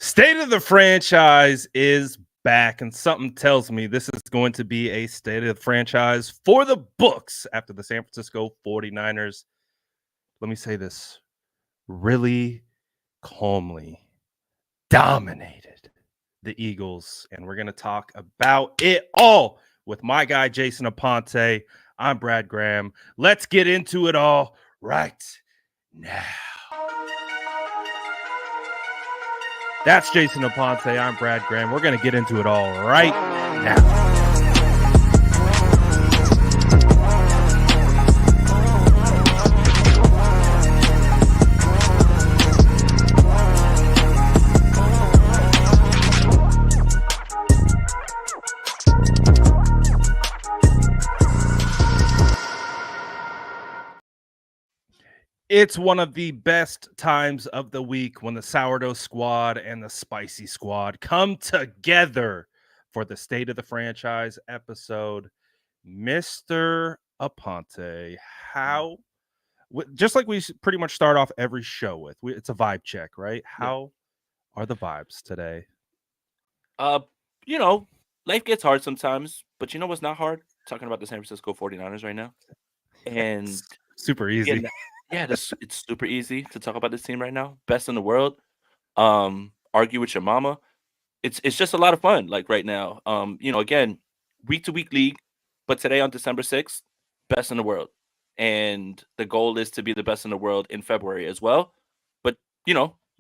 State of the franchise is back, and something tells me this is going to be a state of the franchise for the books after the San Francisco 49ers. Let me say this really calmly dominated the Eagles, and we're going to talk about it all with my guy, Jason Aponte. I'm Brad Graham. Let's get into it all right now. That's Jason Aponte. I'm Brad Graham. We're going to get into it all right now. It's one of the best times of the week when the Sourdough Squad and the Spicy Squad come together for the State of the Franchise episode. Mr. Aponte, how, just like we pretty much start off every show with, it's a vibe check, right? How are the vibes today? Uh, you know, life gets hard sometimes, but you know what's not hard? Talking about the San Francisco 49ers right now. And It's super easy. it's super easy to talk about this team right now. Best in the world. Argue with your mama. It's just a lot of fun, like right now. Again, week to week league, but today on December 6th, best in the world. And the goal is to be the best in the world in February as well. But you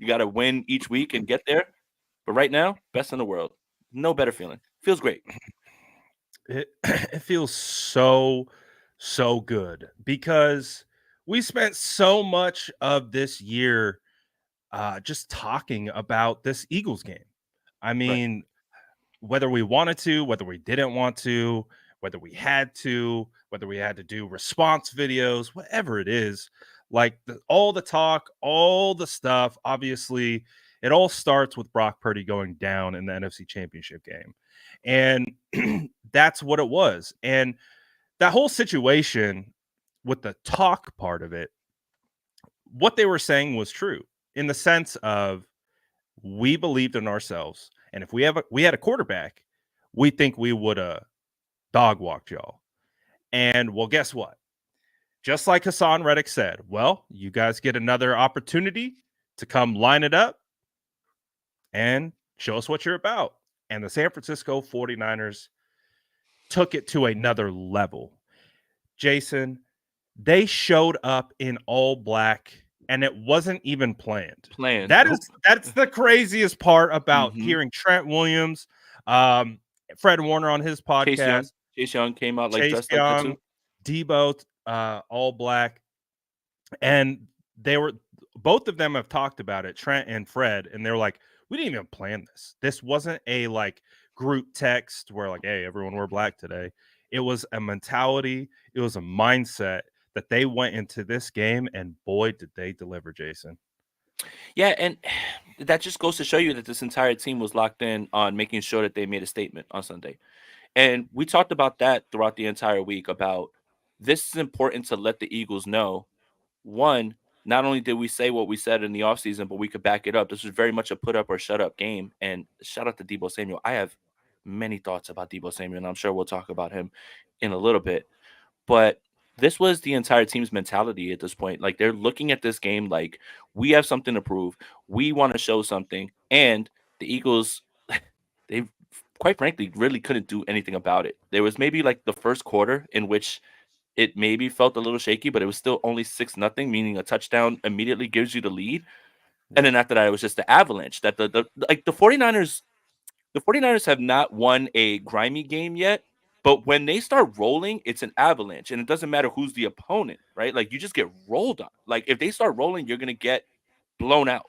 gotta win each week and get there. But right now, best in the world. No better feeling. Feels great. It feels so good because we spent so much of this year just talking about this Eagles game. I Right. mean, whether we wanted to, whether we didn't want to, whether we had to, whether we had to do response videos, whatever it is, like all the talk, all the stuff, obviously, it all starts with Brock Purdy going down in the NFC Championship game. And that's what it was. And that whole situation with the talk part of it, what they were saying was true in the sense of we believed in ourselves. And if we had a quarterback, we think we would have dog walked y'all. And well, guess what? Just like Hassan Reddick said, well, you guys get another opportunity to come line it up and show us what you're about. And the San Francisco 49ers took it to another level. Jason, they showed up in all black and it wasn't even planned. Planned. Nope. That's the craziest part about Mm-hmm. hearing Trent Williams, Fred Warner on his Chase Young. podcast, Chase Young came out like Chase dressed like that Young, too. Debo, all black, and they were both of them have talked about it, Trent and Fred, and they're like, we didn't even plan this. This wasn't a like group text where like, hey, everyone wear black today. It was a mentality, it was a mindset that they went into this game, and boy, did they deliver, Jason. Yeah, and that just goes to show you that this entire team was locked in on making sure that they made a statement on Sunday. And we talked about that throughout the entire week about this is important to let the Eagles know. One, not only did we say what we said in the offseason, but we could back it up. This was very much a put up or shut up game. And shout out to Debo Samuel. I have many thoughts about Debo Samuel, and I'm sure we'll talk about him in a little bit. But this was the entire team's mentality at this point. Like they're looking at this game like we have something to prove. We want to show something. And the Eagles, they quite frankly really couldn't do anything about it. There was maybe like the first quarter in which it maybe felt a little shaky, but it was still only 6-0, meaning a touchdown immediately gives you the lead. And then after that, it was just the avalanche that the 49ers, the 49ers have not won a grimy game yet. But when they start rolling, it's an avalanche. And it doesn't matter who's the opponent, right? Like you just get rolled on. Like if they start rolling, you're gonna get blown out.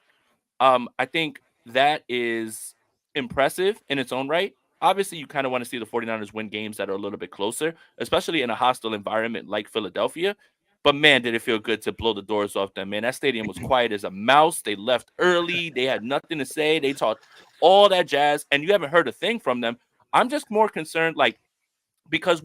I think that is impressive in its own right. Obviously, you kind of want to see the 49ers win games that are a little bit closer, especially in a hostile environment like Philadelphia. But man, did it feel good to blow the doors off them, man. That stadium was quiet as a mouse. They left early. They had nothing to say. They talked all that jazz, and you haven't heard a thing from them. I'm just more concerned, like, because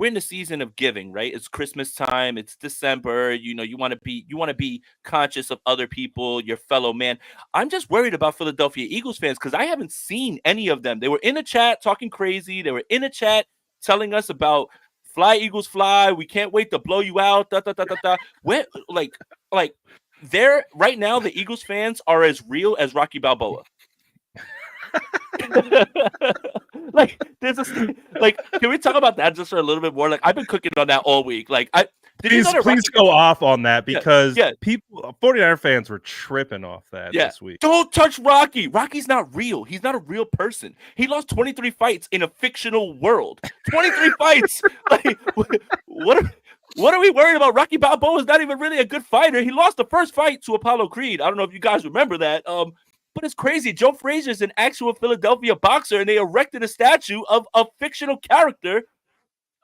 we're in the season of giving, right? It's Christmas time, it's December, you want to be conscious of other people, your fellow man. I'm just worried about Philadelphia Eagles fans because I haven't seen any of them. They were in a chat talking crazy. They were in a chat telling us about fly Eagles fly. We can't wait to blow you out. Da, da, da, da, da. Where like they're right now the Eagles fans are as real as Rocky Balboa. Like there's like can we talk about that just for a little bit more? Like I've been cooking on that all week. Like I did you know that Please Rocky go off on that because yeah. people 49er fans were tripping off that this week. Don't touch Rocky. Rocky's not real. He's not a real person. He lost 23 fights in a fictional world. 23 fights. Like what are we worried about? Rocky Balboa is not even really a good fighter. He lost the first fight to Apollo Creed. I don't know if you guys remember that. But it's crazy. Joe Frazier's an actual Philadelphia boxer, and they erected a statue of a fictional character.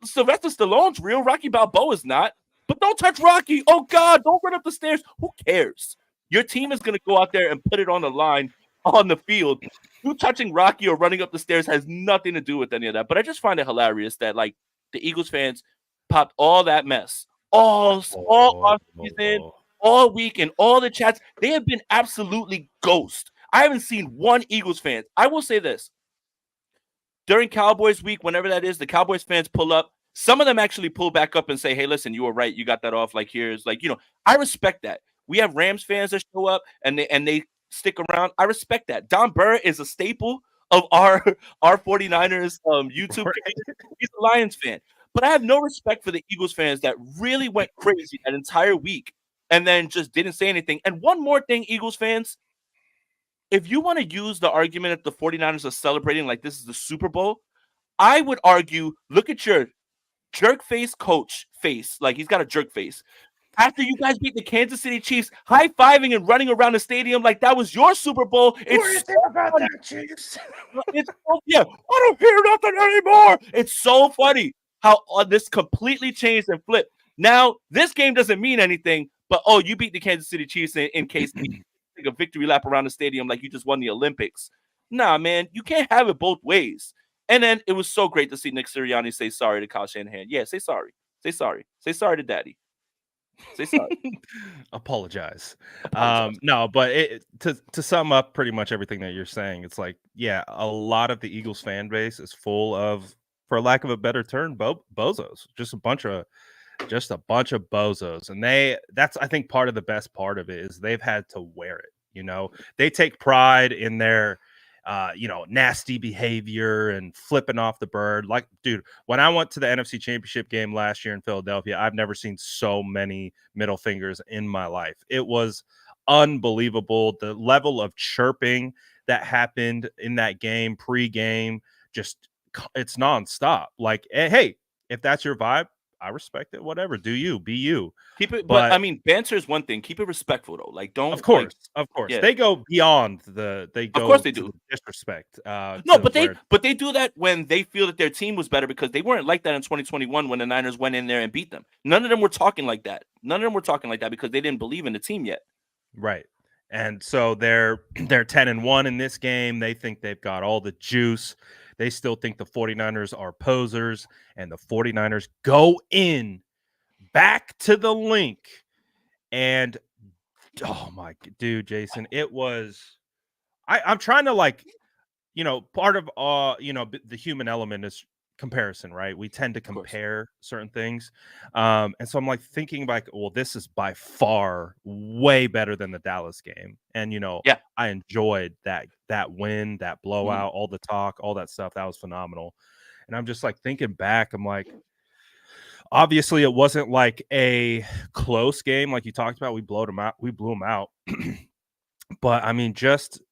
Sylvester Stallone's real. Rocky Balboa's not. But don't touch Rocky. Oh, God, don't run up the stairs. Who cares? Your team is going to go out there and put it on the line on the field. You touching Rocky or running up the stairs has nothing to do with any of that. But I just find it hilarious that, like, the Eagles fans popped all that mess all off season, all week, and all the chats. They have been absolutely ghost. I haven't seen one Eagles fan. I will say this. During Cowboys week, whenever that is, the Cowboys fans pull up. Some of them actually pull back up and say, hey, listen, you were right. You got that off. Like, here's like, I respect that. We have Rams fans that show up and they stick around. I respect that. Don Burr is a staple of our 49ers YouTube community. He's a Lions fan. But I have no respect for the Eagles fans that really went crazy that entire week and then just didn't say anything. And one more thing, Eagles fans, if you want to use the argument that the 49ers are celebrating like this is the Super Bowl, I would argue, look at your jerk face coach face. Like he's got a jerk face. After you guys beat the Kansas City Chiefs, high-fiving and running around the stadium like that was your Super Bowl. It's so about funny. That, Chiefs? It's so, yeah, I don't hear nothing anymore. It's so funny how this completely changed and flipped. Now, this game doesn't mean anything, but, you beat the Kansas City Chiefs in case a victory lap around the stadium like you just won the Olympics. Nah, man, you can't have it both ways. And then it was so great to see Nick Sirianni say sorry to Kyle Shanahan. Yeah, say sorry. Say sorry. Say sorry to Daddy. Say sorry. Apologize. No, but to sum up pretty much everything that you're saying, it's like, yeah, a lot of the Eagles fan base is full of, for lack of a better term, bozos. Just a bunch of bozos. And that's I think part of the best part of it is they've had to wear it. They take pride in their nasty behavior and flipping off the bird. Like, dude, when I went to the NFC Championship game last year in Philadelphia, I've never seen so many middle fingers in my life. It was unbelievable. The level of chirping that happened in that game, pre-game, just it's nonstop. Like, hey, if that's your vibe, I respect it. Whatever. Do you. Be you. Keep it. But I mean, banter is one thing. Keep it respectful, though. Like, don't. Of course. Yeah. They go beyond they go. Of course they do. Disrespect. No, but they do that when they feel that their team was better because they weren't like that in 2021 when the Niners went in there and beat them. None of them were talking like that. Because they didn't believe in the team yet. Right. And so they're 10-1 in this game. They think they've got all the juice. They still think the 49ers are posers, and the 49ers go in back to the link. And, oh, my dude, Jason, it was – I'm trying to, part of, the human element is comparison, right? We tend to compare certain things. And so I'm thinking well, this is by far way better than the Dallas game. And, yeah. I enjoyed that win, that blowout, all the talk, all that stuff. That was phenomenal. And I'm just thinking back, I'm obviously it wasn't like a close game. Like you talked about, we blew them out. But I mean, just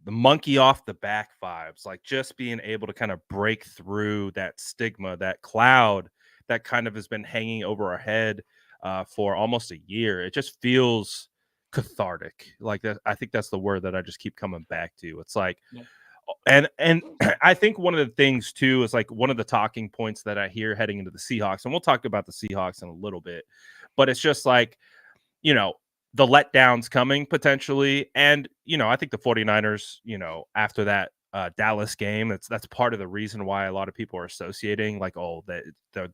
the monkey off the back vibes, like just being able to kind of break through that stigma, that cloud that kind of has been hanging over our head for almost a year. It just feels cathartic. Like that. I think that's the word that I just keep coming back to. It's like, and I think one of the things too is one of the talking points that I hear heading into the Seahawks, and we'll talk about the Seahawks in a little bit, but it's just the letdowns coming potentially. And, I think the 49ers, after that Dallas game. That's part of the reason why a lot of people are associating like, oh,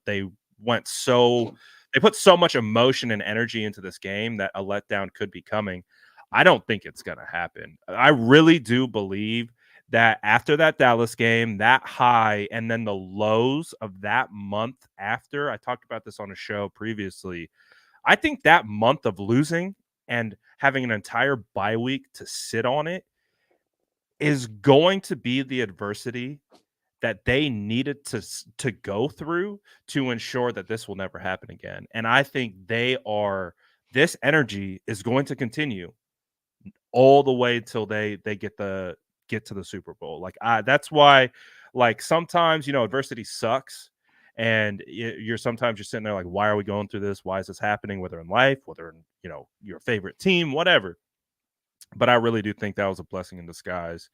they went so they put so much emotion and energy into this game that a letdown could be coming. I don't think it's going to happen. I really do believe that after that Dallas game, that high and then the lows of that month after, I talked about this on a show previously. I think that month of losing and having an entire bye week to sit on it is going to be the adversity that they needed to go through to ensure that this will never happen again. And I think this energy is going to continue all the way till they get to the Super Bowl. Like that's why, like sometimes adversity sucks, and you're sometimes you're sitting there like, why are we going through this? Why is this happening? Whether in life, whether in your favorite team, whatever. But I really do think that was a blessing in disguise,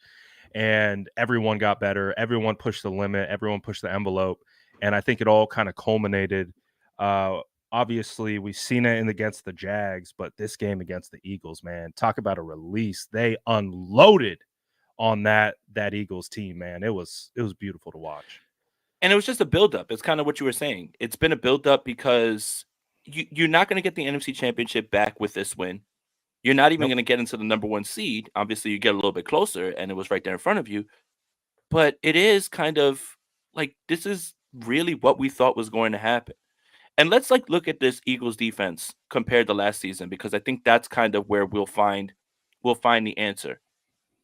and everyone got better. Everyone pushed the limit. Everyone pushed the envelope, and I think it all kind of culminated. Uh, Obviously, we've seen it against the Jags, but this game against the Eagles, man, talk about a release. They unloaded on that Eagles team, man. It was beautiful to watch. And it was just a buildup. It's kind of what you were saying. It's been a buildup because you're not going to get the NFC Championship back with this win. You're not even Nope. going to get into the number 1 seed. Obviously, you get a little bit closer, and it was right there in front of you. But it is kind of like this is really what we thought was going to happen. And let's look at this Eagles defense compared to last season, because I think that's kind of where we'll find the answer.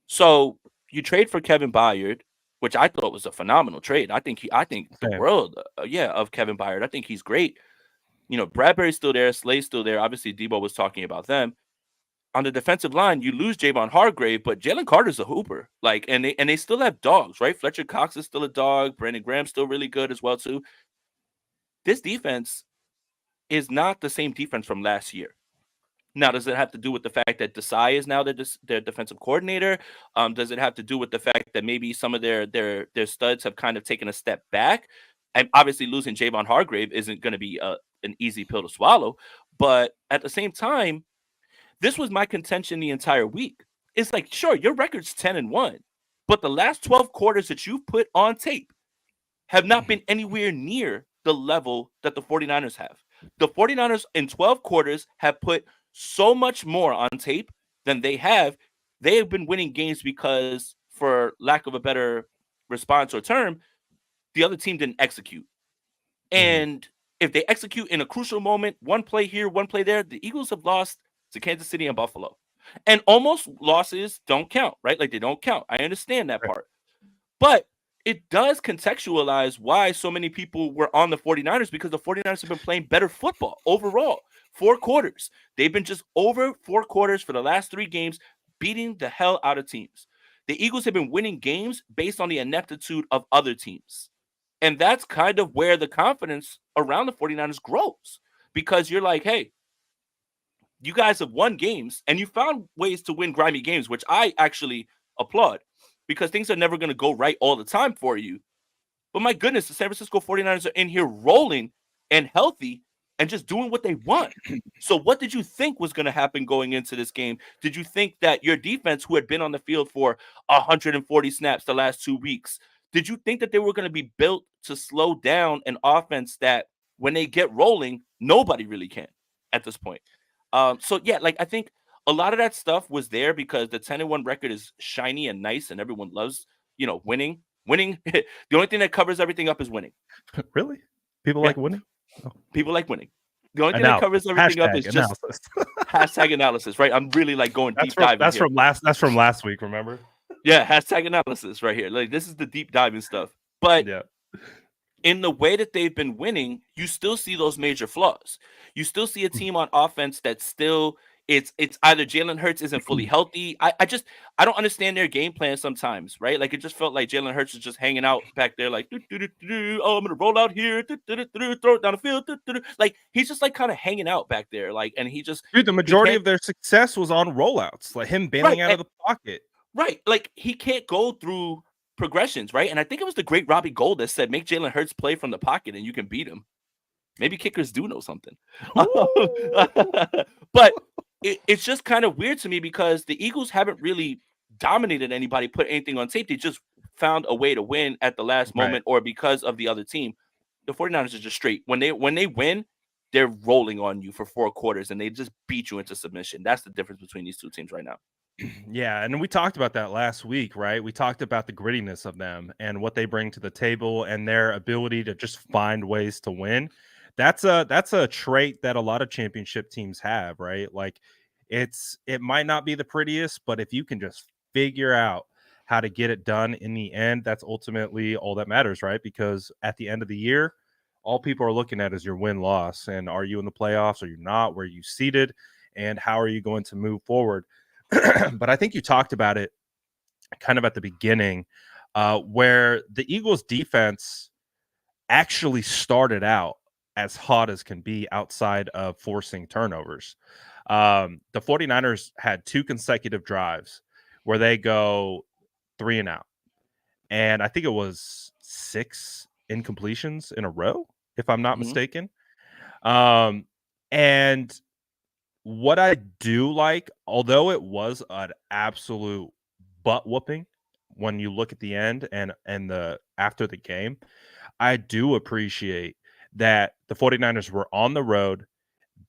So you trade for Kevin Byard, which I thought was a phenomenal trade. I think the Same. world, of Kevin Byard. I think he's great. Bradbury's still there, Slay's still there. Obviously, Debo was talking about them. On the defensive line, you lose Javon Hargrave, but Jalen Carter's a hooper. And they still have dogs, right? Fletcher Cox is still a dog. Brandon Graham's still really good as well too. This defense is not the same defense from last year. Now, does it have to do with the fact that Desai is now their defensive coordinator? Does it have to do with the fact that maybe some of their studs have kind of taken a step back? And obviously, losing Javon Hargrave isn't going to be an easy pill to swallow. But at the same time, this was my contention the entire week. It's like, sure, your record's 10-1, but the last 12 quarters that you've put on tape have not been anywhere near the level that the 49ers have. The 49ers in 12 quarters have put so much more on tape than they have. They have been winning games because, for lack of a better response or term, the other team didn't execute. And if they execute in a crucial moment, one play here, one play there, the Eagles have lost to Kansas City and Buffalo. And almost losses don't count, right? Like, they don't count. I understand that part. But it does contextualize why so many people were on the 49ers, because the 49ers have been playing better football overall. 4 quarters. They've been just over 4 quarters for the last 3 games, beating the hell out of teams. The Eagles have been winning games based on the ineptitude of other teams. And that's kind of where the confidence around the 49ers grows, because you're like, hey, you guys have won games and you found ways to win grimy games, which I actually applaud, because things are never going to go right all the time for you. But my goodness, the San Francisco 49ers are in here rolling and healthy and just doing what they want. So what did you think was going to happen going into this game? Did you think that your defense, who had been on the field for 140 snaps the last 2 weeks, did you think that they were going to be built to slow down an offense that, when they get rolling, nobody really can at this point? So yeah, I think a lot of that stuff was there because the 10-1 record is shiny and nice and everyone loves, winning. The only thing that covers everything up is winning. Really? People like winning? Oh. People like winning. The only thing that covers everything up is just hashtag analysis, right? I'm really going deep diving. That's from last week, remember? Yeah, hashtag analysis right here. This is the deep diving stuff. But in the way that they've been winning, you still see those major flaws. You still see a team on offense that still it's either Jalen Hurts isn't fully healthy. I don't understand their game plan sometimes, right? It just felt like Jalen Hurts is just hanging out back there, oh, I'm gonna roll out here, throw it down the field, he's just kind of hanging out back there, and he just the majority of their success was on rollouts, him bailing out of the pocket, right? He can't go through progressions, right? And I think it was the great Robbie Gould that said, make Jalen Hurts play from the pocket and you can beat him. Maybe kickers do know something. But it's just kind of weird to me because the Eagles haven't really dominated anybody, put anything on tape. They just found a way to win at the last Right. moment or because of the other team. The 49ers are just straight. When they win, they're rolling on you for 4 quarters and they just beat you into submission. That's the difference between these two teams right now. Yeah, and we talked about that last week, right? We talked about the grittiness of them and what they bring to the table and their ability to just find ways to win. That's a trait that a lot of championship teams have, right? Like it might not be the prettiest, but if you can just figure out how to get it done in the end, that's ultimately all that matters, right? Because at the end of the year, all people are looking at is your win loss and are you in the playoffs, are you not, where are you seated, and how are you going to move forward. But I think you talked about it kind of at the beginning, where the Eagles defense actually started out as hot as can be outside of forcing turnovers. The 49ers had 2 consecutive drives where they go 3 and out. And I think it was 6 incompletions in a row, if I'm not Hmm. mistaken. Um, and what I do like, although it was an absolute butt whooping when you look at the end and the after the game, I do appreciate that the 49ers were on the road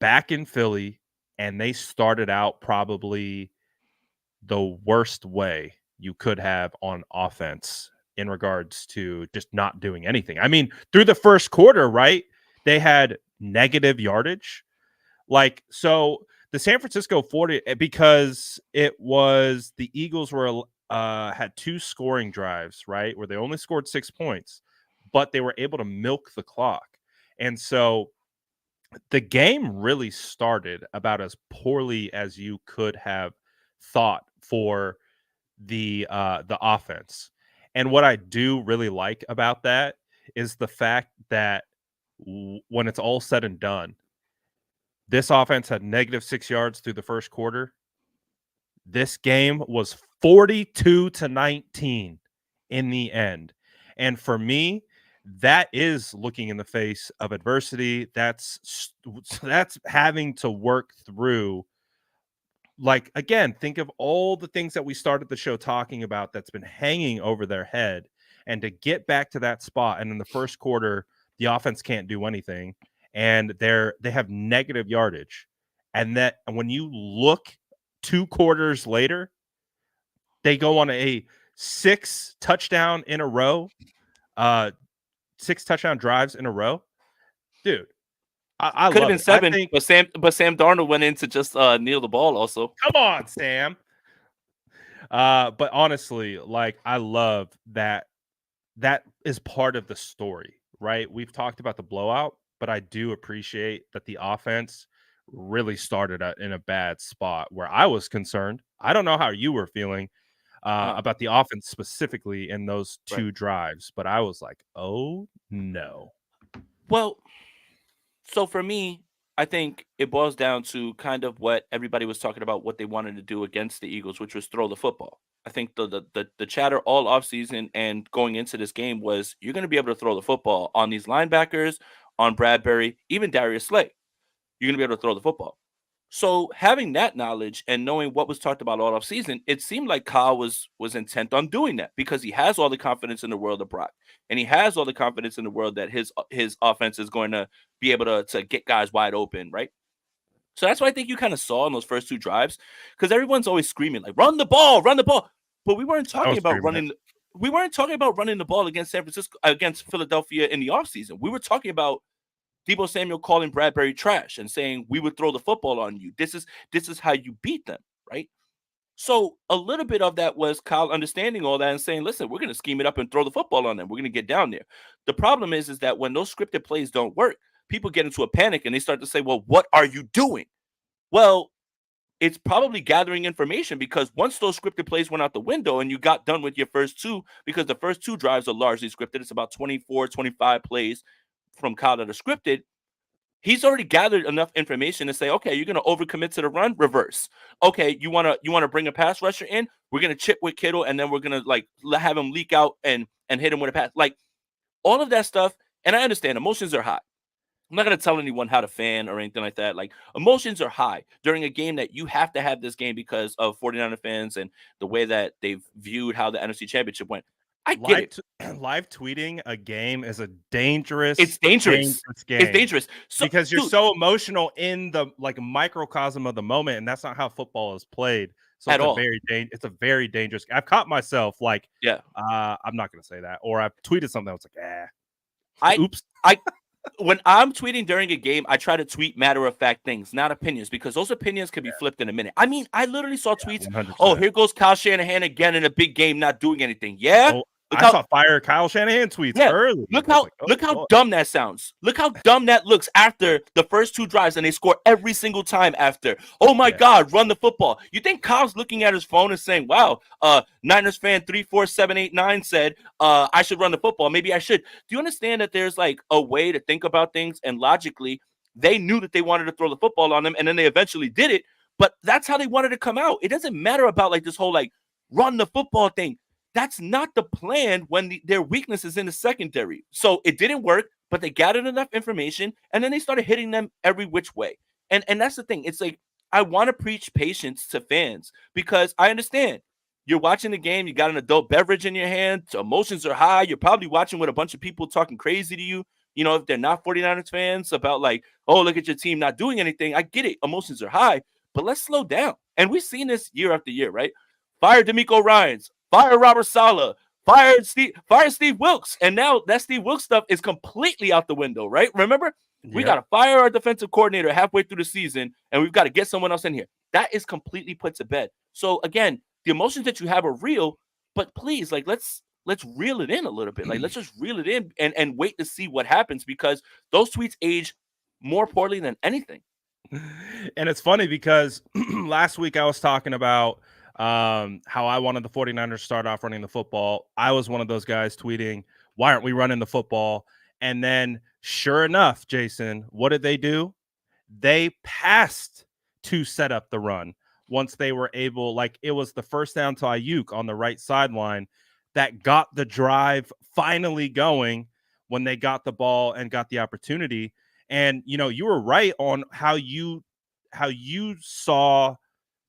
back in Philly and they started out probably the worst way you could have on offense in regards to just not doing anything. I mean, through the first quarter, right? They had negative yardage, like, so the San Francisco 40, because it was the Eagles were had 2 scoring drives, right? Where they only scored 6 points, but they were able to milk the clock. And so the game really started about as poorly as you could have thought for the offense. And what I do really like about that is the fact that when it's all said and done, this offense had -6 yards through the first quarter. This game was 42-19 in the end. And for me, that is looking in the face of adversity. That's having to work through, like, again, think of all the things that we started the show talking about that's been hanging over their head, and to get back to that spot. And in the first quarter, the offense can't do anything, and they have negative yardage. And that when you look 2 quarters later, they go on a 6 touchdown in a row, uh, 6 touchdown drives in a row. Dude, I Could have love been it. I seven, think, but Sam Darnold went in to just kneel the ball also. come on, Sam. But honestly, like, I love that that is part of the story, right? We've talked about the blowout, but I do appreciate that the offense really started in a bad spot where I was concerned. I don't know how you were feeling Uh, about the offense specifically in those right. 2 drives, but I was like, oh no. Well, so for me, I think it boils down to kind of what everybody was talking about what they wanted to do against the Eagles, which was throw the football. I think the chatter all offseason and going into this game was you're going to be able to throw the football on these linebackers, on Bradbury, even Darius Slay. You're going to be able to throw the football. So having that knowledge and knowing what was talked about all off season, it seemed like Kyle was intent on doing that because he has all the confidence in the world of Brock, and he has all the confidence in the world that his offense is going to be able to get guys wide open, right? So that's what I think you kind of saw in those first 2 drives because everyone's always screaming like run the ball, but we weren't I talking was about screaming it. running. We weren't talking about running the ball against San Francisco against Philadelphia in the offseason. We were talking about Debo Samuel calling Bradbury trash and saying we would throw the football on you. This is how you beat them, right? So a little bit of that was Kyle understanding all that and saying, listen, we're going to scheme it up and throw the football on them. We're going to get down there. The problem is that when those scripted plays don't work, people get into a panic and they start to say, well, what are you doing? Well, it's probably gathering information because once those scripted plays went out the window and you got done with your first 2, because the first 2 drives are largely scripted, it's about 24, 25 plays from Kyle that are scripted. He's already gathered enough information to say, okay, you're going to overcommit to the run, reverse. Okay, you want to bring a pass rusher in, we're going to chip with Kittle, and then we're going to like have him leak out and hit him with a pass. Like all of that stuff. And I understand emotions are high. I'm not going to tell anyone how to fan or anything like that. Like emotions are high during a game that you have to have this game because of 49er fans and the way that they've viewed how the NFC Championship went. I get it. Live tweeting a game is a dangerous, It's dangerous. dangerous It's game dangerous. So, because you're dude, so emotional in the like microcosm of the moment, and that's not how football is played. So at all. it's a very dangerous. I've caught myself like, Yeah. I'm not going to say that, or I've tweeted something. I was like, I oops. I when I'm tweeting during a game, I try to tweet matter of fact things, not opinions, because those opinions can be flipped in a minute. I mean, I literally saw tweets. Oh, 100%. here goes Kyle Shanahan again in a big game, not doing anything. Yeah, Oh, look I how saw fire Kyle Shanahan tweets yeah, early. look I was how like, oh, look how boy. dumb that sounds. Look how dumb that looks after the first 2 drives, and they score every single time after. Oh my Yeah. God, run the football. You think Kyle's looking at his phone and saying, "Wow, Niners fan 34789 said I should run the football. Maybe I should." Do you understand that there's like a way to think about things, and logically, they knew that they wanted to throw the football on them, and then they eventually did it. But that's how they wanted to come out. It doesn't matter about like this whole like run the football thing. That's not the plan when their weakness is in the secondary. So it didn't work, but they gathered enough information and then they started hitting them every which way. And that's the thing. It's like I want to preach patience to fans because I understand you're watching the game, you got an adult beverage in your hand, emotions are high, you're probably watching with a bunch of people talking crazy to you. You know, if they're not 49ers fans about like, oh, look at your team not doing anything. I get it. Emotions are high, but let's slow down. And we've seen this year after year, right? Fire D'Amico Ryans, fire Robert Saleh, fire Steve Wilks. And now that Steve Wilks stuff is completely out the window, right? Remember, we got Yep. to fire our defensive coordinator halfway through the season, and we've got to get someone else in here. That is completely put to bed. So again, the emotions that you have are real, but please, like let's reel it in a little bit. Like let's just reel it in and wait to see what happens because those tweets age more poorly than anything. And it's funny because last week I was talking about how I wanted the 49ers to start off running the football. I was one of those guys tweeting, why aren't we running the football? And then sure enough, Jason, what did they do? They passed to set up the run once they were able, like it was the first down to Ayuk on the right sideline that got the drive finally going when they got the ball and got the opportunity. And you know, you were right on how you saw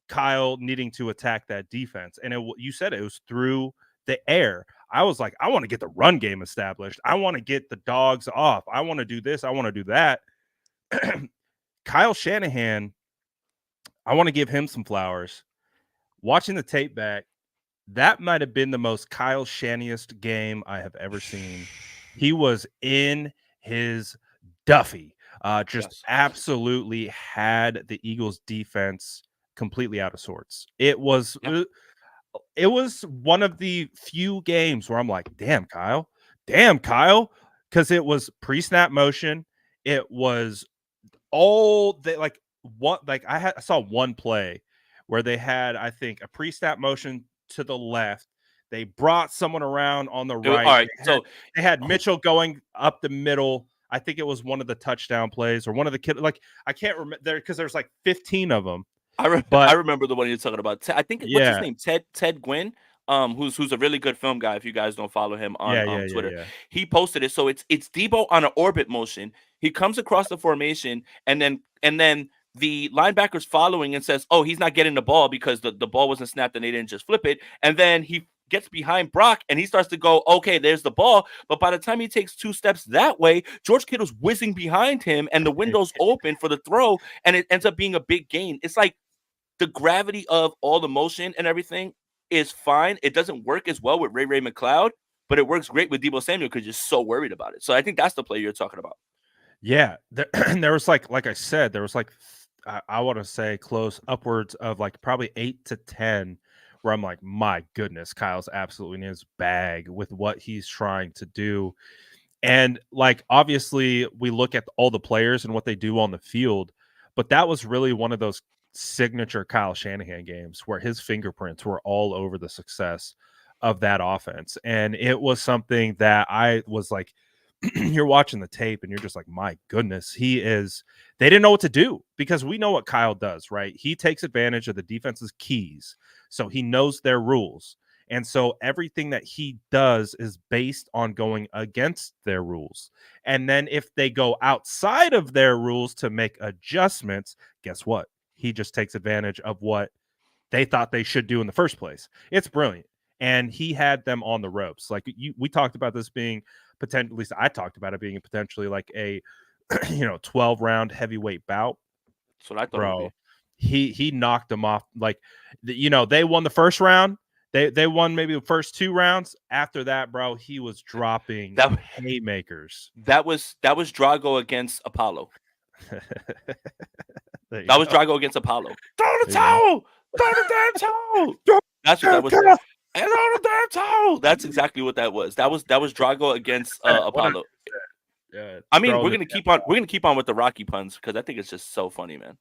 Kyle needing to attack that defense, and you said it was through the air. I was like, I want to get the run game established. I want to get the dogs off. I want to do this. I want to do that. Kyle Shanahan, I want to give him some flowers. Watching the tape back, that might have been the most Kyle Shanahan-est game I have ever seen. He was in his Duffy. Just Yes. absolutely had the Eagles defense completely out of sorts. It was one of the few games where I'm like, damn, Kyle, because it was pre-snap motion. It was all they like what like I saw one play where they had, I think, a pre-snap motion to the left. They brought someone around on the All right. right. So They had Mitchell going up the middle. I think it was one of the touchdown plays or one of the kid. Like I can't remember there because there's like 15 of them. I But remember the one you're talking about. I think what's his yeah, name? Ted Gwynn, who's a really good film guy. If you guys don't follow him on Twitter, yeah. he posted it. So it's Debo on an orbit motion. He comes across the formation, and then the linebacker's following and says, "Oh, he's not getting the ball because the ball wasn't snapped and they didn't just flip it." And then he gets behind Brock and he starts to go, "Okay, there's the ball." But by the time he takes 2 steps that way, George Kittle's whizzing behind him, and the window's open for the throw, and it ends up being a big gain. It's like the gravity of all the motion and everything is fine. It doesn't work as well with Ray McLeod, but it works great with Debo Samuel because you're so worried about it. So I think that's the play you're talking about. Yeah, there was like I said, there was like I want to say close upwards of like probably 8 to 10 where I'm like, my goodness, Kyle's absolutely in his bag with what he's trying to do. And like obviously we look at all the players and what they do on the field, but that was really one of those signature Kyle Shanahan games where his fingerprints were all over the success of that offense. And it was something that I was like, you're watching the tape and you're just like, my goodness, they didn't know what to do because we know what Kyle does, right? He takes advantage of the defense's keys. So he knows their rules. And so everything that he does is based on going against their rules. And then if they go outside of their rules to make adjustments, guess what? He just takes advantage of what they thought they should do in the first place. It's brilliant. and he had them on the ropes. Like we talked about this being potentially, at least I talked about it being potentially like a 12 round heavyweight bout. That's what I thought it would be. Bro, he knocked them off. Like they won the first round. They won maybe the first 2 rounds. After that, bro, he was dropping haymakers. That was Drago against Apollo. That was Drago against Apollo. Throw the towel! Throw the damn towel! That's what that was. And throw the damn towel! That's exactly what that was. That was Drago against Apollo. Yeah, I mean, we're gonna keep on with the Rocky puns because I think it's just so funny, man.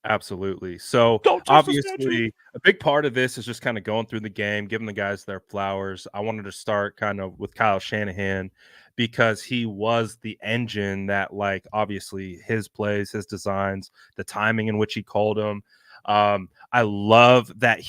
Absolutely. So obviously, a big part of this is just kind of going through the game, giving the guys their flowers. I wanted to start kind of with Kyle Shanahan because he was the engine that, like, obviously his plays, his designs, the timing in which he called them. I love that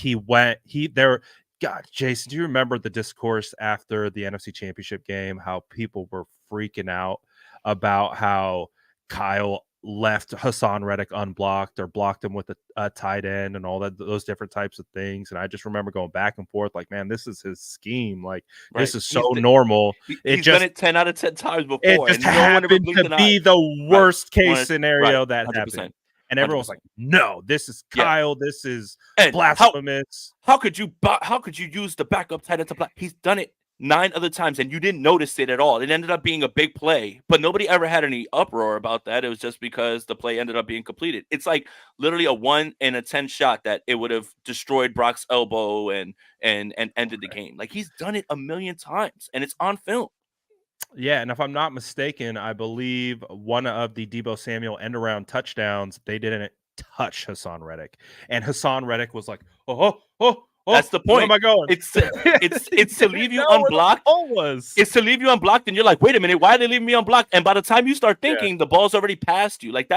God, Jason, do you remember the discourse after the NFC Championship game? How people were freaking out about how Kyle left Hassan Reddick unblocked or blocked him with a tight end and all those different types of things. And I just remember going back and forth like, man, this is his scheme. Like, this is so normal. He's done it 10 out of 10 times before. It just happened to be the worst case scenario that happened. And everyone's like, no, this is Kyle. This is blasphemous. How could you use the backup tight end to block? He's done it 9 other times and you didn't notice it at all. It ended up being a big play, but nobody ever had any uproar about that. It was just because the play ended up being completed. It's like literally a 1 in a 10 shot that it would have destroyed Brock's elbow and ended the game. Like, he's done it a million times and it's on film. Yeah, and if I'm not mistaken, I believe one of the Deebo Samuel end around touchdowns, they didn't touch Hassan Reddick. And Hassan Reddick was like, oh, that's the point. Where am I going? It's to leave you unblocked. It's to leave you unblocked, and you're like, wait a minute, why are they leaving me unblocked? And by the time you start thinking, the ball's already past you. Like,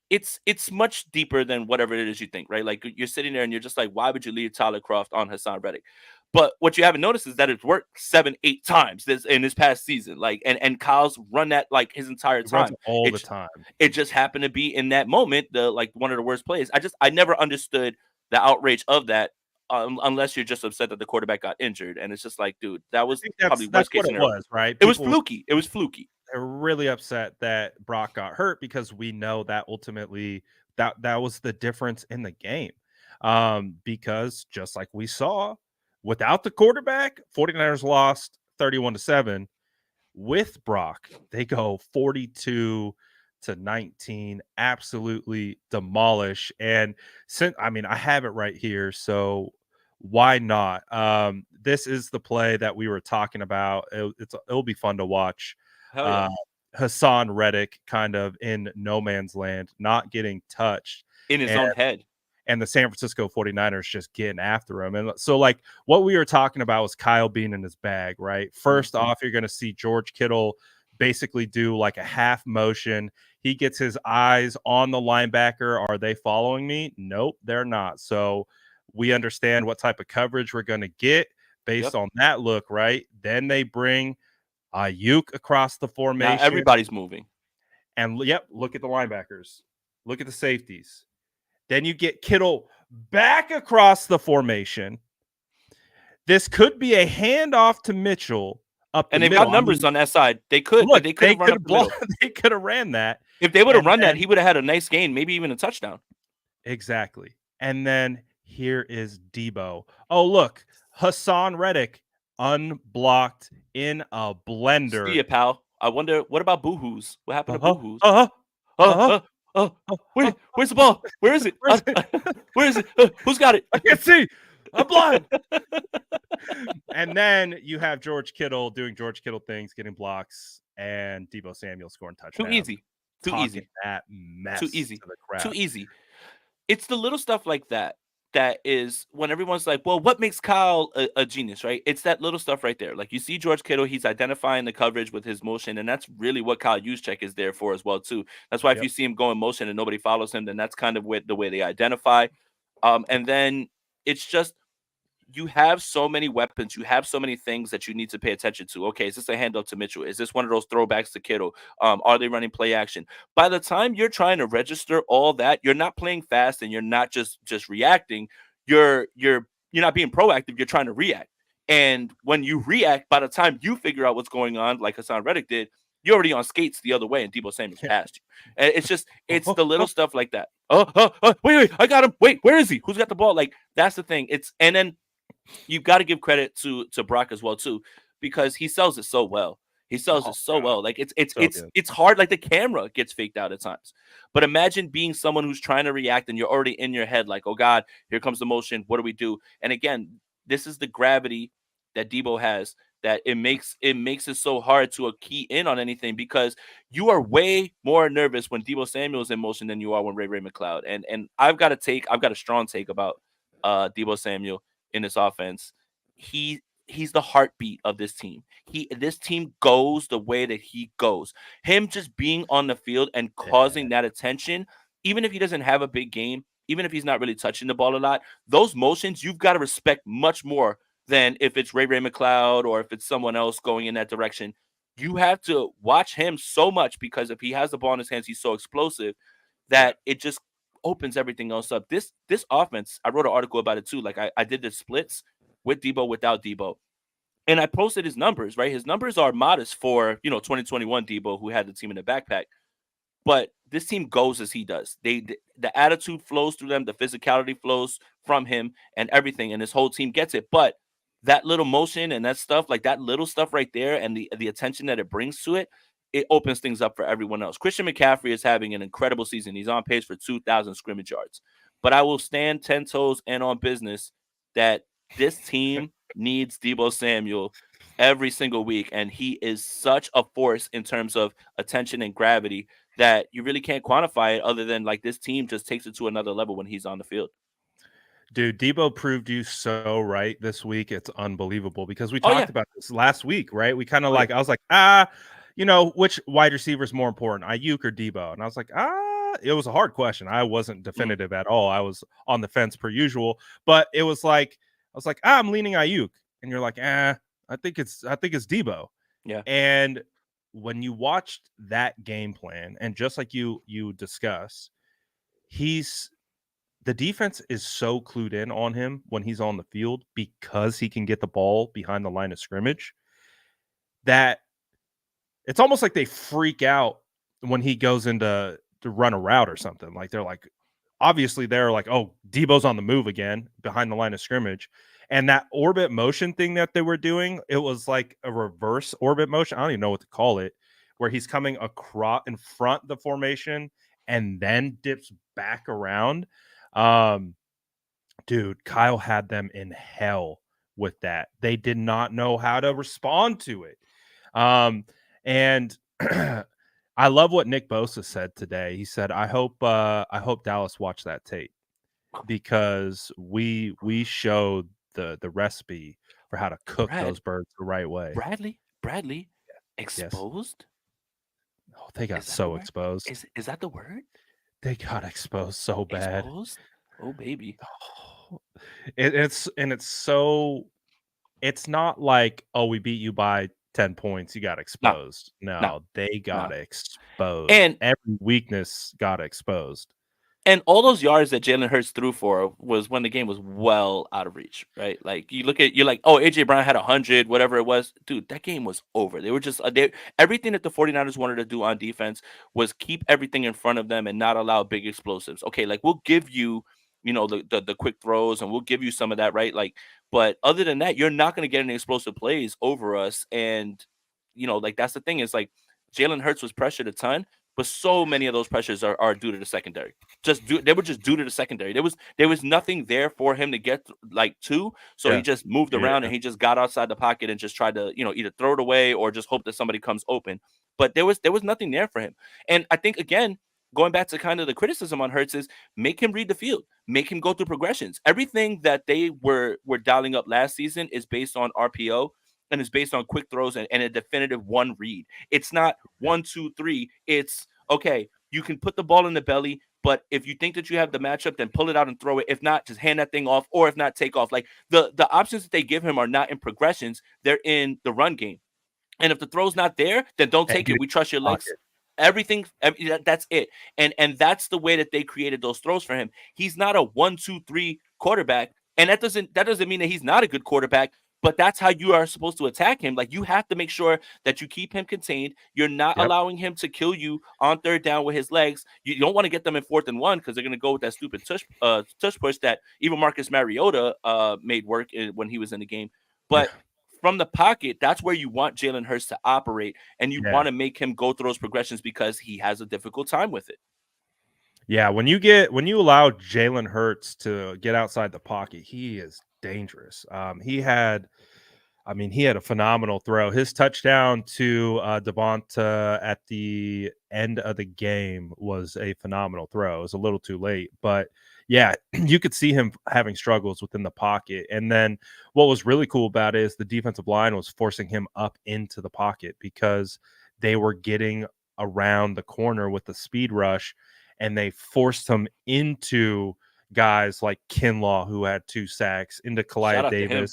it's much deeper than whatever it is you think, right? Like, you're sitting there and you're just like, why would you leave Tyler Kroft on Hassan Reddick? But what you haven't noticed is that it's worked 7-8 times in this past season. Like, and Kyle's run that like his entire time, all the time. It just happened to be in that moment, one of the worst plays. I never understood the outrage of that. Unless you're just upset that the quarterback got injured, and it's just like, dude, that was probably worst case scenario. It was, right? It was fluky. It was fluky. They're really upset that Brock got hurt because we know that ultimately that was the difference in the game. Because just like we saw, without the quarterback, 49ers lost 31-7. With Brock, they go 42-19, absolutely demolish. And I have it right here, so why not? This is the play that we were talking about. It'll be fun to watch. Hassan Reddick kind of in no man's land, not getting touched in his own head. And the San Francisco 49ers just getting after him. And so, like, what we were talking about was Kyle being in his bag, right? First off, you're going to see George Kittle basically do like a half motion. He gets his eyes on the linebacker. Are they following me? Nope, they're not. So we understand what type of coverage we're going to get based on that look, right? Then they bring Ayuk across the formation. Now everybody's moving. And, look at the linebackers. Look at the safeties. Then you get Kittle back across the formation. This could be a handoff to Mitchell up the and they've middle. got numbers on that side. They could. They could have ran that. If they would have run that, he would have had a nice gain, maybe even a touchdown. Exactly. And then here is Deebo. Oh, look, Hassan Reddick unblocked in a blender. See ya, pal. I wonder, what about Boo-Hoos? What happened to Boo-Hoos? Where's the ball? Where is it? Where is it? Who's got it? I can't see. I'm blind. And then you have George Kittle doing George Kittle things, getting blocks, and Deebo Samuel scoring touchdowns. Too easy. That mess. Too easy. It's the little stuff like that is when everyone's like, well, what makes Kyle a genius, right? It's that little stuff right there. Like, you see George Kittle, he's identifying the coverage with his motion, and that's really what Kyle Juszczyk is there for as well, too. That's why if you see him go in motion and nobody follows him, then that's kind of the way they identify. And then it's just, you have so many weapons. You have so many things that you need to pay attention to. Okay, is this a handoff to Mitchell? Is this one of those throwbacks to Kittle? Are they running play action? By the time you're trying to register all that, you're not playing fast and you're not just reacting. You're not being proactive. You're trying to react. And when you react, by the time you figure out what's going on, like Hassan Reddick did, you're already on skates the other way, and Debo Samuel's past you. And it's the little stuff like that. Wait, I got him. Wait, where is he? Who's got the ball? Like, that's the thing. And then you've got to give credit to Brock as well too, because he sells it so well. He sells it Oh so god, well. Like it's so it's good. it's hard. Like the camera gets faked out at times. But imagine being someone who's trying to react and you're already in your head, like, oh God, here comes the motion. What do we do? And again, this is the gravity that Debo has, that it makes it so hard to key in on anything, because you are way more nervous when Debo Samuel is in motion than you are when Ray McLeod. And I've got a strong take about Debo Samuel in this offense. He's the heartbeat of this team. This team goes the way that he goes. Him just being on the field and causing that attention, even if he doesn't have a big game, even if he's not really touching the ball a lot, those motions you've got to respect much more than if it's Ray McLeod or if it's someone else going in that direction. You have to watch him so much, because if he has the ball in his hands, he's so explosive Yeah, that it just opens everything else up. This offense, I wrote an article about it too. Like I did the splits with Debo, without Debo. And I posted his numbers, right? His numbers are modest for, 2021 Debo, who had the team in the backpack. But this team goes as he does. The attitude flows through them, the physicality flows from him, and everything, and this whole team gets it. But that little motion and that stuff, like that little stuff right there, and the attention that it brings to it, it opens things up for everyone else. Christian McCaffrey is having an incredible season. He's on pace for 2,000 scrimmage yards. But I will stand 10 toes and on business that this team needs Debo Samuel every single week, and he is such a force in terms of attention and gravity that you really can't quantify it, other than like this team just takes it to another level when he's on the field. dude, Debo proved you so right this week. It's unbelievable because we Oh talked yeah. about this last week, right? We kind of Oh yeah. like, I was like, which wide receiver is more important, Ayuk or Debo? And I was like, it was a hard question. I wasn't Mm, definitive at all. I was on the fence per usual, but it was like, I was like, I'm leaning Ayuk, and you're like, I think it's Debo. yeah. And when you watched that game plan, and just like you discuss, he's the defense is so clued in on him when he's on the field because he can get the ball behind the line of scrimmage that it's almost like they freak out when he goes into to run a route or something. Like they're like, obviously they're like, oh, Debo's on the move again behind the line of scrimmage. And that orbit motion thing that they were doing, it was like a reverse orbit motion. I don't even know what to call it, where he's coming across in front of the formation and then dips back around. Um, Dude, Kyle had them in hell with that. They did not know how to respond to it. And I love what Nick Bosa said today. He said, I hope Dallas watched that tape because we showed the recipe for how to cook Brad those birds the right way." Bradley Yes. exposed. Oh, they got Is that the so word? exposed. Is that the word? They got exposed so bad. Exposed. Oh baby. It's so it's not like, "Oh, we beat you by 10 points, you got Nah, exposed." nah, No, they got nah. exposed. And Every weakness got exposed. And all those yards that Jalen Hurts threw for was when the game was well out of reach, right? Like you're like, oh, AJ Brown had 100, whatever it was. Dude, that game was over. They were just everything that the 49ers wanted to do on defense was keep everything in front of them and not allow big explosives. Okay, like we'll give you, the quick throws, and we'll give you some of that, right? Like, but other than that, you're not going to get any explosive plays over us. And like that's the thing, is like Jalen Hurts was pressured a ton, but so many of those pressures are due to the secondary. They were just due to the secondary. There was nothing there for him to get to, so he Yeah. just moved around Yeah. and he just got outside the pocket and just tried to either throw it away or just hope that somebody comes open. But there was nothing there for him. And I think, again, going back to kind of the criticism on Hurts, is make him read the field, make him go through progressions. Everything that they were dialing up last season is based on RPO and is based on quick throws and a definitive one read. It's not 1, 2, 3. It's okay. You can put the ball in the belly, but if you think that you have the matchup, then pull it out and throw it. If not, just hand that thing off, or if not, take off. Like the options that they give him are not in progressions; they're in the run game. And if the throw's not there, then don't And take get it. it We trust your in the legs. pocket. That's it. And that's the way that they created those throws for him. He's not a 1, 2, 3 quarterback, and that doesn't mean that he's not a good quarterback. but that's how you are supposed to attack him. Like, you have to make sure that you keep him contained. You're not Yep. allowing him to kill you on third down with his legs. You don't want to get them in 4th and 1 because they're going to go with that stupid tush push that even Marcus Mariota made work when he was in the game. But from the pocket, that's where you want Jalen Hurts to operate, and you want to make him go through those progressions because he has a difficult time with it. Yeah, when you allow Jalen Hurts to get outside the pocket, he is dangerous. He had a phenomenal throw. His touchdown to Devonta at the end of the game was a phenomenal throw. It was a little too late, but yeah, you could see him having struggles within the pocket. And then what was really cool about it is the defensive line was forcing him up into the pocket because they were getting around the corner with the speed rush, and they forced him into guys like Kinlaw, who had 2 sacks, into Shout out to him.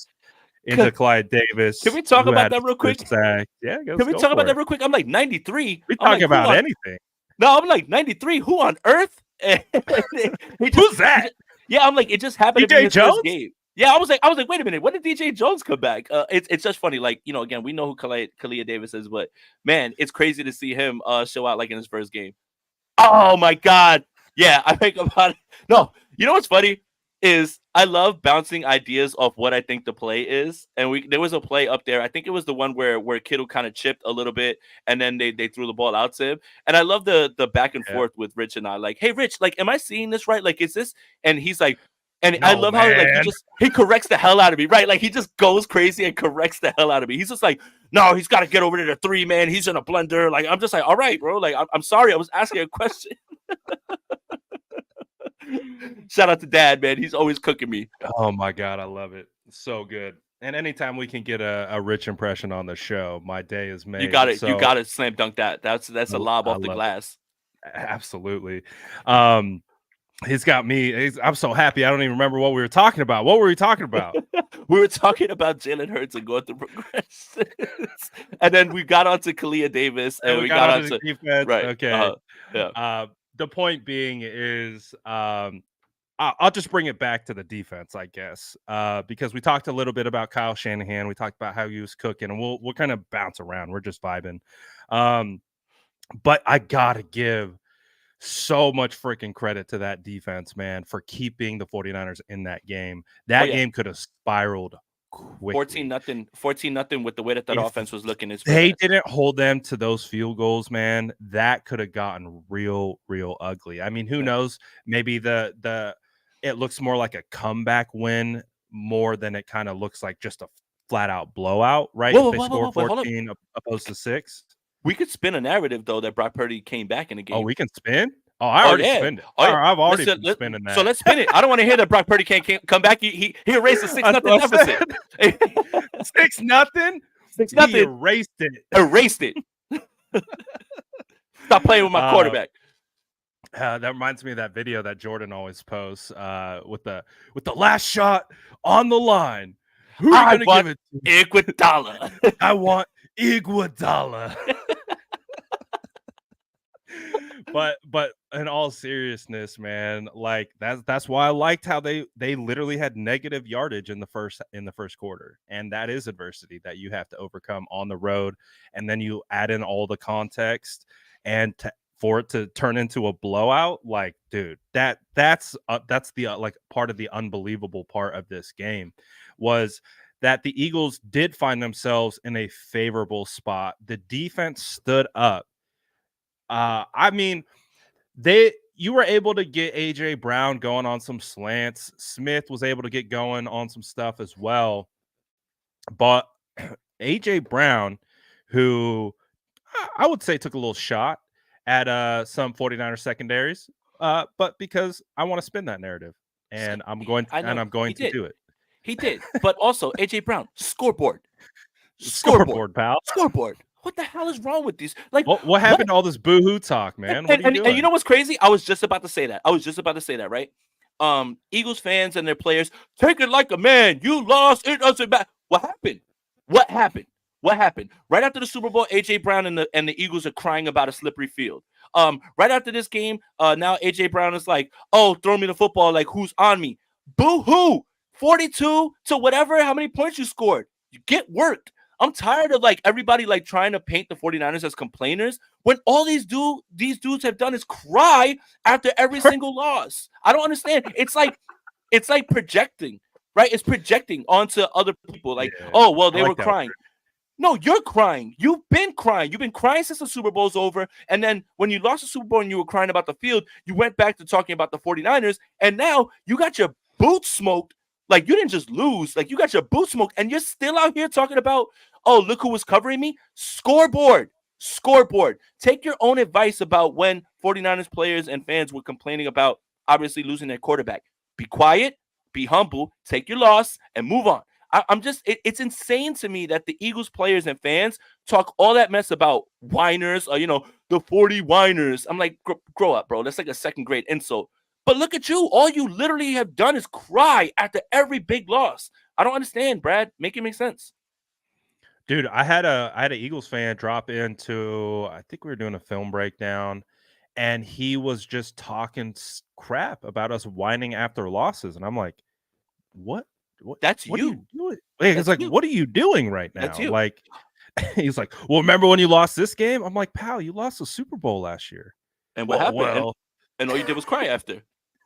Clyde Davis. Can we talk who about had that real quick? Sack. Yeah, Can we talk about that real quick? I'm like 93. We talk about anything. No, I'm like 93. Who on earth? Who's that? I'm like, it just happened to be DJ his Jones? first game. Yeah, I was like, wait a minute, when did DJ Jones come back? It's just funny, like, again, we know who Kalia Davis is, but man, it's crazy to see him show out like in his first game. Oh my God. Yeah, I think about it. No, you know what's funny is I love bouncing ideas off what I think the play is. And there was a play up there. I think it was the one where Kittle kind of chipped a little bit and then they threw the ball out to him. And I love the back and forth with Rich and I. Like, hey, Rich, like, am I seeing this right? Like, is this? And he's like, and I love how like he corrects the hell out of me, right? Like, he just goes crazy and corrects the hell out of me. He's just like, no, he's got to get over to the 3, man. He's in a blender. Like, I'm just like, all right, bro. Like, I'm sorry, I was asking a question. Shout out to Dad, man. He's always cooking me. Oh my God, I love it. So good. And anytime we can get a Rich impression on the show, my day is made. You got it. You got to slam dunk that. That's a lob off the glass. Absolutely. He's got me. I'm so happy. I don't even remember what we were talking about. What were we talking about? We were talking about Jalen Hurts and going through progressions, and then we got onto Kalia Davis, and we got onto defense. Right. Okay. Yeah. The point being is, I'll just bring it back to the defense, I guess, because we talked a little bit about Kyle Shanahan. We talked about how he was cooking, and we'll kind of bounce around. We're just vibing. But I gotta give so much freaking credit to that defense, man, for keeping the 49ers in that game. That game could have spiraled quickly. 14-0 with the way that offense was looking. They didn't hold them to those field goals, man. That could have gotten real ugly. I mean, who knows? Maybe it looks more like a comeback win more than it kind of looks like just a flat out blowout, right? If they score 14 opposed to 6. We could spin a narrative, though, that Brock Purdy came back in the game. Oh, we can spin? Oh, I already spinned it. I've already been spinning that. So let's spin it. I don't want to hear that Brock Purdy can't come back. He erased the 6-0 deficit. 6-0? 6-0. He erased it. Erased it. Stop playing with my quarterback. That reminds me of that video that Jordan always posts with the last shot on the line. Who are you going to give it to? Iguodala. I want Iguodala. But in all seriousness, man, like that's why I liked how they literally had negative yardage in the first quarter, and that is adversity that you have to overcome on the road, and then you add in all the context, and for it to turn into a blowout, like, dude, that's the like part of the unbelievable part of this game was that the Eagles did find themselves in a favorable spot. The defense stood up. I mean, you were able to get AJ Brown going on some slants. Smith was able to get going on some stuff as well. But AJ Brown, who I would say took a little shot at some 49er secondaries, but because I want to spin that narrative, and I'm going to do it. He did, but also AJ Brown, scoreboard, pal, scoreboard. What the hell is wrong with these? Like, what happened to all this boohoo talk, man? And you know what's crazy? I was just about to say that. Right? Eagles fans and their players, take it like a man. You lost. It doesn't matter. What happened? Right after the Super Bowl, AJ Brown and the Eagles are crying about a slippery field. Right after this game, now AJ Brown is like, oh, throw me the football. Like, who's on me? Boo hoo. 42 to whatever, how many points you scored. Get worked. I'm tired of like everybody like trying to paint the 49ers as complainers when all these dudes have done is cry after every single loss. I don't understand. It's like projecting, right? It's projecting onto other people. Like, Yeah, oh well, I they like were that crying. No, you're crying. You've been crying. You've been crying since the Super Bowl's over. And then when you lost the Super Bowl and you were crying about the field, you went back to talking about the 49ers. And now you got your boots smoked. Like, you didn't just lose. Like, you got your boots smoked. And you're still out here talking about, oh, look who was covering me. Scoreboard. Scoreboard. Take your own advice about when 49ers players and fans were complaining about obviously losing their quarterback. Be quiet, be humble, take your loss, and move on. I'm just, it's insane to me that the Eagles players and fans talk all that mess about whiners, or, the 40 whiners. I'm like, grow up, bro. That's like a second grade insult. But look at you. All you literally have done is cry after every big loss. I don't understand, Brad. Make it make sense. dude. I had a Eagles fan drop into. I think we were doing a film breakdown, and he was just talking crap about us whining after losses, and I'm like, what? What? That's What are you you. doing? Like, it's That's like, you. what are you doing right That's now? you. Like, he's like, well, remember when you lost this game? I'm like, pal, you lost the Super Bowl last year. And what Well, happened? well, And all you did was cry after.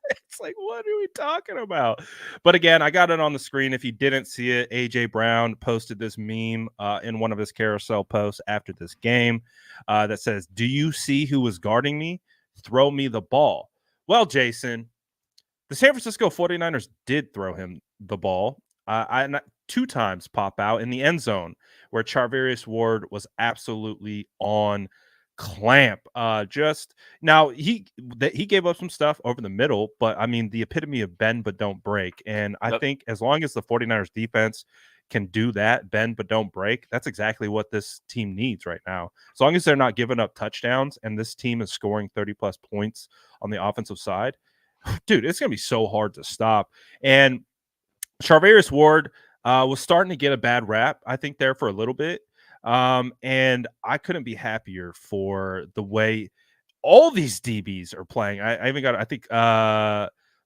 it's like, what are we talking about? But again, I got it on the screen. If you didn't see it, AJ Brown posted this meme in one of his carousel posts after this game that says, "Do you see who was guarding me? Throw me the ball." Well, Jason, the San Francisco 49ers did throw him the ball. I 2 times pop out in the end zone where Charvarius Ward was absolutely on clamp. Just now he gave up some stuff over the middle, but I mean the epitome of bend but don't break. And I Yep. think as long as the 49ers defense can do that, bend but don't break, that's exactly what this team needs right now. As long as they're not giving up touchdowns and this team is scoring 30 plus points on the offensive side, dude, it's gonna be so hard to stop. And Charvarius Ward was starting to get a bad rap, I think, there for a little bit. And I couldn't be happier for the way all these DBs are playing. I even got, I think,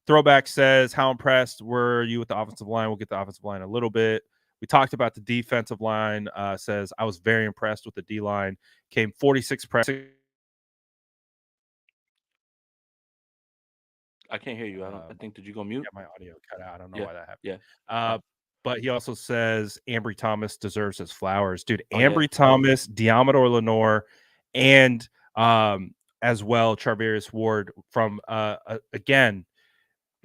Throwback says, how impressed were you with the offensive line? We'll get the offensive line a little bit. We talked about the defensive line. Says, I was very impressed with the D line. Came 46 press. I can't hear you. I think, did you go mute? Yeah, my audio cut out. I don't know Yeah. why that happened. Yeah. Uh, but he also says Ambry Thomas deserves his flowers, dude. Oh, yeah. Ambry Thomas, Diamador Lenore, and as well Charvarius Ward from again.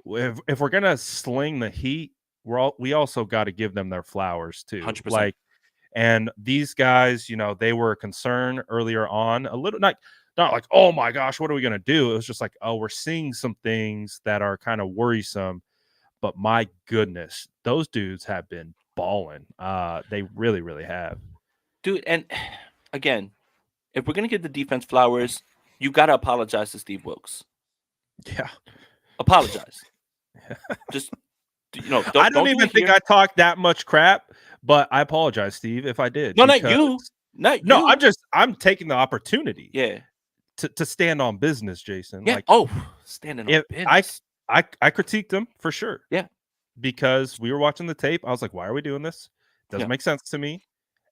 If we're gonna sling the heat, we also got to give them their flowers too. 100%. Like, and these guys, they were a concern earlier on, a little not like, oh my gosh, what are we gonna do? It was just like, oh, we're seeing some things that are kind of worrisome. But my goodness, those dudes have been balling. They really, really have. Dude, and again, if we're going to give the defense flowers, you got to apologize to Steve Wilkes. Yeah. Apologize. Just, I don't even think I talked that much crap, but I apologize, Steve, if I did. No, not you. Not No, you. I'm taking the opportunity. Yeah. To stand on business, Jason. Yeah. Like, standing on business. I critiqued them for sure. Yeah. Because we were watching the tape. I was like, why are we doing this? Doesn't Yeah. make sense to me.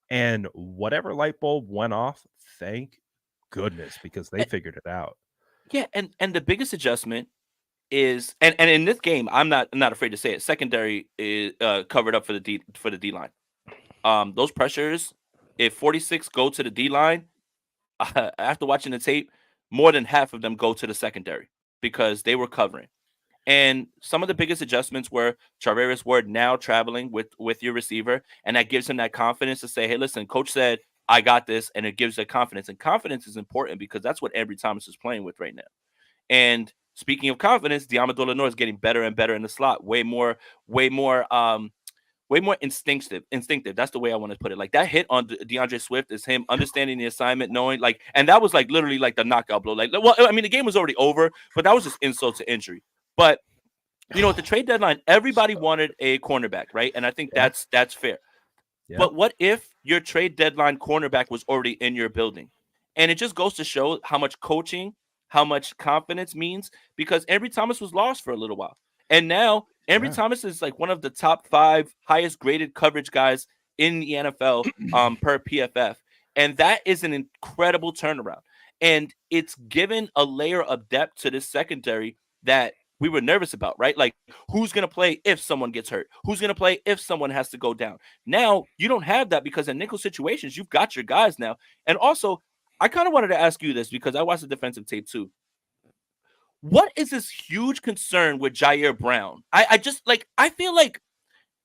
And whatever light bulb went off, thank goodness, because they figured it out. Yeah, and the biggest adjustment is, and in this game, I'm not afraid to say it. Secondary is covered up for the D line. Those pressures, if 46 go to the D line, after watching the tape, more than half of them go to the secondary because they were covering. And some of the biggest adjustments were Charvarius Ward now traveling with your receiver, and that gives him that confidence to say, hey, listen, coach said, I got this, and it gives that confidence. And confidence is important because that's what Ambry Thomas is playing with right now. And speaking of confidence, Diamador Lenore is getting better and better in the slot, way more instinctive. That's the way I want to put it. Like that hit on DeAndre Swift is him understanding the assignment, knowing and that was like literally like the knockout blow. Like, well, I mean, the game was already over, but that was just insult to injury. But at the trade deadline, everybody wanted a cornerback, right? And I think that's fair. Yep. But what if your trade deadline cornerback was already in your building? And it just goes to show how much coaching, how much confidence means, because Ambry Thomas was lost for a little while. And now Ambry Thomas is like one of the top 5 highest graded coverage guys in the NFL per PFF. And that is an incredible turnaround. And it's given a layer of depth to this secondary that we were nervous about, right? Like, who's going to play if someone gets hurt? Who's going to play if someone has to go down? Now, you don't have that because in nickel situations, you've got your guys now. And also, I kind of wanted to ask you this because I watched the defensive tape too. What is this huge concern with Jair Brown? I just like, I feel like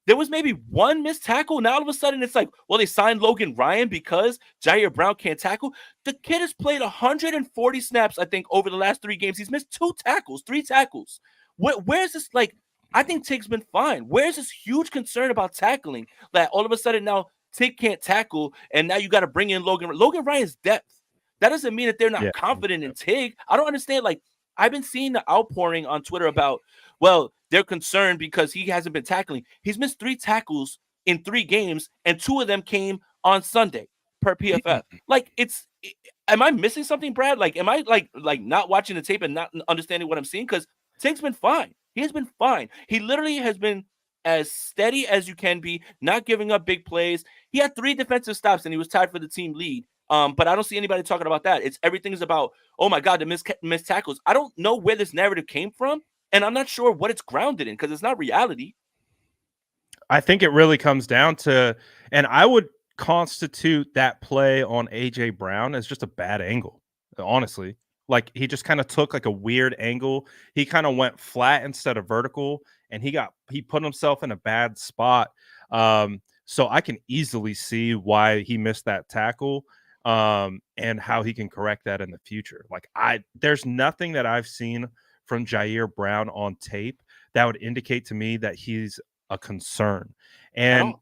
there was maybe one missed tackle. Now all of a sudden it's like, well, they signed Logan Ryan because Jair Brown can't tackle. The kid has played 140 snaps, I think, over the last 3 games. He's missed 2 tackles, 3 tackles. Where's this? Like, I think Tig's been fine. Where's this huge concern about tackling that all of a sudden now Tig can't tackle, and now you got to bring in Logan Ryan's depth. That doesn't mean that they're not confident in Tig. I don't understand. Like, I've been seeing the outpouring on Twitter about, well, they're concerned because he hasn't been tackling. He's missed 3 tackles in 3 games, and 2 of them came on Sunday per PFF. Like, am I missing something, Brad? Like, am I like not watching the tape and not understanding what I'm seeing? Because Tig's been fine. He has been fine. He literally has been as steady as you can be, not giving up big plays. He had 3 defensive stops, and he was tied for the team lead. But I don't see anybody talking about that. Everything's about, oh my God, the missed tackles. I don't know where this narrative came from, and I'm not sure what it's grounded in because it's not reality. I think it really comes down to, and I would constitute that play on AJ Brown as just a bad angle, honestly. Like, he just kind of took like a weird angle. He kind of went flat instead of vertical, and he put himself in a bad spot. So I can easily see why he missed that tackle. And how he can correct that in the future. Like, there's nothing that I've seen from Jair Brown on tape that would indicate to me that he's a concern. And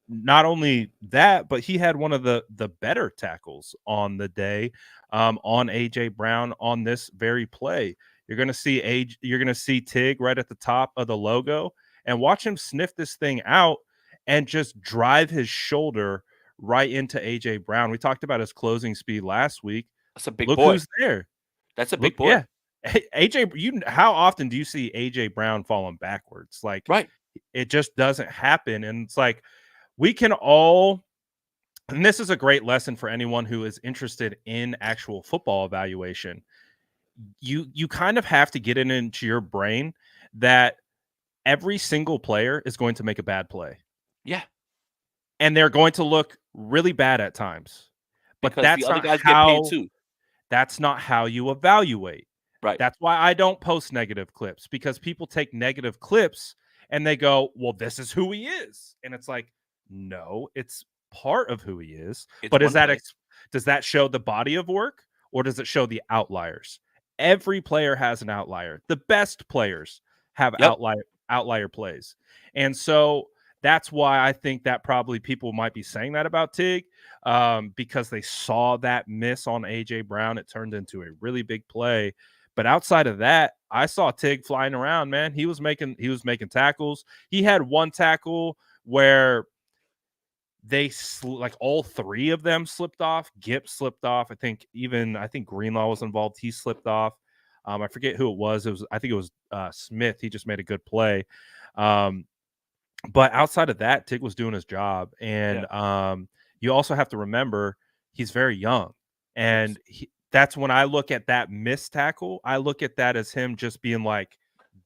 not only that, but he had one of the better tackles on the day, on AJ Brown on this very play. You're gonna see Tig right at the top of the logo, and watch him sniff this thing out and just drive his shoulder right into AJ Brown. We talked about his closing speed last week. That's a big Look boy. who's there. That's a big boy. Yeah. AJ, how often do you see AJ Brown falling backwards? Like, right. It just doesn't happen. And it's like, we can all, and this is a great lesson for anyone who is interested in actual football evaluation. You kind of have to get it into your brain that every single player is going to make a bad play. Yeah. And they're going to look really bad at times. But because that's the other not guys how, get paid too. That's not how you evaluate. Right. That's why I don't post negative clips, because people take negative clips and they go, well, this is who he is. And it's like, no, it's part of who he is. But does that show the body of work, or does it show the outliers? Every player has an outlier. The best players have outlier plays. And so that's why I think that probably people might be saying that about Tig, because they saw that miss on AJ Brown. It turned into a really big play. But outside of that, I saw Tig flying around, man. He was making tackles. He had one tackle where like all 3 of them slipped off. Gipp slipped off. I think Greenlaw was involved. He slipped off. I forget who it was. I think it was Smith. He just made a good play. But outside of that, Tig was doing his job. And you also have to remember he's very young. And that's when I look at that missed tackle, I look at that as him just being like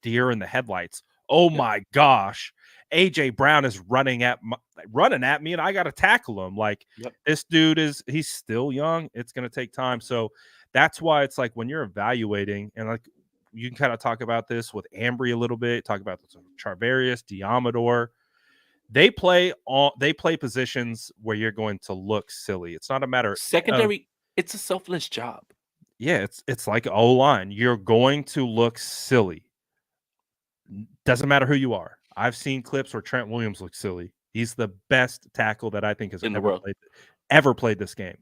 deer in the headlights. Oh my gosh, AJ Brown is running at me, and I got to tackle him. Like, this dude he's still young. It's going to take time. So that's why it's like, when you're evaluating, and like, you can kind of talk about this with Ambry a little bit, talk about Charvarius, Diamador. They play positions where you're going to look silly. It's not a matter secondary. It's a selfless job. Yeah, it's like O-line. You're going to look silly. Doesn't matter who you are. I've seen clips where Trent Williams looks silly. He's the best tackle that I think has ever played this game.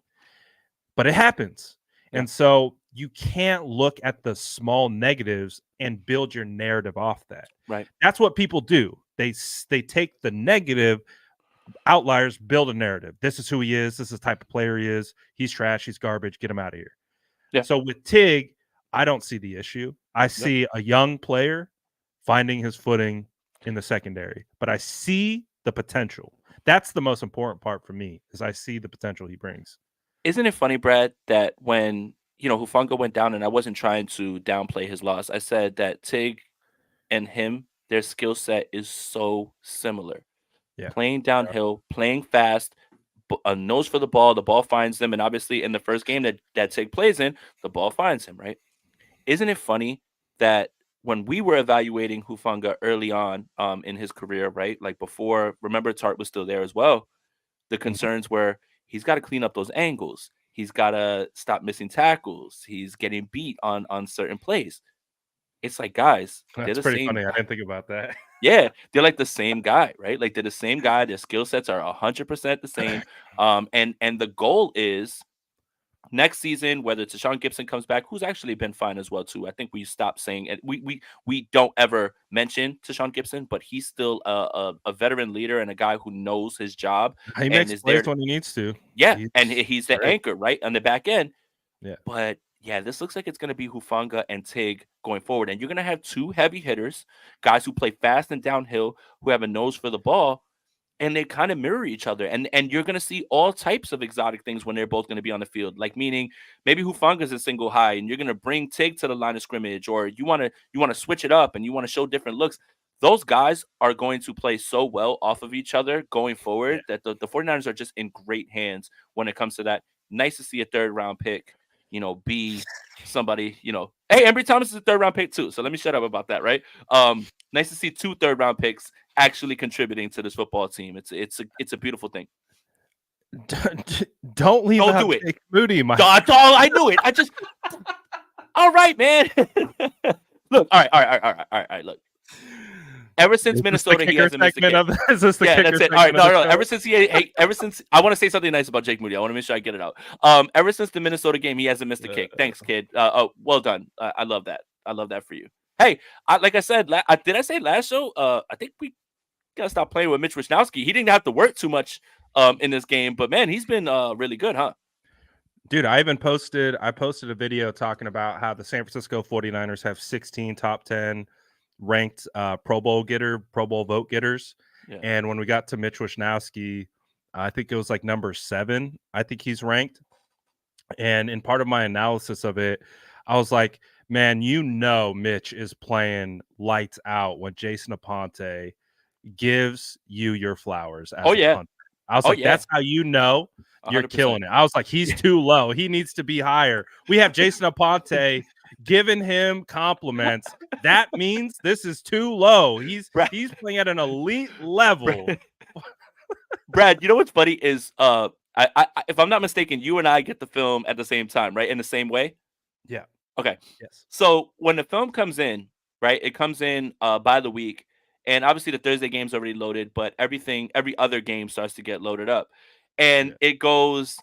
But it happens. Yeah. And so you can't look at the small negatives and build your narrative off that. Right. That's what people do. They take the negative outliers, build a narrative. This is who he is. This is the type of player he is. He's trash. He's garbage. Get him out of here. Yeah. So with Tig, I don't see the issue. I see a young player finding his footing in the secondary, but I see the potential. that's the most important part for me is I see the potential he brings. Isn't it funny, Brad, that when Hufanga went down, and I wasn't trying to downplay his loss. I said that Tig and him, their skill set is so similar. Yeah. Playing downhill, playing fast, a nose for the ball finds them, and obviously in the first game that Tig plays in, the ball finds him, right? Isn't it funny that when we were evaluating Hufanga early on in his career, right? Like before, remember Tart was still there as well. The Mhm. concerns were he's got to clean up those angles. He's got to stop missing tackles. He's getting beat on certain plays. It's like, guys, they're That's the pretty same. funny. I didn't think about that. Yeah, they're like the same guy, right? Like they're the same guy. Their skill sets are 100% the same. And the goal is next season, whether Tashawn Gibson comes back, who's actually been fine as well too. I think we stopped saying it. We don't ever mention Tashawn Gibson, but he's still a veteran leader and a guy who knows his job He and makes is plays there. when he needs to. Yeah, He's and he's the great. anchor, right, on the back end. Yeah. But yeah, this looks like it's going to be Hufanga and Tig going forward, and you're going to have two heavy hitters, guys who play fast and downhill, who have a nose for the ball, and they kind of mirror each other. And you're going to see all types of exotic things when they're both going to be on the field. Like meaning maybe Hufanga's a single high, and you're going to bring Tig to the line of scrimmage, or you want to switch it up and you want to show different looks. Those guys are going to play so well off of each other going Yeah. forward that the 49ers are just in great hands when it comes to that. Nice to see a third round pick, be somebody, hey, Embry Thomas is a third round pick too. So let me shut up about that, right? Nice to see 2 third round picks actually contributing to this football team. It's a beautiful thing. Don't leave Don't out do it. Jake Moody, Mike. That's all. I knew it. I just all right, man. Look, all right. Look. Ever since Is this the Minnesota, he kicker hasn't missed a segment kick. of is this the Yeah, kicker that's it. All right, segment of no. the show? Ever since I want to say something nice about Jake Moody. I want to make sure I get it out. Ever since the Minnesota game, he hasn't missed a kick. Thanks, kid. Oh, well done. I love that. I love that for you. Hey, like I said, did I say last show? I think we gotta stop playing with Mitch Wishnowsky. He didn't have to work too much in this game, but man, he's been really good, huh? Dude, I posted a video talking about how the San Francisco 49ers have 16 top 10 ranked Pro Bowl vote getters. Yeah. And when we got to Mitch Wishnowsky, I think it was like number 7. I think he's ranked. And in part of my analysis of it, I was like, man, Mitch is playing lights out when Jason Aponte gives you your flowers as a punter. I was like, that's how you're 100%. killing it. I was like, he's too low. He needs to be higher. We have Jason Aponte giving him compliments. That means this is too low. He's playing at an elite level. Brad, you know what's funny is I if I'm not mistaken, you and I get the film at the same time, right? In the same way? Yeah. Okay. Yes. So when the film comes in, right, it comes in by the week. And obviously the Thursday game's already loaded, but every other game starts to get loaded up. And it goes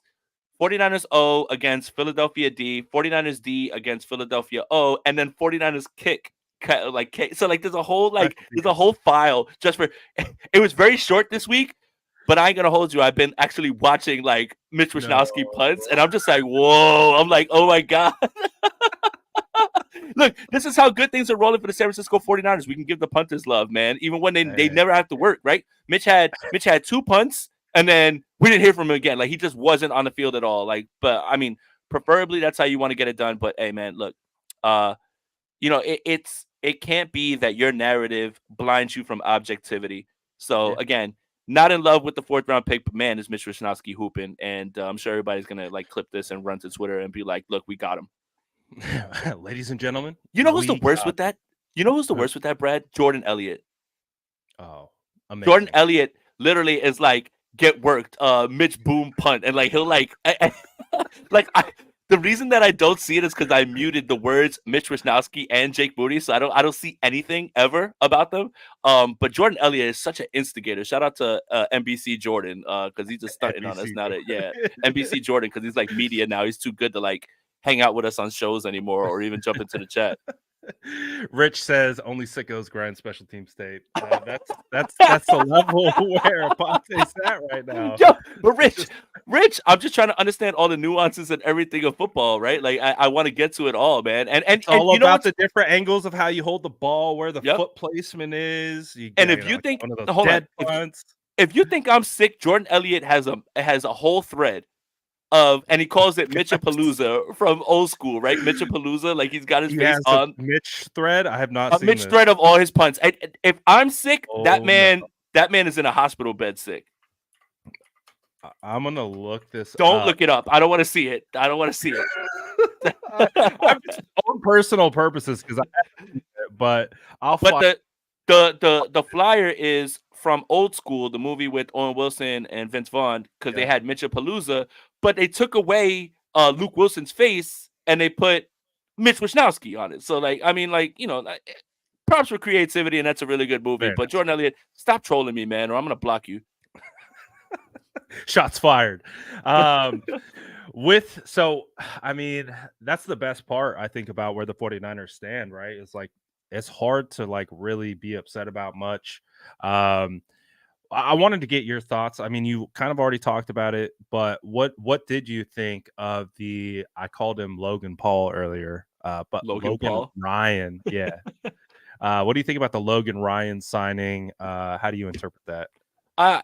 49ers O against Philadelphia D, 49ers D against Philadelphia O, and then 49ers kick. So like there's a whole file just for it was very short this week, but I ain't gonna hold you. I've been actually watching like Mitch Wishnowsky punts, and I'm just like, whoa, I'm like, oh my God. Look, this is how good things are rolling for the San Francisco 49ers. We can give the punters love, man, even when they never have to work, right? Mitch had 2 punts, and then we didn't hear from him again. Like, he just wasn't on the field at all. Like, but I mean, preferably that's how you want to get it done. But hey, man, look, it can't be that your narrative blinds you from objectivity. So again, not in love with the 4th round pick, but man, is Mitch Wishnowsky hooping, and I'm sure everybody's gonna like clip this and run to Twitter and be like, look, we got him. Ladies and gentlemen, you know who's the worst with that? You know who's the worst with that, Brad? Jordan Elliott. Oh, amazing. Jordan Elliott literally is like, get worked, Mitch boom punt, and like he'll like, the reason that I don't see it is because I muted the words Mitch Wishnowsky and Jake Moody, so I don't see anything ever about them. But Jordan Elliott is such an instigator. Shout out to NBC Jordan because he's just stunting on us now NBC Jordan because he's like media now. He's too good to like hang out with us on shows anymore or even jump into the chat. Rich says only sickos grind special teams tape. That's the level where Aponte's at right now. Yo, but Rich, I'm just trying to understand all the nuances and everything of football, right? Like I want to get to it all, man. And it's all about the different angles of how you hold the ball, where the foot placement is. If you think, hold on, If you think I'm sick, Jordan Elliott has a whole thread of, and he calls it Mitchapalooza from Old School, right? Mitchapalooza, like he's got his He face has a on Mitch thread. I have not a seen Mitch this. thread of all his puns. If I'm sick, Oh no. that man is in a hospital bed sick. I'm gonna look this Don't up. look it up. I don't want to see it. I don't want to see it. I'm just on personal purposes because I haven't seen it, but I'll But find. the flyer is from Old School, the movie with Owen Wilson and Vince Vaughn, because they Yeah. had Mitchapalooza, but they took away Luke Wilson's face and they put Mitch Wishnowsky on it. So like, I mean, like, props for creativity, and that's a really good movie. Very But nice. Jordan Elliott, stop trolling me, man, or I'm gonna block you. Shots fired. Um, I mean, that's the best part I think about where the 49ers stand, right? It's like it's hard to like really be upset about much. Um, I wanted to get your thoughts. I mean, you kind of already talked about it, but what did you think of the I called him Logan Paul earlier, but Logan Logan Paul. Ryan, yeah. What do you think about the Logan Ryan signing? How do you interpret that?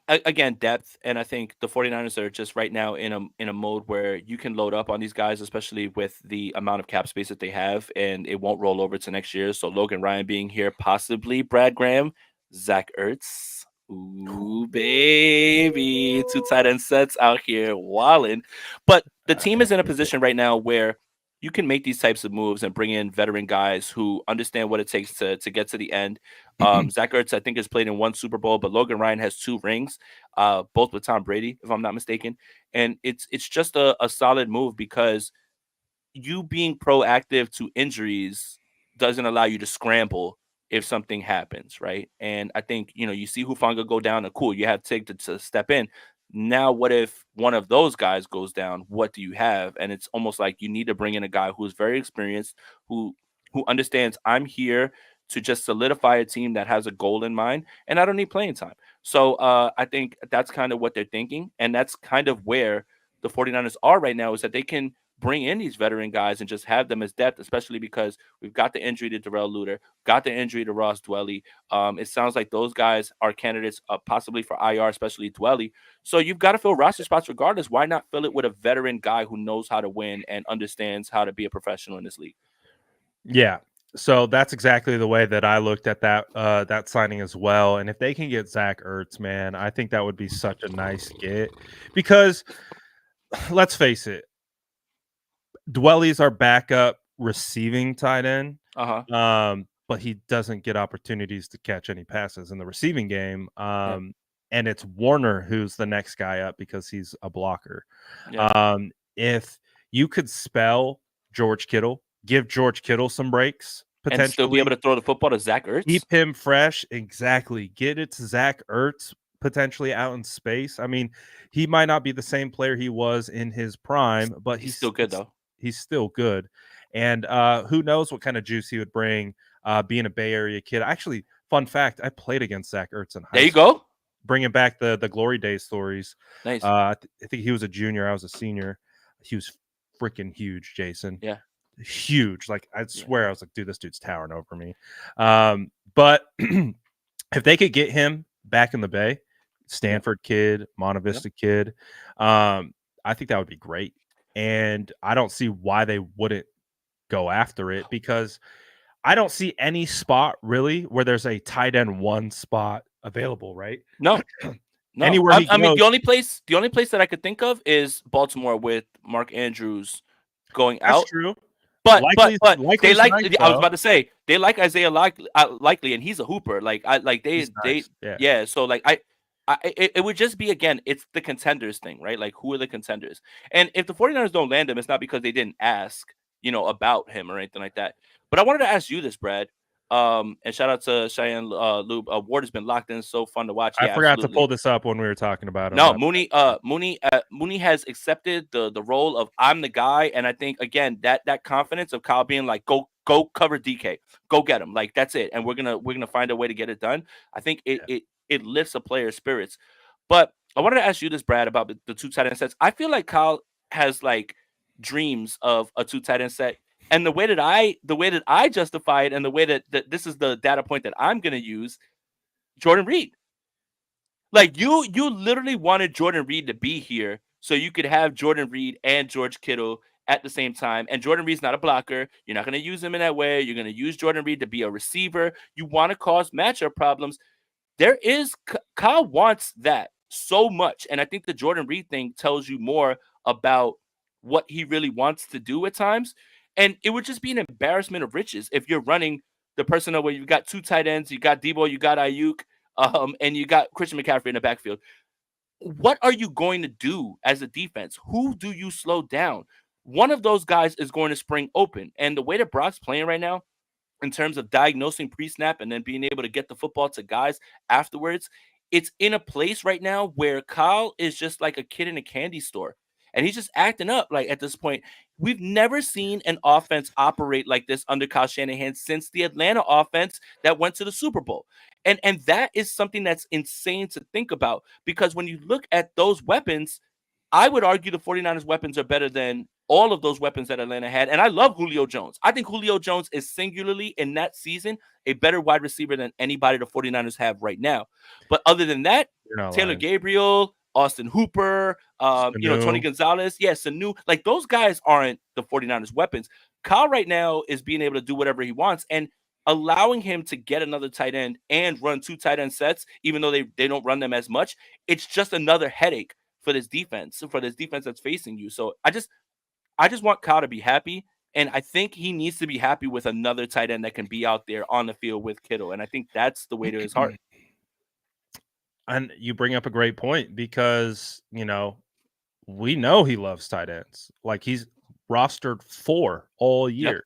Again, depth, and I think the 49ers are just right now in a mode where you can load up on these guys, especially with the amount of cap space that they have, and it won't roll over to next year. So Logan Ryan being here, possibly Brad Graham, Zach Ertz. Ooh, baby. Two tight end sets out here walling. But the I team can't is in a believe it. position right now where you can make these types of moves and bring in veteran guys who understand what it takes to get to the end. Zach Ertz, I think, has played in one Super Bowl, but Logan Ryan has 2 rings, both with Tom Brady, if I'm not mistaken. And it's just a solid move because you being proactive to injuries doesn't allow you to scramble if something happens, right? And I think, you see Hufanga go down, and cool, you have Tig to step in. Now, what if one of those guys goes down? What do you have? And it's almost like you need to bring in a guy who's very experienced, who understands I'm here to just solidify a team that has a goal in mind, and I don't need playing time. So I think that's kind of what they're thinking, and that's kind of where the 49ers are right now, is that they can bring in these veteran guys and just have them as depth, especially because we've got the injury to Darrell Luter, got the injury to Ross Dwelly. It sounds like those guys are candidates possibly for IR, especially Dwelly. So you've got to fill roster spots regardless. Why not fill it with a veteran guy who knows how to win and understands how to be a professional in this league? Yeah. So that's exactly the way that I looked at that signing as well. And if they can get Zach Ertz, man, I think that would be such a nice get because let's face it, Dwelly's our backup receiving tight end. Uh huh. But he doesn't get opportunities to catch any passes in the receiving game. Yeah. And it's Warner who's the next guy up because he's a blocker. Yeah. If you could spell George Kittle, give George Kittle some breaks And still be able potentially, to throw the football to Zach Ertz. keep him fresh. Exactly. Get it to Zach Ertz potentially out in space. I mean, he might not be the same player he was in his prime, but He's still good though. he's still good. And who knows what kind of juice he would bring being a Bay Area kid. Actually, fun fact, I played against Zach Ertz in There high you school. go. Bringing back the glory days stories. Nice. I think he was a junior. I was a senior. He was freaking huge, Jason. Yeah. Huge. Like I Yeah. swear, I was like, dude, this dude's towering over me. But if they could get him back in the Bay, Stanford kid, Monta Vista kid, I think that would be great. And I don't see why they wouldn't go after it because I don't see any spot really where there's a tight end one spot available, right? No. No. Anywhere he I mean, goes, the only place that I could think of is Baltimore with Mark Andrews going that's out. true. But they Likely's like. nice I was though. about to say they like Isaiah Likely, and he's a hooper. Like He's nice. Yeah. yeah. So like it would just be, again, it's the contenders thing, right? Like, who are the contenders? And if the 49ers don't land him, it's not because they didn't ask, about him or anything like that. But I wanted to ask you this, Brad. And shout out to Cheyenne Lube. Ward has been locked in. So fun to watch. I Yeah, forgot to pull absolutely. this up when we were talking about him. No, Mooney has accepted the role of I'm the guy, and I think, again, that confidence of Kyle being like, go cover DK, go get him, like that's it, and we're gonna find a way to get it done. I think Yeah. it lifts a player's spirits. But I wanted to ask you this, Brad, about the two tight end sets. I feel like Kyle has like dreams of a two tight end set, and the way that I justify it, and the way that this is the data point that I'm gonna use, Jordan Reed. Like you literally wanted Jordan Reed to be here so you could have Jordan Reed and George Kittle at the same time. And Jordan Reed's not a blocker. You're not going to use him in that way. You're going to use Jordan Reed to be a receiver. You want to cause matchup problems. There is Kyle wants that so much, and I think the Jordan Reed thing tells you more about what he really wants to do at times. And it would just be an embarrassment of riches if you're running the personnel where you got two tight ends, you got Debo, you got Ayuk, and you got Christian McCaffrey in the backfield. What are you going to do as a defense? Who do you slow down? One of those guys is going to spring open, and the way that Brock's playing right now, in terms of diagnosing pre-snap and then being able to get the football to guys afterwards, it's in a place right now where Kyle is just like a kid in a candy store. And he's just acting up. Like at this point, we've never seen an offense operate like this under Kyle Shanahan since the Atlanta offense that went to the Super Bowl. And that is something that's insane to think about, because when you look at those weapons, I would argue the 49ers weapons are better than all of those weapons that Atlanta had. And I love Julio Jones. I think Julio Jones is singularly in that season a better wide receiver than anybody the 49ers have right now. But other than that, You're not Taylor lying. Gabriel, Austin Hooper, Tony Sanu. Gonzalez, Sanu, like those guys aren't the 49ers weapons. Kyle right now is being able to do whatever he wants, and allowing him to get another tight end and run two tight end sets, even though they don't run them as much, it's just another headache for this defense that's facing you. So I just want Kyle to be happy. And I think he needs to be happy with another tight end that can be out there on the field with Kittle. And I think that's the way to his heart. And you bring up a great point because, we know he loves tight ends. Like he's rostered 4 all Yep. year.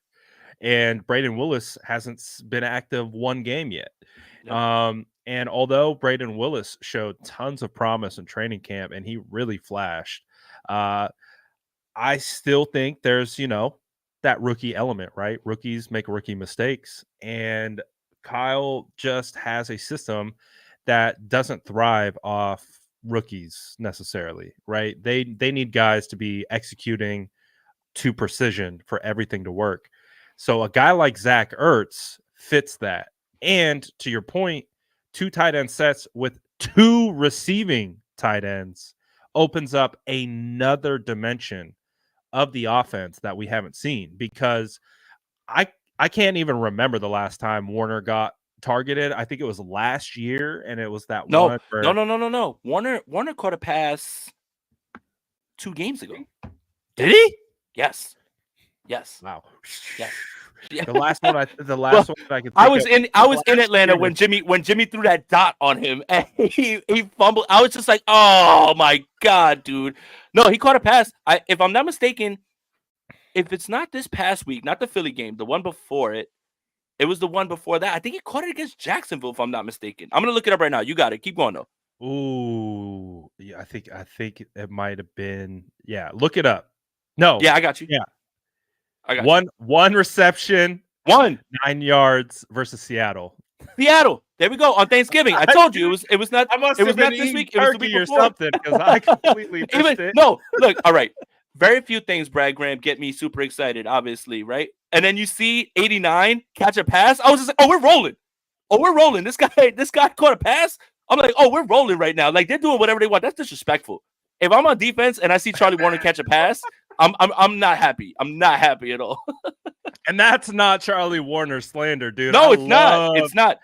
And Braden Willis hasn't been active one game yet. Yep. And although Braden Willis showed tons of promise in training camp and he really flashed, I still think there's, that rookie element, right? Rookies make rookie mistakes. And Kyle just has a system that doesn't thrive off rookies necessarily, right? They need guys to be executing to precision for everything to work. So a guy like Zach Ertz fits that. And to your point, 2 tight end sets with 2 receiving tight ends opens up another dimension of the offense that we haven't seen, because I can't even remember the last time Warner got targeted. I think it was last year, and it was that No. one where Warner caught a pass 2 games ago. Did he? Yes. Wow. Yes. The last one that I could think I was in Atlanta year when Jimmy threw that dot on him and he fumbled. I was just like, oh my God, dude. No, he caught a pass. If I'm not mistaken, if it's not this past week, not the Philly game, the one before it, it was the one before that. I think he caught it against Jacksonville, if I'm not mistaken. I'm gonna look it up right now. You got it. Keep going though. Ooh, yeah, I think it might have been. Yeah, look it up. No. Yeah, I got you. Yeah. I got you. One reception, 9 yards versus Seattle. Seattle. There we go. On Thanksgiving. I told you it was not. I must It was have been not this eating week. It was the turkey week or before. something, because I completely missed it. No, look. All right. Very few things, Brad Graham, get me super excited. Obviously, right? And then you see 89 catch a pass. I was just like, oh, we're rolling. Oh, we're rolling. This guy caught a pass. I'm like, oh, we're rolling right now. Like they're doing whatever they want. That's disrespectful. If I'm on defense and I see Charlie Warner catch a pass, I'm not happy. I'm not happy at all. And that's not Charlie Warner slander, dude. No, it's not. It's not.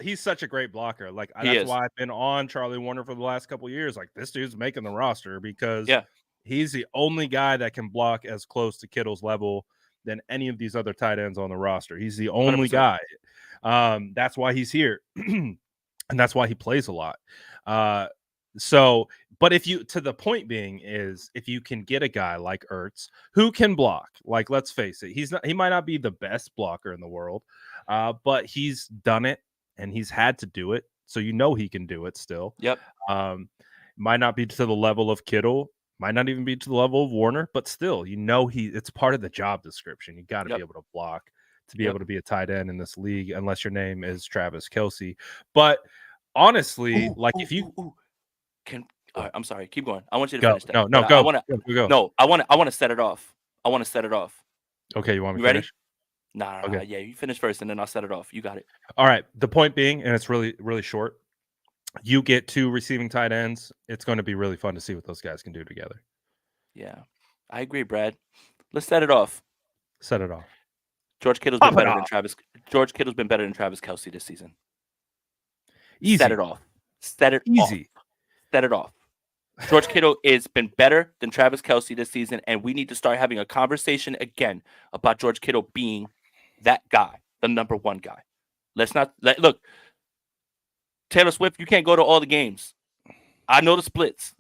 He's such a great blocker. Like He that's is. why I've been on Charlie Warner for the last couple of years. Like this dude's making the roster because Yeah. he's the only guy that can block as close to Kittle's level than any of these other tight ends on the roster. He's the only 100%. guy. That's why he's here. And that's why he plays a lot. But to the point being is, if you can get a guy like Ertz who can block, like let's face it, he might not be the best blocker in the world, but he's done it and he's had to do it, so he can do it still. Yep. Might not be to the level of Kittle, might not even be to the level of Warner, but still, it's part of the job description. You got to be able to block to be able to be a tight end in this league, unless your name is Travis Kelce. But honestly, I'm sorry. Keep going. I want you to go. finish that. No, go. I want to set it off. Okay, you want me to finish? Ready? Nah, okay. Yeah, you finish first, and then I'll set it off. You got it. All right. The point being, and it's really, really short. You get 2 receiving tight ends. It's going to be really fun to see what those guys can do together. Yeah, I agree, Brad. Let's set it off. Set it off. George Kittle's been Pop it better than off. Travis. George Kittle's been better than Travis Kelsey this season. Set it Easy. off. Set it off. Easy. Set it off. George Kittle has been better than Travis Kelsey this season, and we need to start having a conversation again about George Kittle being that guy, the number one guy. Let's not look. Taylor Swift, you can't go to all the games. I know the splits.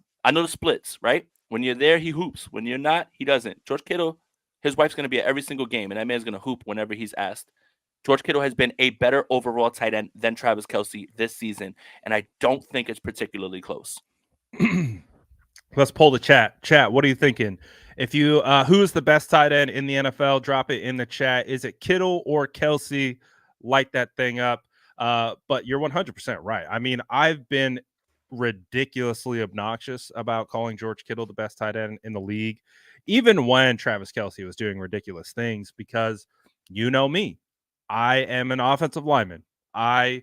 Right? When you're there, he hoops. When you're not, he doesn't. George Kittle, his wife's going to be at every single game, and that man's going to hoop whenever he's asked. George Kittle has been a better overall tight end than Travis Kelsey this season, and I don't think it's particularly close. Let's pull the chat. Chat, what are you thinking? If you who is the best tight end in the NFL? Drop it in the chat. Is it Kittle or Kelsey? Light that thing up. But you're 100% right. I mean, I've been ridiculously obnoxious about calling George Kittle the best tight end in the league, even when Travis Kelsey was doing ridiculous things, because you know me. I am an offensive lineman. I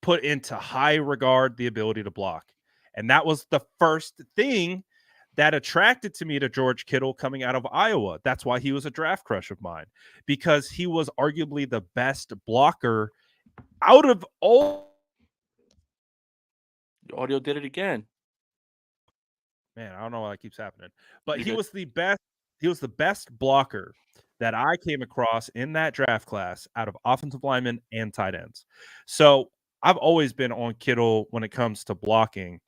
put into high regard the ability to block. And that was the first thing that attracted to me to George Kittle coming out of Iowa. That's why he was a draft crush of mine, because he was arguably the best blocker out of all. The audio did it again. Man, I don't know why that keeps happening. But he was the best blocker that I came across in that draft class out of offensive linemen and tight ends. So I've always been on Kittle when it comes to blocking.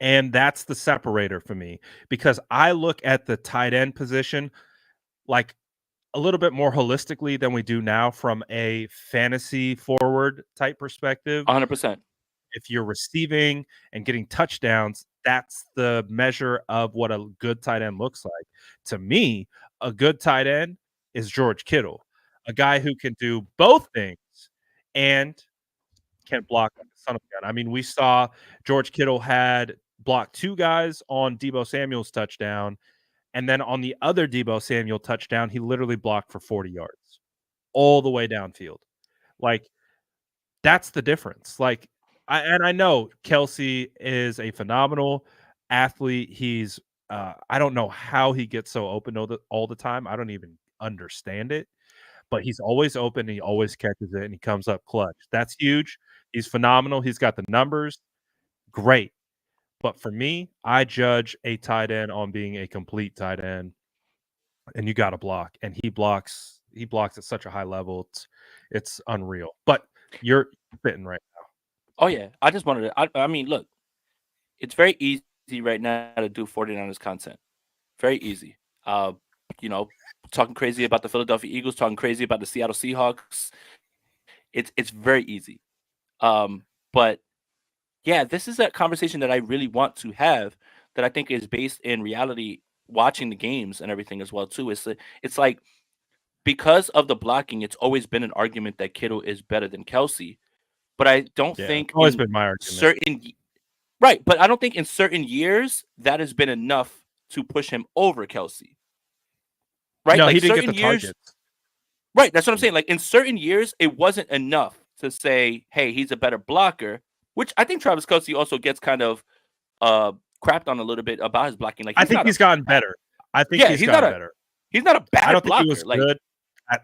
And that's the separator for me, because I look at the tight end position like a little bit more holistically than we do now from a fantasy forward type perspective. 100%. If you're receiving and getting touchdowns, that's the measure of what a good tight end looks like. To me, a good tight end is George Kittle, a guy who can do both things and can block like a son of a gun. I mean, we saw George Kittle had blocked 2 guys on Deebo Samuel's touchdown, and then on the other Deebo Samuel touchdown, he literally blocked for 40 yards all the way downfield. Like, that's the difference. Like, I know Kelsey is a phenomenal athlete. He's I don't know how he gets so open all the time. I don't even understand it, but he's always open. He always catches it, and he comes up clutch. That's huge. He's phenomenal. He's got the numbers. Great. But for me, I judge a tight end on being a complete tight end, and you got to block. And he blocks at such a high level. It's unreal. But you're fitting right now. Oh yeah, I just wanted to. I mean, look, it's very easy right now to do 49ers content. Very easy. You know, talking crazy about the Philadelphia Eagles, talking crazy about the Seattle Seahawks. It's very easy. But yeah, this is a conversation that I really want to have, that I think is based in reality, watching the games and everything as well too. It's like, because of the blocking, it's always been an argument that Kittle is better than Kelsey. But I don't Yeah, think always in been my argument. certain right, but I don't think in certain years that has been enough to push him over Kelsey. Right? No, Like he didn't get the certain years, targets. right? That's what I'm saying. Like in certain years, it wasn't enough to say, "Hey, he's a better blocker," which I think Travis Kelsey also gets kind of crapped on a little bit about his blocking. Like I think he's gotten better. I think yeah, he's gotten better. he's not a bad I don't think blocker. he was like good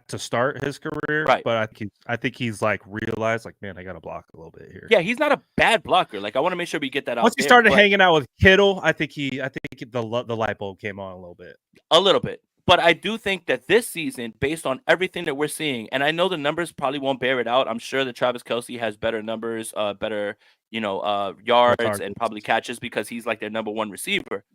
to start his career, right. but I think he's like realized, like, man, I got to block a little bit here. Yeah, he's not a bad blocker. Like I want to make sure we get that out. Once he started hanging out with Kittle, I think the light bulb came on a little bit. A little bit. But I do think that this season, based on everything that we're seeing, and I know the numbers probably won't bear it out. I'm sure that Travis Kelsey has better numbers, better, yards and probably catches, because he's like their number one receiver.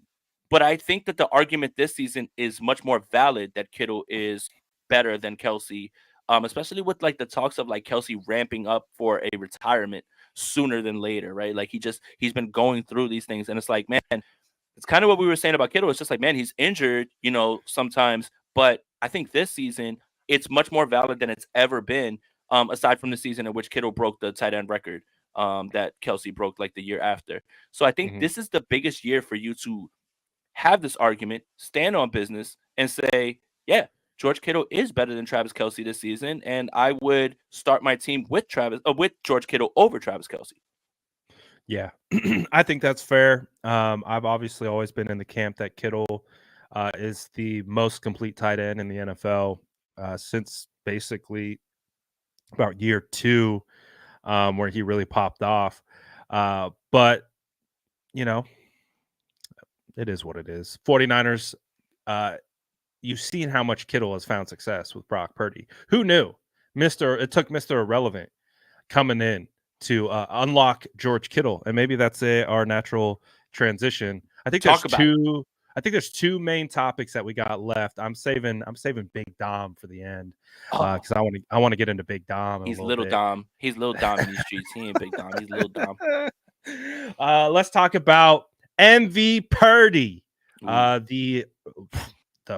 But I think that the argument this season is much more valid that Kittle is better than Kelsey, especially with like the talks of like Kelsey ramping up for a retirement sooner than later, right? Like he's been going through these things, and it's like, man, it's kind of what we were saying about Kittle. It's just like, man, he's injured, sometimes. But I think this season, it's much more valid than it's ever been, aside from the season in which Kittle broke the tight end record that Kelsey broke like the year after. So I think this is the biggest year for you to have this argument, stand on business, and say, yeah, George Kittle is better than Travis Kelsey this season, and I would start my team with George Kittle over Travis Kelsey. Yeah, I think that's fair. I've obviously always been in the camp that Kittle is the most complete tight end in the NFL since basically about year two, where he really popped off. But, you know, it is what it is. 49ers, uh, you've seen how much Kittle has found success with Brock Purdy. Who knew? It took Mr. Irrelevant coming in to unlock George Kittle, and maybe that's our natural transition. Talk about it. I think there's two main topics that we got left. I'm saving Big Dom for the end Oh, because I want to get into Big Dom in a he's little little bit. Dom. He's little Dom in these streets. He ain't Big Dom. He's little Dom. Let's talk about MV Purdy, Ooh, the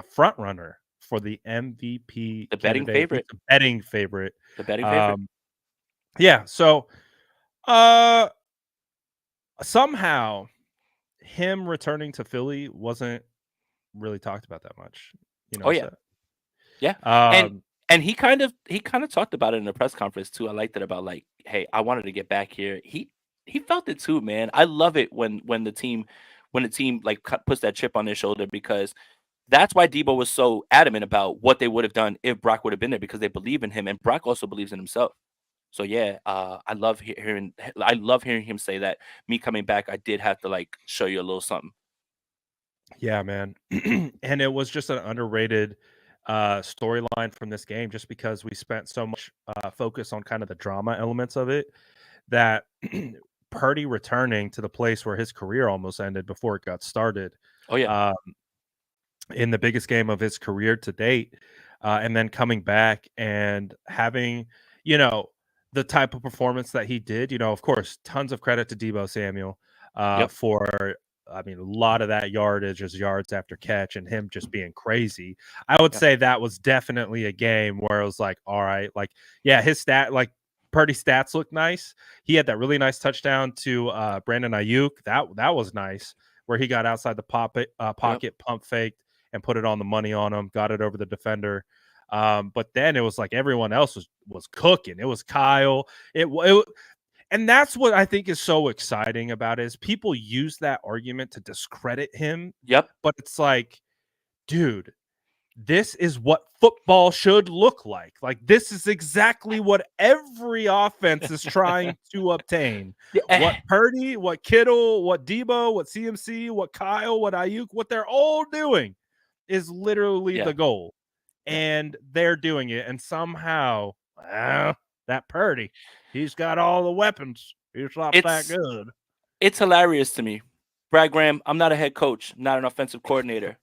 front runner for the MVP the betting candidate, at least favorite. the betting favorite. The betting favorite. Um, yeah, so uh somehow him returning to Philly wasn't really talked about that much. You Oh notice yeah, yeah. that? And he kind of talked about it in a press conference too. I liked it about like, hey, I wanted to get back here. He felt it too, man. I love it when the team like puts that chip on their shoulder because that's why Debo was so adamant about what they would have done if Brock would have been there because they believe in him and Brock also believes in himself. So yeah, I love hearing him say that. Me coming back, I did have to like show you a little something. Yeah, man. And it was just an underrated storyline from this game just because we spent so much focus on kind of the drama elements of it that Purdy returning to the place where his career almost ended before it got started. Oh yeah, Uh, in the biggest game of his career to date, and then coming back and having, you know, the type of performance that he did. You know, of course, tons of credit to Debo Samuel yep, for. I mean, a lot of that yardage is yards after catch, and him just being crazy. I would yep, say that was definitely a game where it was like, all right, like, yeah, Purdy stats look nice. He had that really nice touchdown to Brandon Ayuk. That was nice, where he got outside the yep, pocket, pump faked, and put it on the money on him, got it over the defender. But then it was like everyone else was cooking. It was Kyle. And that's what I think is so exciting about it is people use that argument to discredit him, yep. but it's like, dude, this is what football should look like. Like this is exactly what every offense is trying to obtain. Yeah, What Purdy, what Kittle, what Debo, what CMC, what Kyle, what Ayuk, what they're all doing is literally yeah, the goal. yeah. And they're doing it. And somehow, that Purdy, he's got all the weapons. He's not that It's good. it's hilarious to me. Brad Graham, I'm not a head coach, not an offensive coordinator.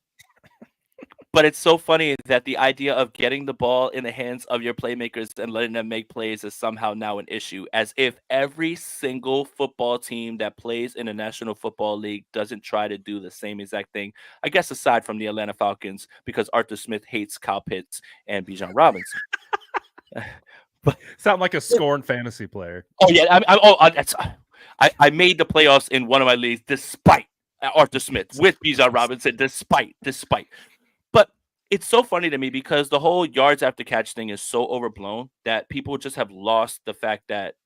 But it's so funny that the idea of getting the ball in the hands of your playmakers and letting them make plays is somehow now an issue, as if every single football team that plays in the National Football League doesn't try to do the same exact thing. I guess aside from the Atlanta Falcons, because Arthur Smith hates Kyle Pitts and Bijan Robinson. But Sound like a scorn fantasy player. oh yeah, I made the playoffs in one of my leagues despite Arthur Smith with Bijan Robinson, despite. But it's so funny to me because the whole yards after catch thing is so overblown that people just have lost the fact that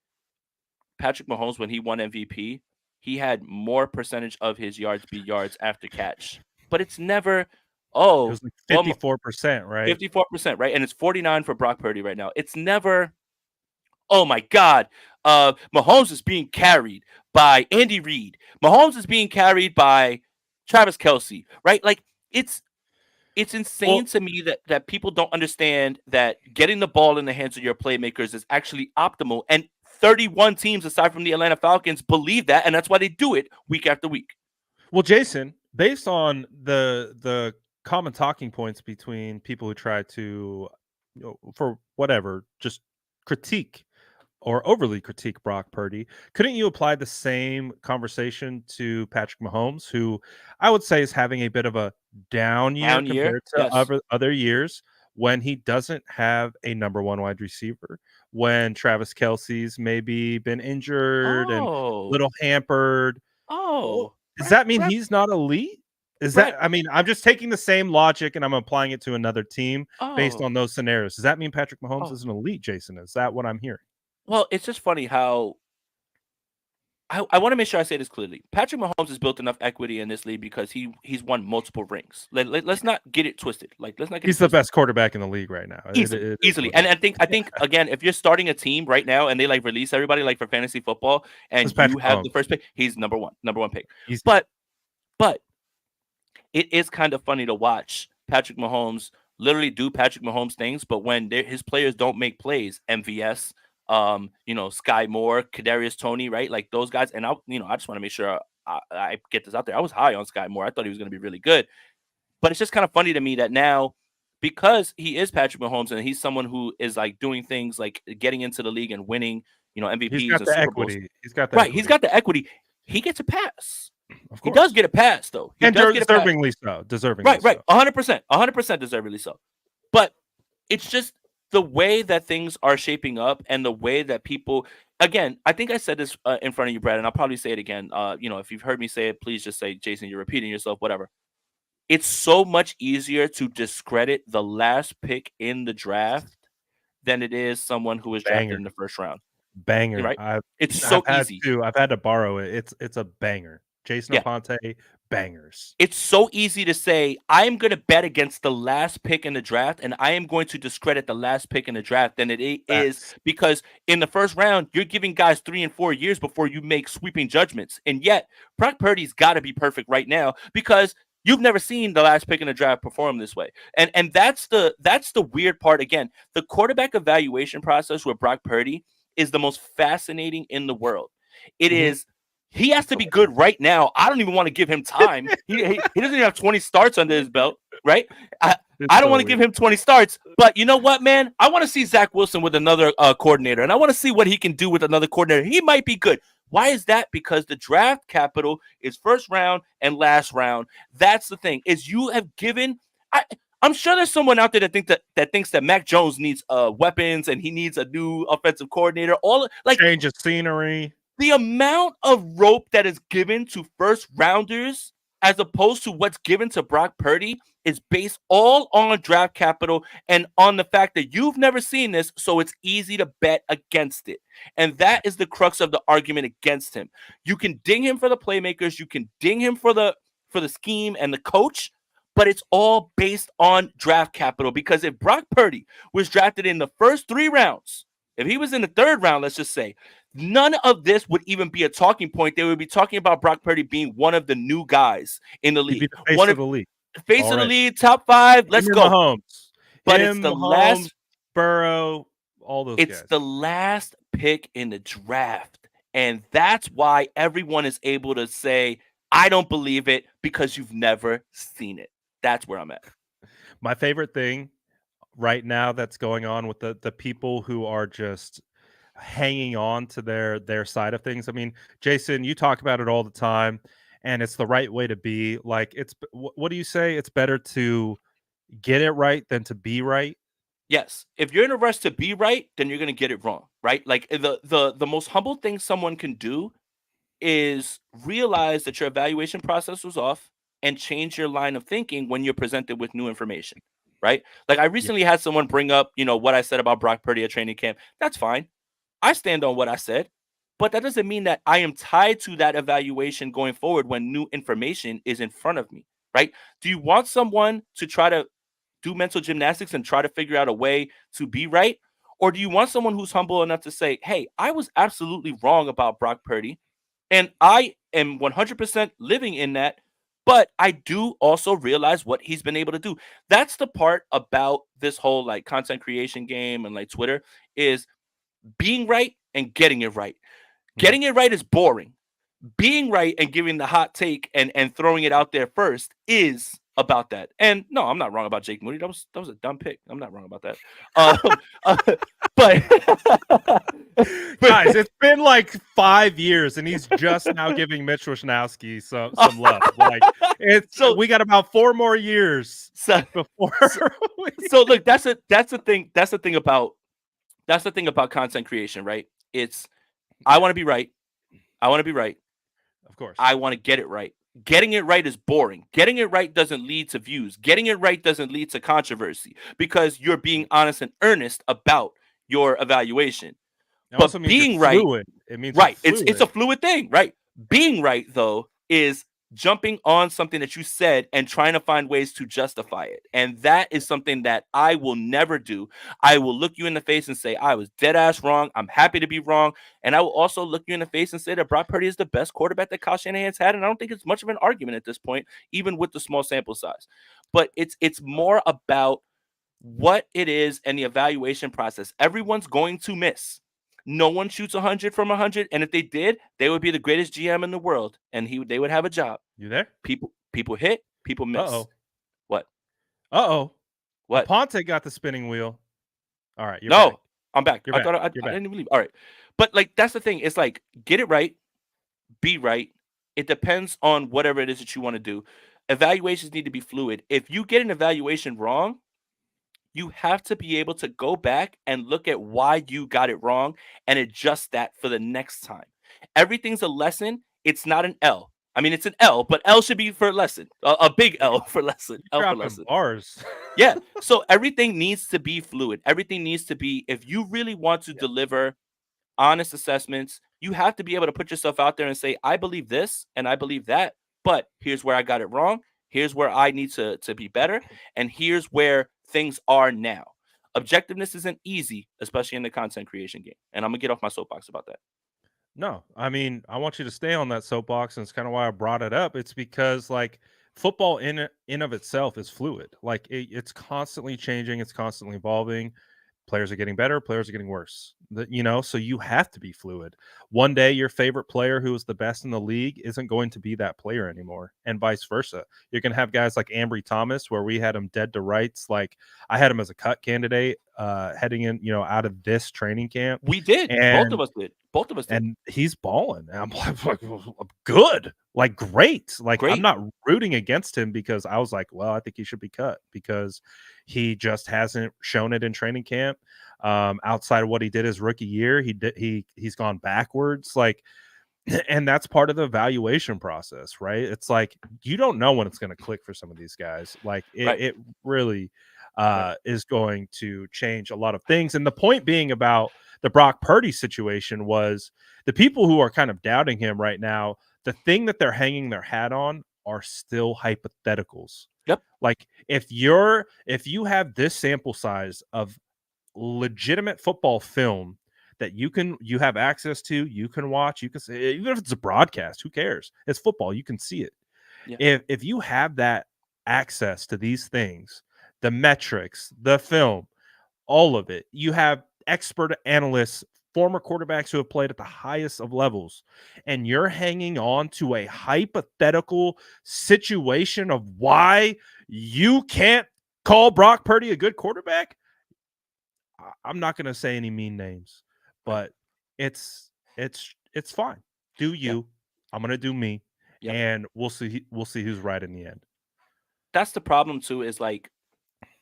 Patrick Mahomes, when he won MVP, he had more percentage of his yards be yards after catch. But it's never, It oh, was like well, 54%, right? 54%, right? And it's 49 for Brock Purdy right now. It's never, oh my God, Mahomes is being carried by Andy Reid. Mahomes is being carried by Travis Kelsey, right? Like it's insane Well, to me that people don't understand that getting the ball in the hands of your playmakers is actually optimal. And 31 teams aside from the Atlanta Falcons believe that, and that's why they do it week after week. well, Jason, based on the common talking points between people who try to, for whatever, just critique or overly critique Brock Purdy, couldn't you apply the same conversation to Patrick Mahomes, who I would say is having a bit of a down year Down year, compared to yes. other years when he doesn't have a number one wide receiver, when Travis Kelsey's maybe been injured and Oh, little hampered? Well, oh, does Brad, that mean Brad, he's not elite? Is Brad. that I mean, I'm just taking the same logic and I'm applying it to another team based Oh, on those scenarios. Does that mean Patrick Mahomes oh. is an elite, Jason? Is that what I'm hearing? Well, it's just funny how I want to make sure I say this clearly. Patrick Mahomes has built enough equity in this league because he's won multiple rings. Let's not get it twisted. Like, let's not get it He's the twisted. best quarterback in the league right now. Easily, It is easily. what it And is. I think again, if you're starting a team right now and they like release everybody like for fantasy football It's and you Patrick have the Mahomes. first pick, he's number one pick. Easy. But but it is kind of funny to watch Patrick Mahomes literally do Patrick Mahomes things, but when his players don't make plays, MVS, Sky Moore, Kadarius Toney, right? Like those guys. And I just want to make sure I get this out there. I was high on Sky Moore. I thought he was going to be really good, but it's just kind of funny to me that now, because he is Patrick Mahomes and he's someone who is like doing things like getting into the league and winning, He's MVPs got and the Super Bowls. equity. He's got the Right, equity. he's got the equity. He gets a pass. Of He course. does get a pass, though. He And does get a pass. deservingly so. Deservingly Right, so. 100%, 100% deservedly so. But it's just the way that things are shaping up and the way that people. Again, I think I said this in front of you, Brad, and I'll probably say it again. If you've heard me say it, please just say, Jason, you're repeating yourself, whatever. It's so much easier to discredit the last pick in the draft than it is someone who was drafted Banger. in the first round. Banger. Right? It's I've so had easy. I've had to borrow it. It's a banger. Jason Yeah. Aponte, bangers. It's so easy to say, I am going to bet against the last pick in the draft and I am going to discredit the last pick in the draft than it is Facts. because in the first round, you're giving guys 3 and 4 years before you make sweeping judgments. And yet, Brock Purdy's got to be perfect right now because you've never seen the last pick in the draft perform this way. And that's the weird part. Again, the quarterback evaluation process with Brock Purdy is the most fascinating in the world. It is. He has to be good right now. I don't even want to give him time. He doesn't even have 20 starts under his belt, right? I don't want to give him 20 starts. But you know what, man? I want to see Zach Wilson with another coordinator, and I want to see what he can do with another coordinator. He might be good. Why is that? Because the draft capital is first round and last round. That's the thing. Is you have given. I'm sure there's someone out there that thinks that Mac Jones needs weapons and he needs a new offensive coordinator. All like change of scenery. The amount of rope that is given to first rounders as opposed to what's given to Brock Purdy is based all on draft capital and on the fact that you've never seen this, so it's easy to bet against it. And that is the crux of the argument against him. You can ding him for the playmakers, you can ding him for the scheme and the coach, but it's all based on draft capital. Because if Brock Purdy was drafted in the first 3 rounds, if he was in the 3rd round, let's just say, none of this would even be a talking point. They would be talking about Brock Purdy being one of the new guys in the league. He'd be the face of the league. Face of the league, top 5. Let's go. Mahomes. But it's the last Burrow, all those guys. It's the last pick in the draft. And that's why everyone is able to say, I don't believe it, because you've never seen it. That's where I'm at. My favorite thing right now that's going on with the people who are just hanging on to their side of things. I mean, Jason, you talk about it all the time, and it's the right way to be. Like, what do you say? It's better to get it right than to be right. Yes. If you're in a rush to be right, then you're going to get it wrong, right? Like the most humble thing someone can do is realize that your evaluation process was off and change your line of thinking when you're presented with new information, right? Like I recently had someone bring up, what I said about Brock Purdy at training camp. That's fine. I stand on what I said, but that doesn't mean that I am tied to that evaluation going forward when new information is in front of me, right? Do you want someone to try to do mental gymnastics and try to figure out a way to be right? Or do you want someone who's humble enough to say, hey, I was absolutely wrong about Brock Purdy, and I am 100% living in that, but I do also realize what he's been able to do. That's the part about this whole like content creation game and like Twitter is being right and getting it right. Getting it right is boring. Being right and giving the hot take and throwing it out there first is about that. And no, I'm not wrong about Jake Moody. That was a dumb pick. I'm not wrong about that. But guys, it's been like 5 years, and he's just now giving Mitch Wishnowsky some love. Like we got about 4 more years before. So look, that's the thing about content creation, right? It's I want to be right. I want to be right. Of course. I want to get it right. Getting it right is boring. Getting it right doesn't lead to views. Getting it right doesn't lead to controversy because you're being honest and earnest about your evaluation. It But also means you're being right, fluid. It means you're right, it's a fluid. fluid thing, right? Being right though is jumping on something that you said and trying to find ways to justify it. And that is something that I will never do. I will look you in the face and say I was dead ass wrong. I'm happy to be wrong. And I will also look you in the face and say that Brock Purdy is the best quarterback that Kyle Shanahan's had. And I don't think it's much of an argument at this point, even with the small sample size. But it's more about what it is and the evaluation process. Everyone's going to miss. No one shoots 100 from 100, and if they did, they would be the greatest GM in the world, and they would have a job. You there? People hit, people miss. Uh-oh. What? Uh-oh. What? Aponte got the spinning wheel. All right, you're back. No, I'm back. You're I back. thought I You're back. didn't even leave. All right, but like that's the thing. It's like get it right, be right. It depends on whatever it is that you want to do. Evaluations need to be fluid. If you get an evaluation wrong, you have to be able to go back and look at why you got it wrong and adjust that for the next time. Everything's a lesson. It's not an L. I mean, it's an L, but L should be for lesson. A big L for lesson. You L for dropping lesson. bars. Yeah. So everything needs to be fluid. Everything needs to be, if you really want to Yeah. deliver honest assessments, you have to be able to put yourself out there and say, I believe this and I believe that, but here's where I got it wrong. Here's where I need to be better. And here's where things are now. Objectiveness isn't easy, especially in the content creation game. And I'm going to get off my soapbox about that. No, I mean, I want you to stay on that soapbox, and it's kind of why I brought it up. It's because like football in of itself is fluid. Like it's constantly changing, it's constantly evolving. Players are getting better, players are getting worse. So you have to be fluid. One day your favorite player who is the best in the league isn't going to be that player anymore, and vice versa. You're going to have guys like Ambry Thomas, where we had him dead to rights. Like I had him as a cut candidate heading in, out of this training camp. We did. Both of And us did. Both of us did. and he's balling. And I'm like, good, like great. Like I'm Great. not rooting against him because I was like, well, I think he should be cut because he just hasn't shown it in training camp. Outside of what he did his rookie year, he's gone backwards. Like, and that's part of the evaluation process, right? It's like you don't know when it's going to click for some of these guys. Like Right. it really Right. is going to change a lot of things. And the point being about the Brock Purdy situation was the people who are kind of doubting him right now, the thing that they're hanging their hat on are still hypotheticals. Yep. Like if you have this sample size of legitimate football film that you have access to, you can watch, you can see, even if it's a broadcast, who cares? It's football, you can see it. Yeah. If you have that access to these things, the metrics, the film, all of it, you have expert analysts, former quarterbacks who have played at the highest of levels, and you're hanging on to a hypothetical situation of why you can't call Brock Purdy a good quarterback. I'm not going to say any mean names, but it's fine. Do you? Yeah. I'm going to do me, Yep. and we'll see who's right in the end. That's the problem too, is like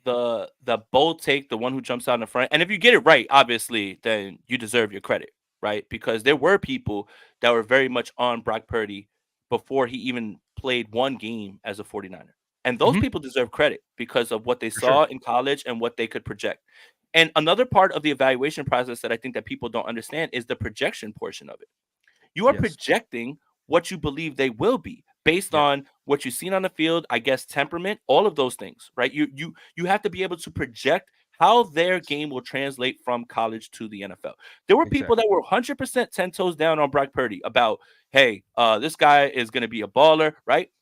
the bold take, the one who jumps out in the front. And if you get it right, obviously, then you deserve your credit, right? Because there were people that were very much on Brock Purdy before he even played one game as a 49er. And those Mhm. people deserve credit because of what they For saw sure. in college and what they could project. And another part of the evaluation process that I think that people don't understand is the projection portion of it. You are Yes. projecting what you believe they will be based Yeah. on what you've seen on the field, I guess temperament, all of those things, right? You have to be able to project how their Yes. game will translate from college to the NFL. There were people Exactly. that were 100% 10 toes down on Brock Purdy about, hey, this guy is going to be a baller, right? Sure.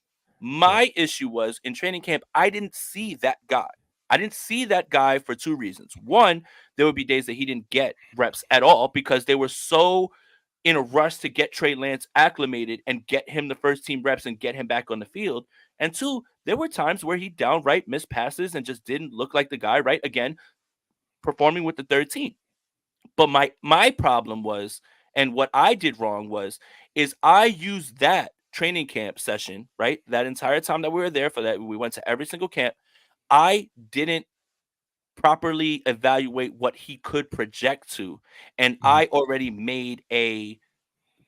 My issue was in training camp, I didn't see that guy. I didn't see that guy for two reasons. One, there would be days that he didn't get reps at all because they were so in a rush to get Trey Lance acclimated and get him the first team reps and get him back on the field. And two, there were times where he downright missed passes and just didn't look like the guy, right? Again, performing with the third team. But my problem was, and what I did wrong was, is I used that training camp session, right? That entire time that we were there for that, we went to every single camp. I didn't properly evaluate what he could project to. And Mhm. I already made a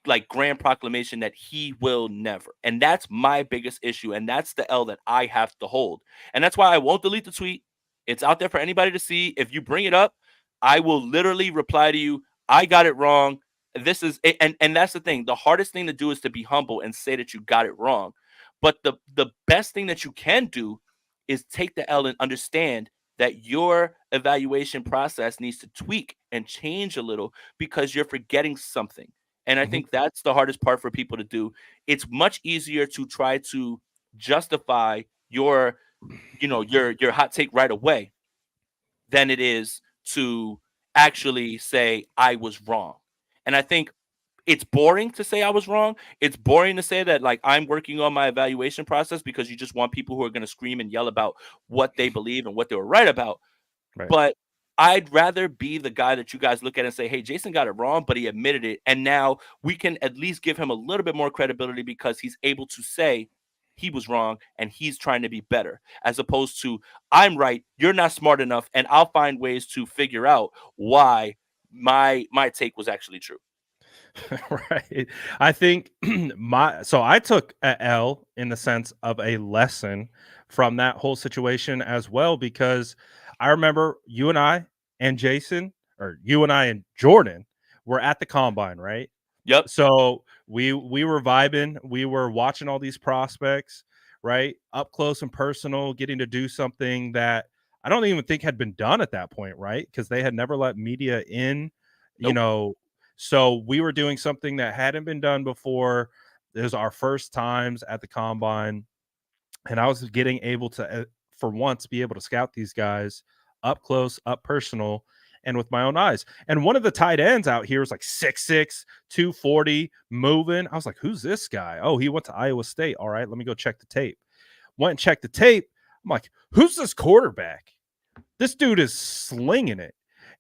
like grand proclamation that he will never. And that's my biggest issue. And that's the L that I have to hold. And that's why I won't delete the tweet. It's out there for anybody to see. If you bring it up, I will literally reply to you. I got it wrong. This is and that's the thing. The hardest thing to do is to be humble and say that you got it wrong. But the best thing that you can do is take the L and understand that your evaluation process needs to tweak and change a little because you're forgetting something. And I Mhm. think that's the hardest part for people to do. It's much easier to try to justify your, your hot take right away than it is to actually say I was wrong. And I think it's boring to say I was wrong. It's boring to say that like I'm working on my evaluation process because you just want people who are going to scream and yell about what they believe and what they were right about. Right. But I'd rather be the guy that you guys look at and say, "Hey, Jason got it wrong, but he admitted it." And now we can at least give him a little bit more credibility because he's able to say he was wrong and he's trying to be better, as opposed to I'm right, you're not smart enough, and I'll find ways to figure out why my take was actually true. Right. I think so I took a L in the sense of a lesson from that whole situation as well, because I remember you and I and Jason, or you and I and Jordan, were at the combine, right? Yep. So we were vibing, we were watching all these prospects, right? Up close and personal, getting to do something that I don't even think had been done at that point, right? Because they had never let media in, you Nope. know. So we were doing something that hadn't been done before. It was our first times at the combine, and I was getting able to, for once, be able to scout these guys up close, up personal, and with my own eyes. And one of the tight ends out here was like 6'6", 240, moving. I was like, who's this guy? Oh, he went to Iowa State. All right, let me go check the tape. Went and checked the tape. I'm like, who's this quarterback? This dude is slinging it.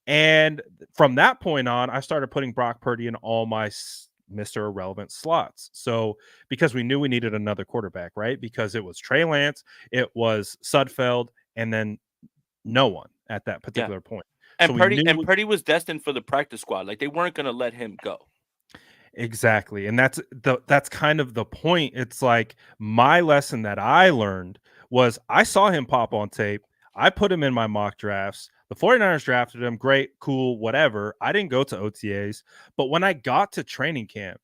And from that point on, I started putting Brock Purdy in all my Mr. Irrelevant slots. So because we knew we needed another quarterback, right? Because it was Trey Lance, it was Sudfeld, and then no one at that Yeah. particular point. So And we Purdy knew and Purdy was destined for the practice squad. Like they weren't going to let him go. exactly. And that's kind of the point. It's like my lesson that I learned was I saw him pop on tape. I put him in my mock drafts. The 49ers drafted him. Great, cool, whatever. I didn't go to OTAs. But when I got to training camp,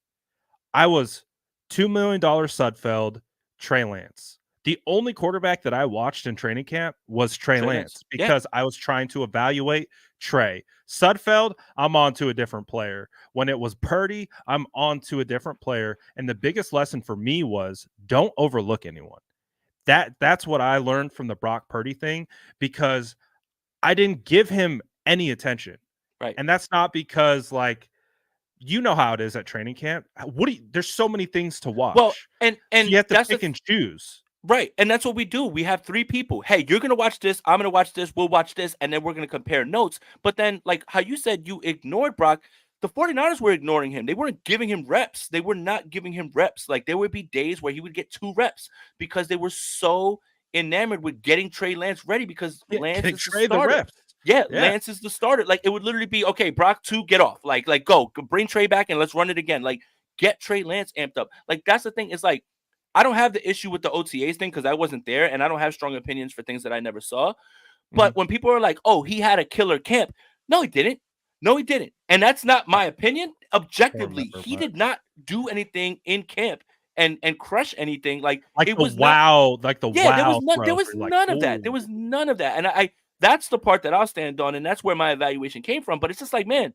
I was $2 million Sudfeld, Trey Lance. The only quarterback that I watched in training camp was Trey Trey Lance. Lance Yeah. because I was trying to evaluate Trey. Sudfeld, I'm on to a different player. When it was Purdy, I'm on to a different player. And the biggest lesson for me was don't overlook anyone. That's what I learned from the Brock Purdy thing, because I didn't give him any attention. Right. And that's not because like you know how it is at training camp. What do you, there's so many things to Well, watch. and So you and have to that's pick and choose. right. And that's what we do. We have three people. Hey, you're going to watch this. I'm going to watch this. We'll watch this. And then we're going to compare notes. But then, like how you said, you ignored Brock. The 49ers were ignoring him. They weren't giving him reps. They were not giving him reps. Like there would be days where he would get 2 reps because they were so enamored with getting Trey Lance ready because Yeah, Lance getting is the Trey the starter. reps. Yeah, Yeah. Lance is the starter. Like it would literally be okay, Brock 2, get off. Like go bring Trey back and let's run it again. Like get Trey Lance amped up. Like that's the thing. It's like I don't have the issue with the OTAs thing because I wasn't there and I don't have strong opinions for things that I never saw. Mhm. But when people are like, oh, he had a killer camp, no, he didn't. No, he didn't. And that's not I my opinion. can't Objectively, remember he much. did not do anything in camp and crush anything. Like it was not, Like the yeah, there was wow none, there throws was were like, none of that. There oh, was none of that. And I that's the part that I'll stand on, and that's where my evaluation came from. But it's just like, man,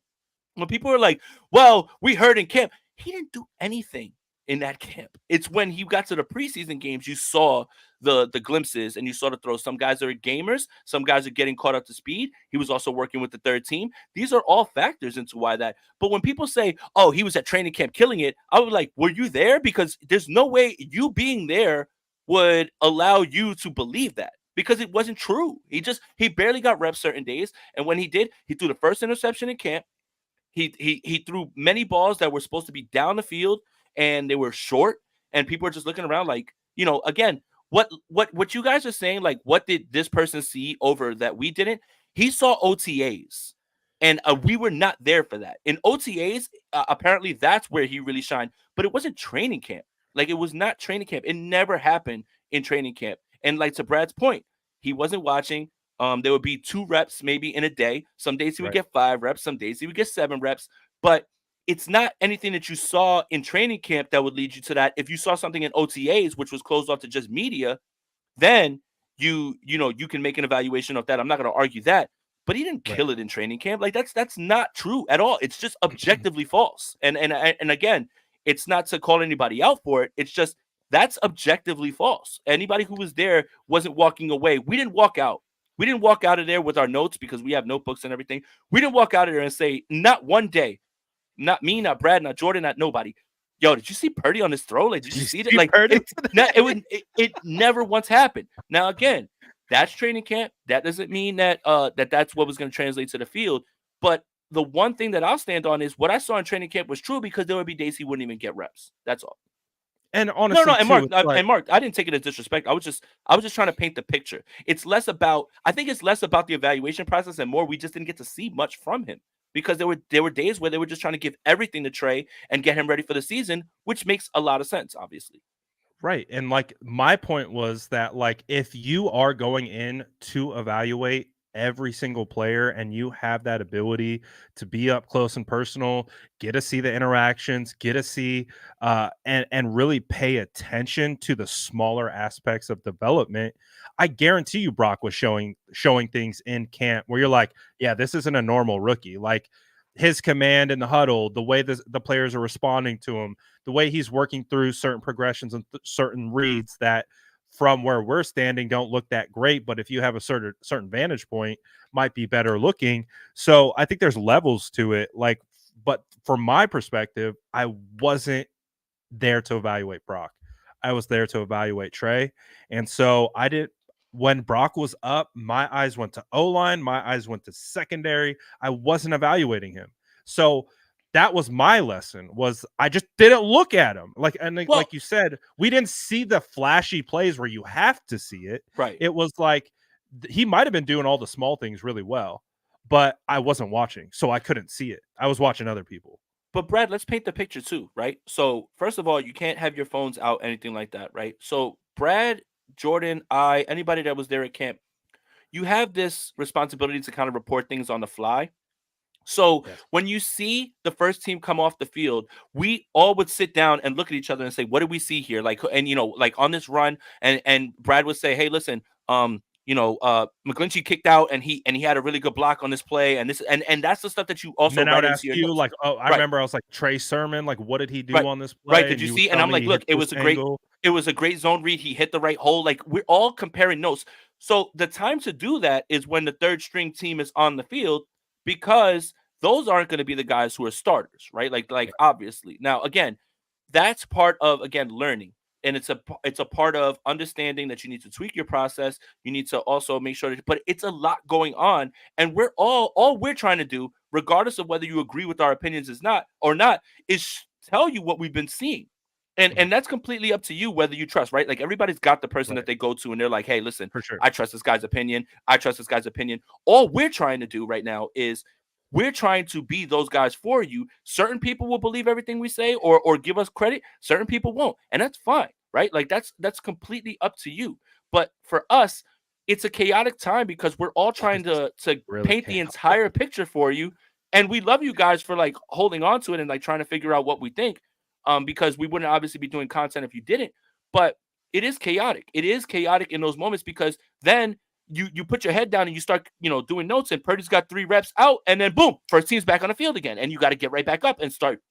when people are like, well, we heard in camp, he didn't do anything in that camp. It's when he got to the preseason games, you saw the glimpses and you saw the throws. Some guys are gamers, some guys are getting caught up to speed. He was also working with the third team. These are all factors into why that. But when people say, oh, he was at training camp killing it, I was like, were you there? Because there's no way you being there would allow you to believe that. Because it wasn't true. He barely got reps certain days. And when he did, he threw the first interception in camp. He threw many balls that were supposed to be down the field and they were short, and people are just looking around like, again, what you guys are saying, like what did this person see over that we didn't? He saw OTAs, and we were not there for that. In OTAs, apparently that's where he really shined, but it wasn't training camp. Like it was not training camp. It never happened in training camp. And like to Brad's point, he wasn't watching There would be 2 reps maybe in a day. Some days he would Right. get 5 reps, some days he would get 7 reps, but it's not anything that you saw in training camp that would lead you to that. If you saw something in OTAs, which was closed off to just media, then you can make an evaluation of that. I'm not going to argue that, but he didn't Right. kill it in training camp. Like that's not true at all. It's just objectively false. And again, it's not to call anybody out for it. It's just that's objectively false. Anybody who was there wasn't walking away. We didn't walk out. We didn't walk out of there with our notes because we have notebooks and everything. We didn't walk out of there and say, not one day, not me, not Brad, not Jordan, not nobody. Yo, did you see Purdy on his throw? Like, did Did you you see that? see Like, Purdy it never once happened. Now, again, that's training camp. That doesn't mean that that's what was going to translate to the field. But the one thing that I'll stand on is what I saw in training camp was true because there would be days he wouldn't even get reps. That's all. And No, no, honestly, and too, Mark, it's like I didn't take it as disrespect. I was just trying to paint the picture. It's less about. I think it's less about the evaluation process and more we just didn't get to see much from him because there were days where they were just trying to give everything to Trey and get him ready for the season, which makes a lot of sense, obviously. right. And like my point was that like if you are going in to evaluate every single player and you have that ability to be up close and personal, get to see the interactions, get to see and really pay attention to the smaller aspects of development, I guarantee you Brock was showing things in camp where you're like, yeah, this isn't a normal rookie. Like his command in the huddle, the way the players are responding to him, the way he's working through certain progressions and certain reads that from where we're standing don't look that great, but if you have a certain vantage point might be better looking. So I think there's levels to it. Like, but from my perspective, I wasn't there to evaluate Brock. I was there to evaluate Trey. And so I did when Brock was up, my eyes went to O-line, my eyes went to secondary. I wasn't evaluating him. So that was my lesson was I just didn't look at him. Well, Like you said, we didn't see the flashy plays where you have to see it. right. It was like he might have been doing all the small things really well, but I wasn't watching, so I couldn't see it. I was watching other people. But Brad, let's paint the picture too, right? So first of all, you can't have your phones out, anything like that, right? So Brad, Jordan, anybody that was there at camp, you have this responsibility to kind of report things on the fly. So Yes. when you see the first team come off the field, we all would sit down and look at each other and say, "What do we see here?" Like, and like on this run, and Brad would say, "Hey, listen, McGlinchey kicked out, and he had a really good block on this play, and this, and that's the stuff that you And also then I write would into ask your you, notes." like, oh, I Right, remember I was like, Trey Sermon, like, what did he do right, on this right. play? Did And you you would see? And tell I'm me like, he look, hit this angle. it was a great zone read. He hit the right hole. Like we're all comparing notes. So the time to do that is when the third string team is on the field because those aren't going to be the guys who are starters, right? Like Right. obviously. Now again, that's part of again learning. And it's a part of understanding that you need to tweak your process. You need to also make sure that, but it's a lot going on, and we're all we're trying to do, regardless of whether you agree with our opinions is not or not, is tell you what we've been seeing. And Mhm. and that's completely up to you whether you trust, right? Like everybody's got the person that Right. they go to and they're like, hey, listen, For sure. I trust this guy's opinion. I trust this guy's opinion. All we're trying to do right now is we're trying to be those guys for you. Certain people will believe everything we say or give us credit. Certain people won't. And that's fine, right? Like that's completely up to you. But for us, it's a chaotic time because we're all trying It's to really paint the chaotic. entire picture for you. And we love you guys for like holding on to it and like trying to figure out what we think. Because we wouldn't obviously be doing content if you didn't. But it is chaotic. It is chaotic in those moments because then you put your head down and you start doing notes and Purdy's got 3 reps out and then boom, first team's back on the field again and you got to get right back up and start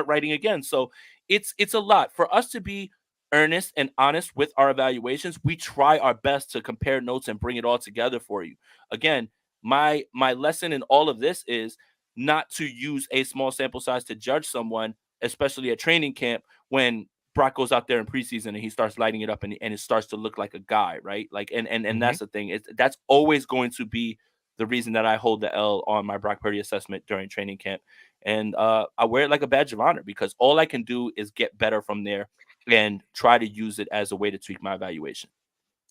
writing again. So it's a lot for us to be earnest and honest with our evaluations. We try our best to compare notes and bring it all together for you. Again, my lesson in all of this is not to use a small sample size to judge someone, especially at training camp when Brock goes out there in preseason and he starts lighting it up and it starts to look like a guy, right? Like, and Mhm. that's the thing. That's always going to be the reason that I hold the L on my Brock Purdy assessment during training camp. And I wear it like a badge of honor because all I can do is get better from there and try to use it as a way to tweak my evaluation.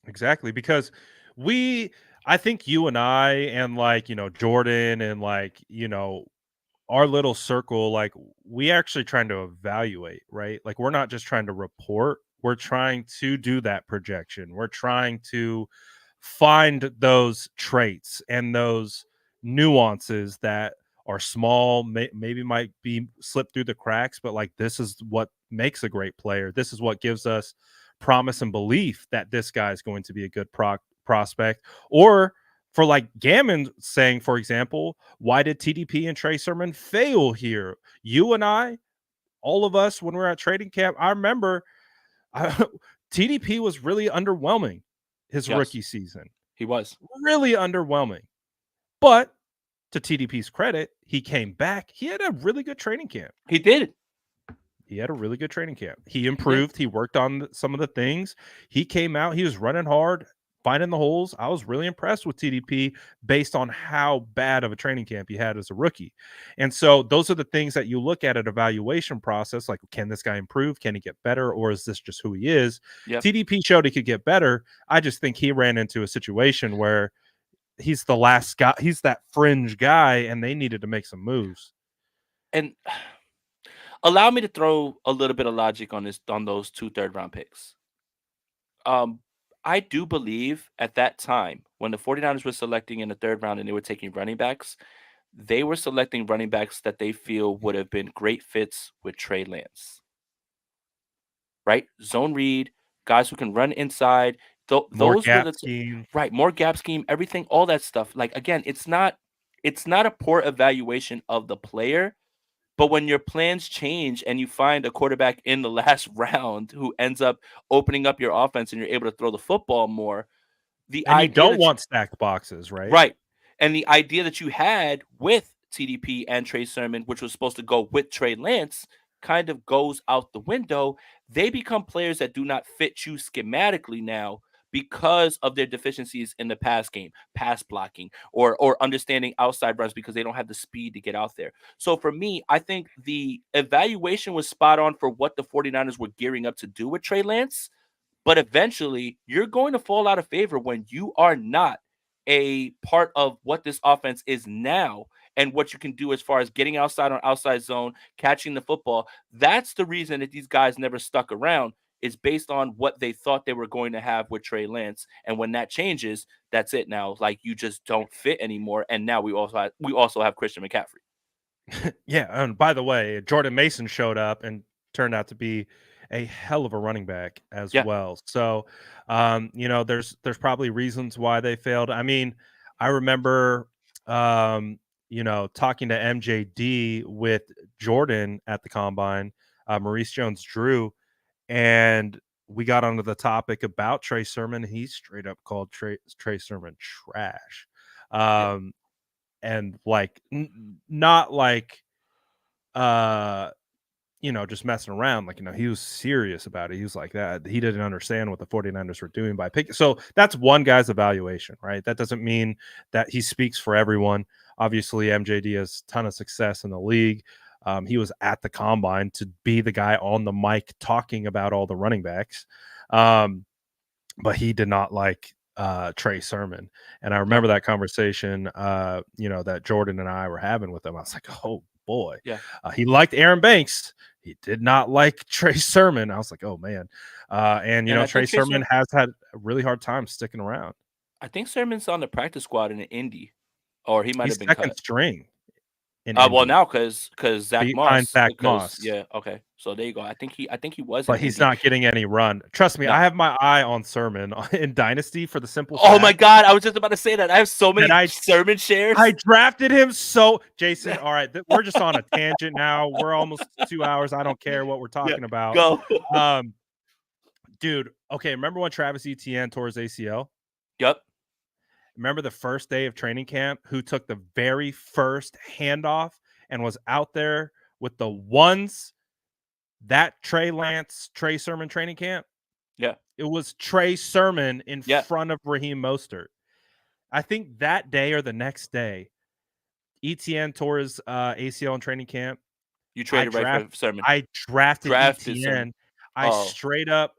Exactly, because we I think you and I and, like, Jordan and, like, our little circle, like, we actually trying to evaluate, right? Like, we're not just trying to report, we're trying to do that projection. We're trying to find those traits and those nuances that are small, maybe might be slipped through the cracks, but like this is what makes a great player. This is what gives us promise and belief that this guy is going to be a good prospect. Or for like Gammon saying, for example, why did TDP and Trey Sermon fail here? You and I, all of us, when we were at training camp, I remember TDP was really underwhelming his Yes, rookie season. he was. Really underwhelming. But to TDP's credit, he came back. He had a really good training camp. He did. He had a really good training camp. He He did. improved. He worked on some of the things. He came out. He was running hard, finding the holes. I was really impressed with TDP based on how bad of a training camp he had as a rookie. And so those are the things that you look at evaluation process. Like, can this guy improve? Can he get better? Or is this just who he is? Yeah. TDP showed he could get better. I just think he ran into a situation where he's the last guy. He's that fringe guy, and they needed to make some moves. And allow me to throw a little bit of logic on those 2 third-round picks. I do believe at that time when the 49ers were selecting in the 3rd round and they were taking running backs, they were selecting running backs that they feel would have been great fits with Trey Lance. Right? Zone read, guys who can run inside. More Those were gap the scheme. right, more gap scheme, everything, all that stuff. Like again, it's not a poor evaluation of the player. But when your plans change and you find a quarterback in the last round who ends up opening up your offense and you're able to throw the football more, the And you idea don't that you want stacked boxes, right? right, and the idea that you had with TDP and Trey Sermon, which was supposed to go with Trey Lance, kind of goes out the window. They become players that do not fit you schematically now because of their deficiencies in the pass game, pass blocking, or understanding outside runs because they don't have the speed to get out there. So for me, I think the evaluation was spot on for what the 49ers were gearing up to do with Trey Lance. But eventually, you're going to fall out of favor when you are not a part of what this offense is now and what you can do as far as getting outside on outside zone, catching the football. That's the reason that these guys never stuck around is based on what they thought they were going to have with Trey Lance. And when that changes, that's it now. Like you just don't fit anymore. And now we also have Christian McCaffrey. Yeah, and by the way, Jordan Mason showed up and turned out to be a hell of a running back as Yeah. well. So, there's probably reasons why they failed. I mean, I remember, talking to MJD with Jordan at the combine, Maurice Jones-Drew, and we got onto the topic about Trey Sermon. He straight up called Trey Sermon trash. Yeah. And like not like just messing around. Like, he was serious about it. He was like that. He didn't understand what the 49ers were doing by picking. So that's one guy's evaluation, right? That doesn't mean that he speaks for everyone. Obviously, MJD has a ton of success in the league. He was at the combine to be the guy on the mic talking about all the running backs. But he did not like Trey Sermon. And I remember that conversation, that Jordan and I were having with him. I was like, oh boy. Yeah. He liked Aaron Banks. He did not like Trey Sermon. I was like, oh man. And Trey Sermon has had a really hard time sticking around. I think Sermon's on the practice squad in the Indy, or he might He's have been second cut. string. Well, now because Zach behind Moss, Zach because Moss. yeah, okay, so there you go. I think he was, But he's not getting any run. Trust me, No. I have my eye on Sermon in Dynasty for the simple Oh my fact God, I was just about to say that. I have so many that Sermon shares. I drafted him Jason, all right, we're just on a tangent now. We're almost 2 hours. I don't care what we're talking about. Go. Dude, okay, remember when Travis Etienne tore his ACL? Yep. Remember the first day of training camp, who took the very first handoff and was out there with the ones that Trey Sermon training camp? Yeah. It was Trey Sermon in front of Raheem Mostert. I think that day or the next day, Etienne tore his ACL in training camp. You traded right for Sermon. I drafted Etienne. Sermon. I straight up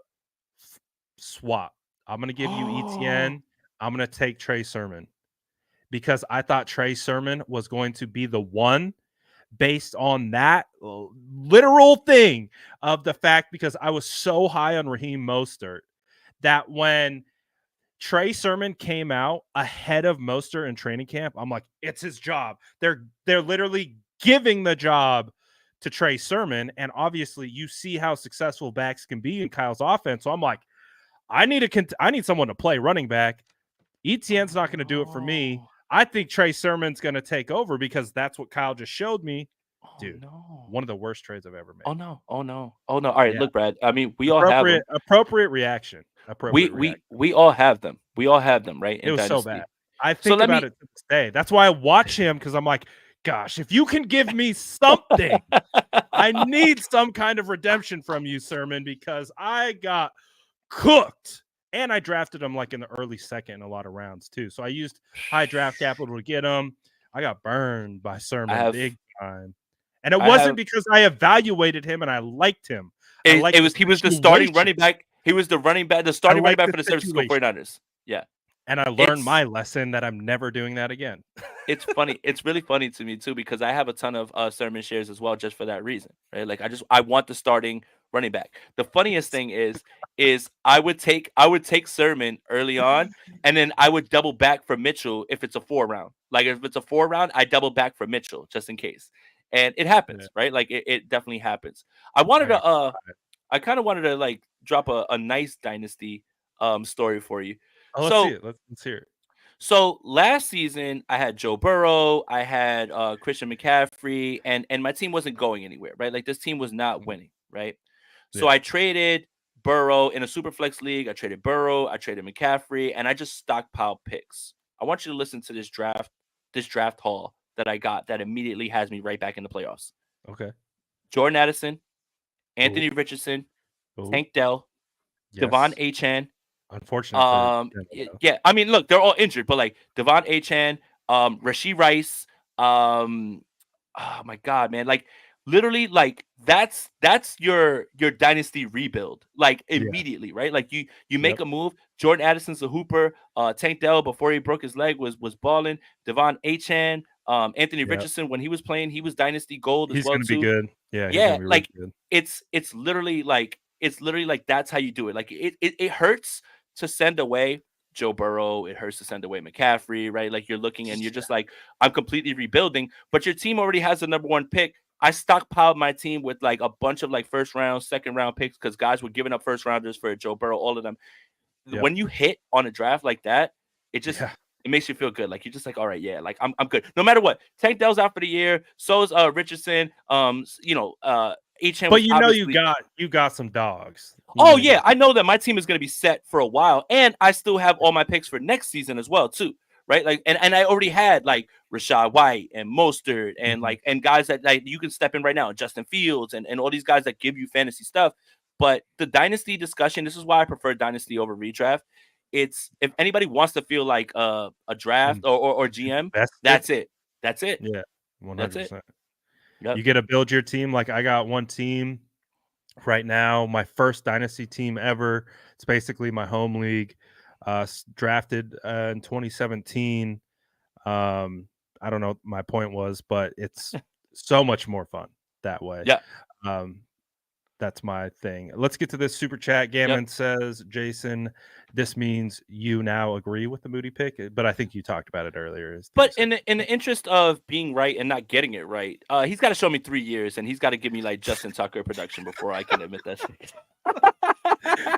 swap. I'm going to give you Etienne. I'm going to take Trey Sermon because I thought Trey Sermon was going to be the one based on that literal thing of the fact, because I was so high on Raheem Mostert that when Trey Sermon came out ahead of Mostert in training camp, I'm like, it's his job. They're literally giving the job to Trey Sermon, and obviously you see how successful backs can be in Kyle's offense. So I'm like, I need someone to play running back. ETN's not going to do it for me. I think Trey Sermon's going to take over because that's what Kyle just showed me. Oh Dude, no. one of the worst trades I've ever made. Oh no. Oh no. Oh no. All right, Yeah. look, Brad. I mean, we all have them. Appropriate reaction. We all have them. We all have them, right? In It was Dynasty. so bad. I think about it to this day. That's why I watch him, because I'm like, gosh, if you can give me something, I need some kind of redemption from you, Sermon, because I got cooked. And I drafted him like in the early second in a lot of rounds too. So I used high draft capital to get him. I got burned by Sermon big time. And it wasn't because I evaluated him and I liked him. He was the starting running back. He was the starting running back for the San Francisco 49ers. Yeah. And I learned my lesson that I'm never doing that again. It's funny. It's really funny to me too, because I have a ton of Sermon shares as well, just for that reason, right? Like I want the starting running back. The funniest thing is I would take Sermon early on, and then I would double back for Mitchell if it's a 4 round. Like if it's a 4 round, I double back for Mitchell just in case. And it happens, right? Like it definitely happens. I kind of wanted to like drop a nice dynasty story for you. Oh, let's see it. Let's hear it. So last season, I had Joe Burrow, I had Christian McCaffrey, and my team wasn't going anywhere, right? Like this team was not winning, right? So I traded Burrow in a super flex league. I traded Burrow, I traded McCaffrey, and I just stockpiled picks. I want you to listen to this draft haul that I got that immediately has me right back in the playoffs. Okay. Jordan Addison, Anthony Richardson, Tank Dell, Devon Achane. Unfortunately. Yeah. I mean, look, they're all injured, but like Devon Achane, Rashee Rice, oh my God, man. Like literally, like that's your dynasty rebuild, like immediately, right? Like you make a move. Jordan Addison's a hooper. Tank Dell, before he broke his leg, was balling. Devon Achane, Anthony Richardson, when he was playing, he was dynasty gold as well too. He's gonna be good. Yeah, he's gonna be like really good. It's literally like that's how you do it. Like it hurts to send away Joe Burrow. It hurts to send away McCaffrey, right? Like you're looking and you're just like, I'm completely rebuilding, but your team already has the number 1 pick. I stockpiled my team with like a bunch of like first round, second round picks, because guys were giving up first rounders for Joe Burrow, all of them. When you hit on a draft like that, it just it makes you feel good. Like you're just like, all right, yeah, like I'm good. No matter what. Tank Dell's out for the year. So is Richardson. But you got some dogs. I know that my team is going to be set for a while, and I still have all my picks for next season as well too, right? Like, and I already had like Rachaad White and Mostert and like and guys that like you can step in right now, Justin Fields and all these guys that give you fantasy stuff. But the dynasty discussion, this is why I prefer dynasty over redraft. It's if anybody wants to feel like a draft or GM, that's it. That's it. Yeah, 100%. Yep. You get to build your team. Like I got one team right now, my first dynasty team ever. It's basically my home league. Drafted in 2017. I don't know what my point was, but it's so much more fun that way. Yeah. That's my thing. Let's get to this super chat. Gammon says, Jason, this means you now agree with the Moody pick, but I think you talked about it earlier. But in the interest of being right and not getting it right, he's got to show me 3 years, and he's got to give me like Justin Tucker production before I can admit that shit.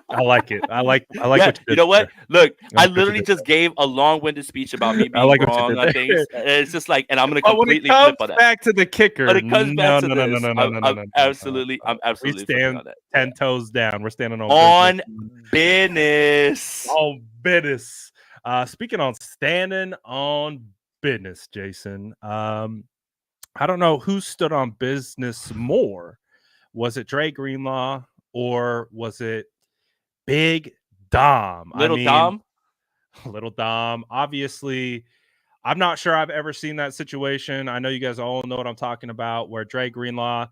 I like it. I like Yeah, what you know what? Look, I literally just gave a long-winded speech about me being wrong on things. It's just like, and I'm going to completely flip on that. Back to the kicker. When it comes back to this, no. Absolutely. We stand on that. 10 toes down. We're standing on business. On business. Speaking on standing on business, Jason. I don't know who stood on business more. Was it Dre Greenlaw or was it Big Dom? Little Dom. Obviously, I'm not sure I've ever seen that situation. I know you guys all know what I'm talking about, where Dre Greenlaw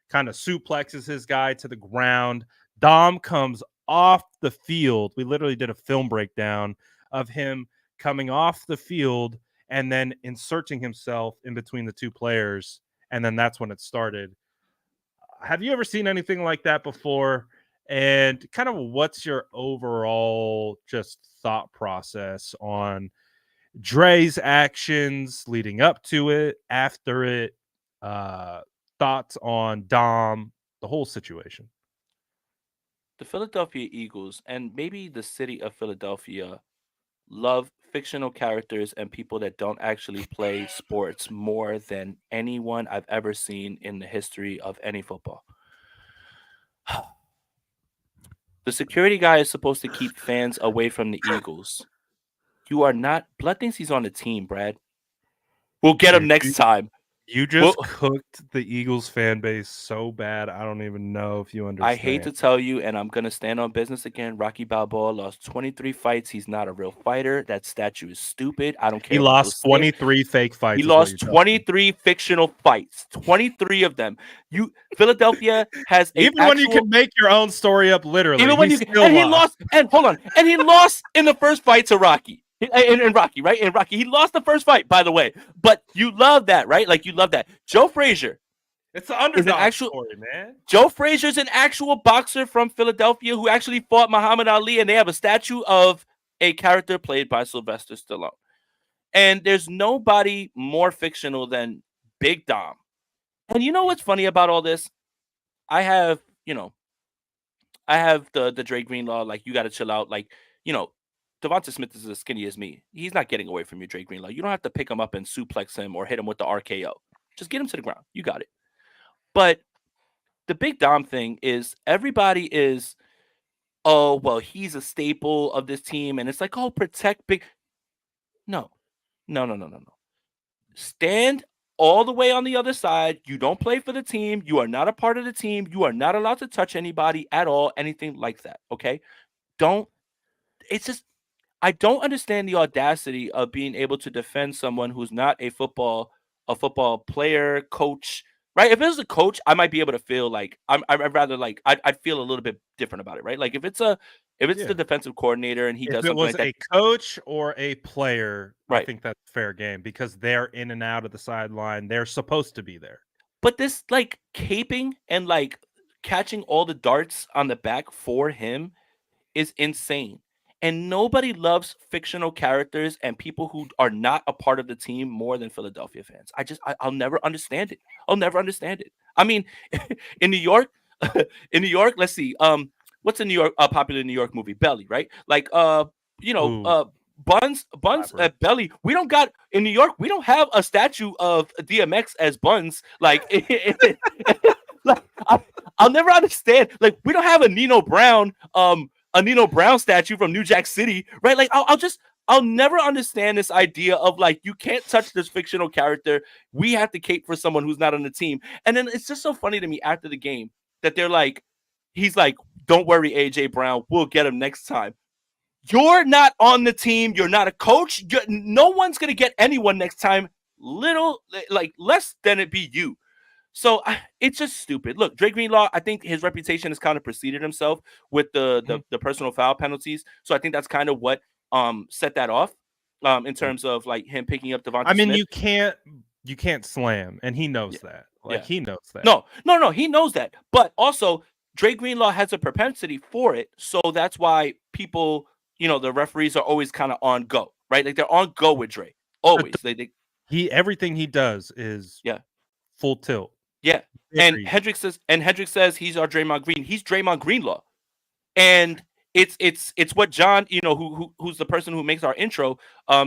kind of suplexes his guy to the ground. Dom comes off the field. We literally did a film breakdown of him coming off the field and then inserting himself in between the two players. And then that's when it started. Have you ever seen anything like that before? And kind of what's your overall just thought process on Dre's actions leading up to it, after it, uh, thoughts on Dom, the whole situation? The Philadelphia Eagles and maybe the city of Philadelphia love fictional characters and people that don't actually play sports more than anyone I've ever seen in the history of any football. The security guy is supposed to keep fans away from the Eagles. You are not. Blood thinks he's on the team, Brad. We'll get him Dude, next time. you Well, just cooked the Eagles fan base so bad, I don't even know if you I hate understand. to tell you, and I'm gonna stand on business again. Rocky Balboa lost 23 fights. He's not a real fighter. That statue is stupid. I don't He care if people lost say 23 fake he fights is what lost you're telling me. 23 fictional fights. 23 of them. You Philadelphia has a Even when you actual can make your own story up literally, even when he you can, still and he lost. lost and hold on and he lost in the first fight to Rocky. In Rocky, right? In Rocky, he lost the first fight, by the way. But you love that, right? Like you love that. Joe Frazier It's an is an underdog actual story, man. Joe Frazier's an actual boxer from Philadelphia who actually fought Muhammad Ali, and they have a statue of a character played by Sylvester Stallone. And there's nobody more fictional than Big Dom. And you know what's funny about all this? I have, I have the Dre Greenlaw, like, you got to chill out. Like, you know, Devonta Smith is as skinny as me. He's not getting away from you, Dre Greenlaw. You don't have to pick him up and suplex him or hit him with the RKO. Just get him to the ground. You got it. But the Big Dom thing is everybody is, oh, well, he's a staple of this team. And it's like, oh, protect Big. No, no, no, no, no, no. Stand all the way on the other side. You don't play for the team. You are not a part of the team. You are not allowed to touch anybody at all, anything like that. Okay. Don't, it's just, I don't understand the audacity of being able to defend someone who's not a football player, coach, right? If it was a coach, I might be able to feel like I'd rather like I'd feel a little bit different about it, right? Like if it's the Yeah. defensive coordinator and he If does it something was like that, a coach or a player, I right? think that's fair game because they're in and out of the sideline. They're supposed to be there. But this like caping and like catching all the darts on the back for him is insane. And nobody loves fictional characters and people who are not a part of the team more than Philadelphia fans. I'll never understand it. I'll never understand it. I mean, in New York, in New York, let's see. What's a New York popular New York movie? Belly, right? Like Ooh, Buns elaborate. at Belly. We don't got in New York. We don't have a statue of DMX as Buns. Like, like I'll never understand. Like, we don't have a Nino Brown statue from New Jack City, right? Like, I'll never understand this idea of like you can't touch this fictional character. We have to cape for someone who's not on the team. And then it's just so funny to me after the game that they're like, he's like, "Don't worry, AJ Brown, we'll get him next time." You're not on the team. You're not a coach. No one's gonna get anyone next time. Little like less than it be you. So it's just stupid. Look, Drake Greenlaw, I think his reputation has kind of preceded himself with Mhm. the personal foul penalties. So I think that's kind of what set that off in Yeah. terms of like him picking up I Devonta mean, Smith. you can't slam, and he Yeah. knows that. Like Yeah. he knows that. No, no, no. He knows that. But also, Drake Greenlaw has a propensity for it. So that's why people, the referees are always kind of on go, right? Like they're on go with Drake. But Always. They he everything he does is yeah. full tilt. Yeah. And Very Hendricks says he's our Draymond Green. He's Draymond Greenlaw. And it's what John, who's the person who makes our intro.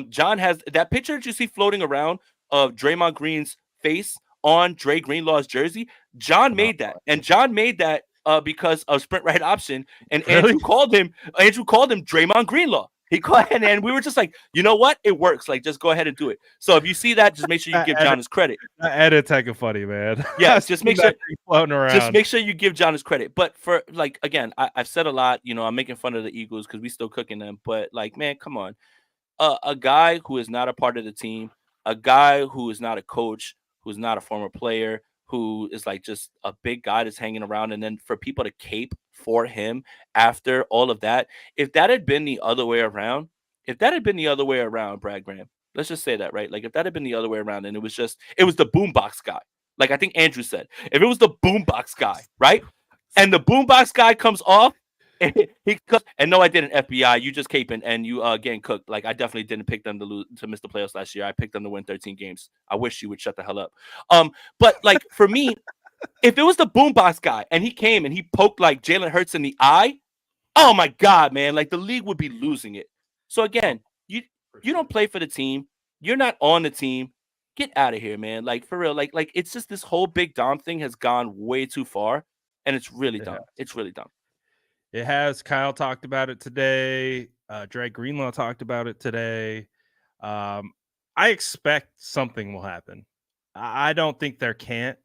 John has that picture that you see floating around of Draymond Green's face on Dre Greenlaw's jersey. John uh, made that, and John made that because of Sprint Right Option. And really? Andrew called him Draymond Greenlaw. He called, and we were just like, you know what? It works. Like, just go ahead and do it. So if you see that, just make sure you That give edit John his credit. that edit's hecka funny, man. Yeah, I seen that thing floating just around. make sure you give John his credit. But for like again, I've said a lot. I'm making fun of the Eagles because we still cooking them. But like, man, come on, a guy who is not a part of the team, a guy who is not a coach, who's not a former player, who is like just a big guy that's hanging around, and then for people to cape for him after all of that, if that had been the other way around, Brad Graham, let's just say that, right? Like if that had been the other way around, and it was the boombox guy, like I think Andrew said, if it was the boombox guy, right? and the boombox guy comes off. And and no, I didn't. FBI, you just caping and you getting cooked. Like I definitely didn't pick them to miss the playoffs last year. I picked them to win 13 games. I wish you would shut the hell up. But like for me, if it was the boombox guy and he came and he poked like Jalen Hurts in the eye, oh my god, man! Like the league would be losing it. So Oh, again, for you sure. don't play for the team. You're not on the team. Get out of here, man. Like for real. Like it's just this whole big Dom thing has gone way too far, and it's really It has. dumb. It's really dumb. It has. Kyle talked about it today. Drake Greenlaw talked about it today. Um, I expect something will happen. I don't think there can't.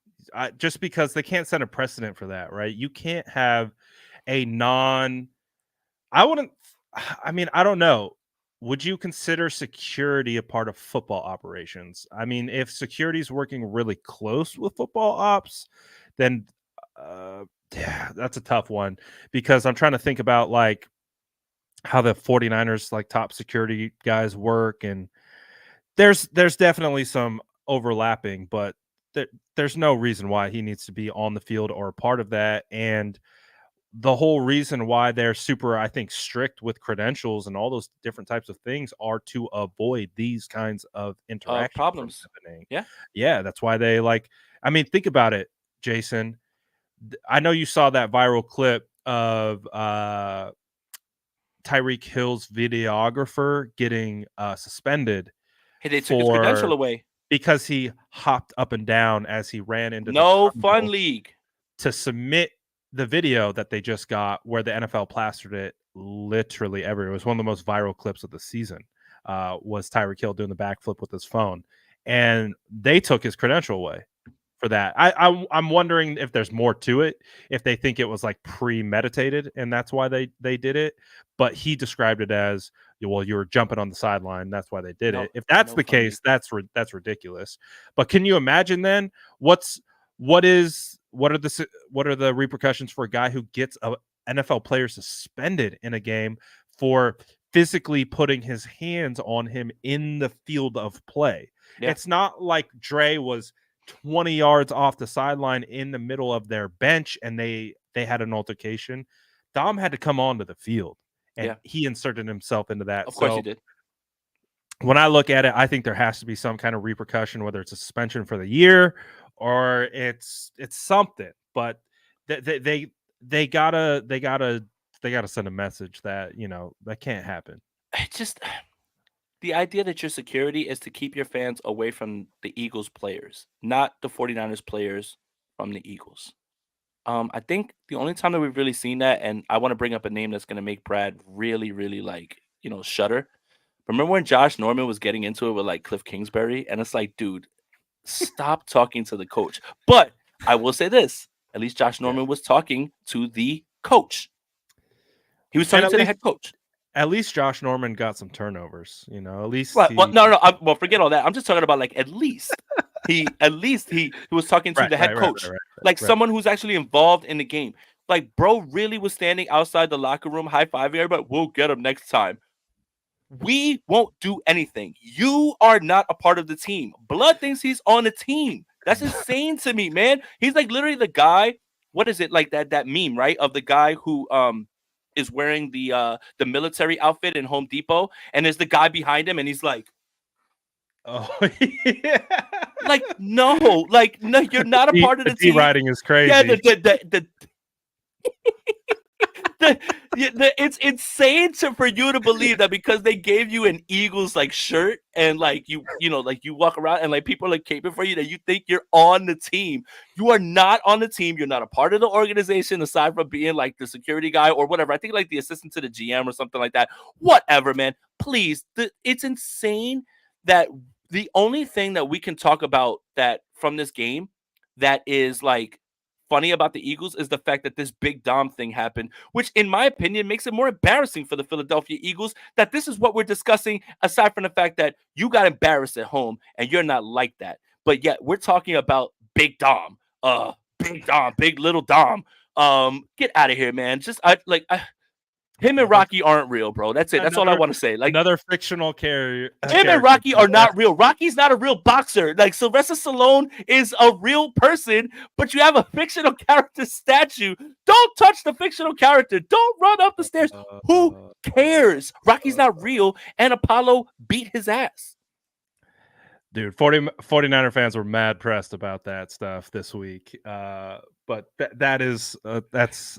Just because they can't set a precedent for that, right? You can't have a non. I wouldn't. I mean, I don't know. Would you consider security a part of football operations? I mean, if security is working really close with football ops, then uh, yeah, that's a tough one because I'm trying to think about like how the 49ers like top security guys work, and there's definitely some overlapping, but there, there's no reason why he needs to be on the field or a part of that. And the whole reason why they're super, I think, strict with credentials and all those different types of things are to avoid these kinds of interactions from Problems. happening. Yeah. Yeah, that's why they like. I mean, think about it, Jason. I know you saw that viral clip of Tyreek Hill's videographer getting suspended Hey, they took his credential for away. because he hopped up and down as he ran into the No fun tunnel league. to submit the video that they just got where the NFL plastered it literally everywhere. It was one of the most viral clips of the season. Was Tyreek Hill doing the backflip with his phone, and they took his credential away for that. I'm wondering if there's more to it, if they think it was like premeditated and that's why they did it. But he described it as, well, you were jumping on the sideline, that's why they did No, it. If that's no the fun league. case, that's ridiculous. But can you imagine then what's what is what are the repercussions for a guy who gets a NFL player suspended in a game for physically putting his hands on him in the field of play? Yeah. It's not like Dre was 20 yards off the sideline in the middle of their bench and they had an altercation. Dom had to come onto the field and Yeah. he inserted himself into that. Of course he So did. when I look at it, I think there has to be some kind of repercussion, whether it's a suspension for the year or it's something. But they gotta send a message that that can't happen. It just the idea that your security is to keep your fans away from the Eagles players, not the 49ers players from the Eagles. I think the only time that we've really seen that, and I want to bring up a name that's going to make Brad really, really like, shudder. Remember when Josh Norman was getting into it with like Cliff Kingsbury? And it's like, dude, stop talking to the coach. But I will say this, at least Josh Yeah, Norman was talking to the coach. He was and talking to the head coach. at least Josh Norman got some turnovers. At least Right. Well, he no. Well, forget all that. I'm just talking about like at least he was talking to right, the head right, right, coach, right, like right, someone who's actually involved in the game. Like, bro, really was standing outside the locker room, high fiving everybody. We'll get him next time. We won't do anything. You are not a part of the team. Blood thinks he's on the team. That's insane to me, man. He's like literally the guy. What is it like that meme, right? Of the guy who is wearing the military outfit in Home Depot, and there's the guy behind him, and he's like, oh yeah. no, like no, you're not a part of The the D team. riding is Yeah, crazy. it's insane for you to believe that because they gave you an Eagles like shirt and like like you walk around and like people are like caping for you that you think you're on the team. You are not on the team. You're not a part of the organization aside from being like the security guy or whatever. I think like the assistant to the GM or something like that. Whatever, man. Please, it's insane that the only thing that we can talk about that from this game that is like funny about the Eagles is the fact that this big Dom thing happened, which in my opinion makes it more embarrassing for the Philadelphia Eagles that this is what we're discussing, aside from the fact that you got embarrassed at home and you're not like that. But yet we're talking about big Dom, big Dom, big little Dom. Get out of here, man. Him and another Rocky aren't real, bro. That's it. That's all I another want to say. Like, another fictional him and character. Rocky are not real. Rocky's not a real boxer. Like, Sylvester Stallone is a real person, but you have a fictional character statue. Don't touch the fictional character. Don't run up the stairs. Who cares? Rocky's not real, and Apollo beat his ass. Dude, 49er fans were mad pressed about that stuff this week. But that's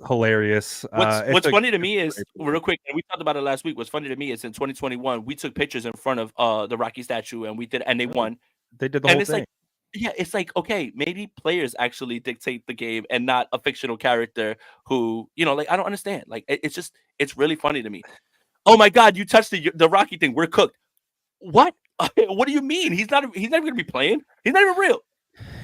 hilarious. What's funny to me it's a is, great movie. real quick, and we talked about it last week. What's funny to me is in 2021 we took pictures in front of the Rocky statue, and they won. They did the And whole it's thing. like, yeah, it's like, okay, maybe players actually dictate the game and not a fictional character who, like, I don't understand. Like, it's really funny to me. Oh my God, you touched the Rocky thing. We're cooked. What? What do you mean? He's not even going to be playing. He's not even real.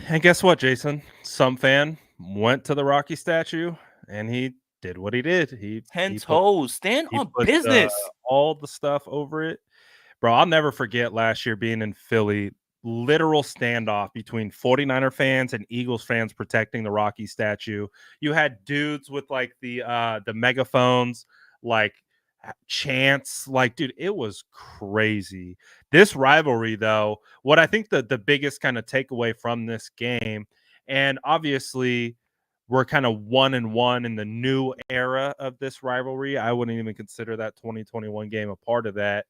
And guess what, Jason? Some fan went to the Rocky statue and he did what he did. He 10 put toes. Stand he on put business. all the stuff over it. Bro, I'll never forget last year being in Philly, literal standoff between 49er fans and Eagles fans protecting the Rocky statue. You had dudes with like the megaphones, like chants, like, dude, it was crazy. This rivalry, though, what I think the biggest kind of takeaway from this game, and obviously we're kind of 1-1 in the new era of this rivalry. I wouldn't even consider that 2021 game a part of that.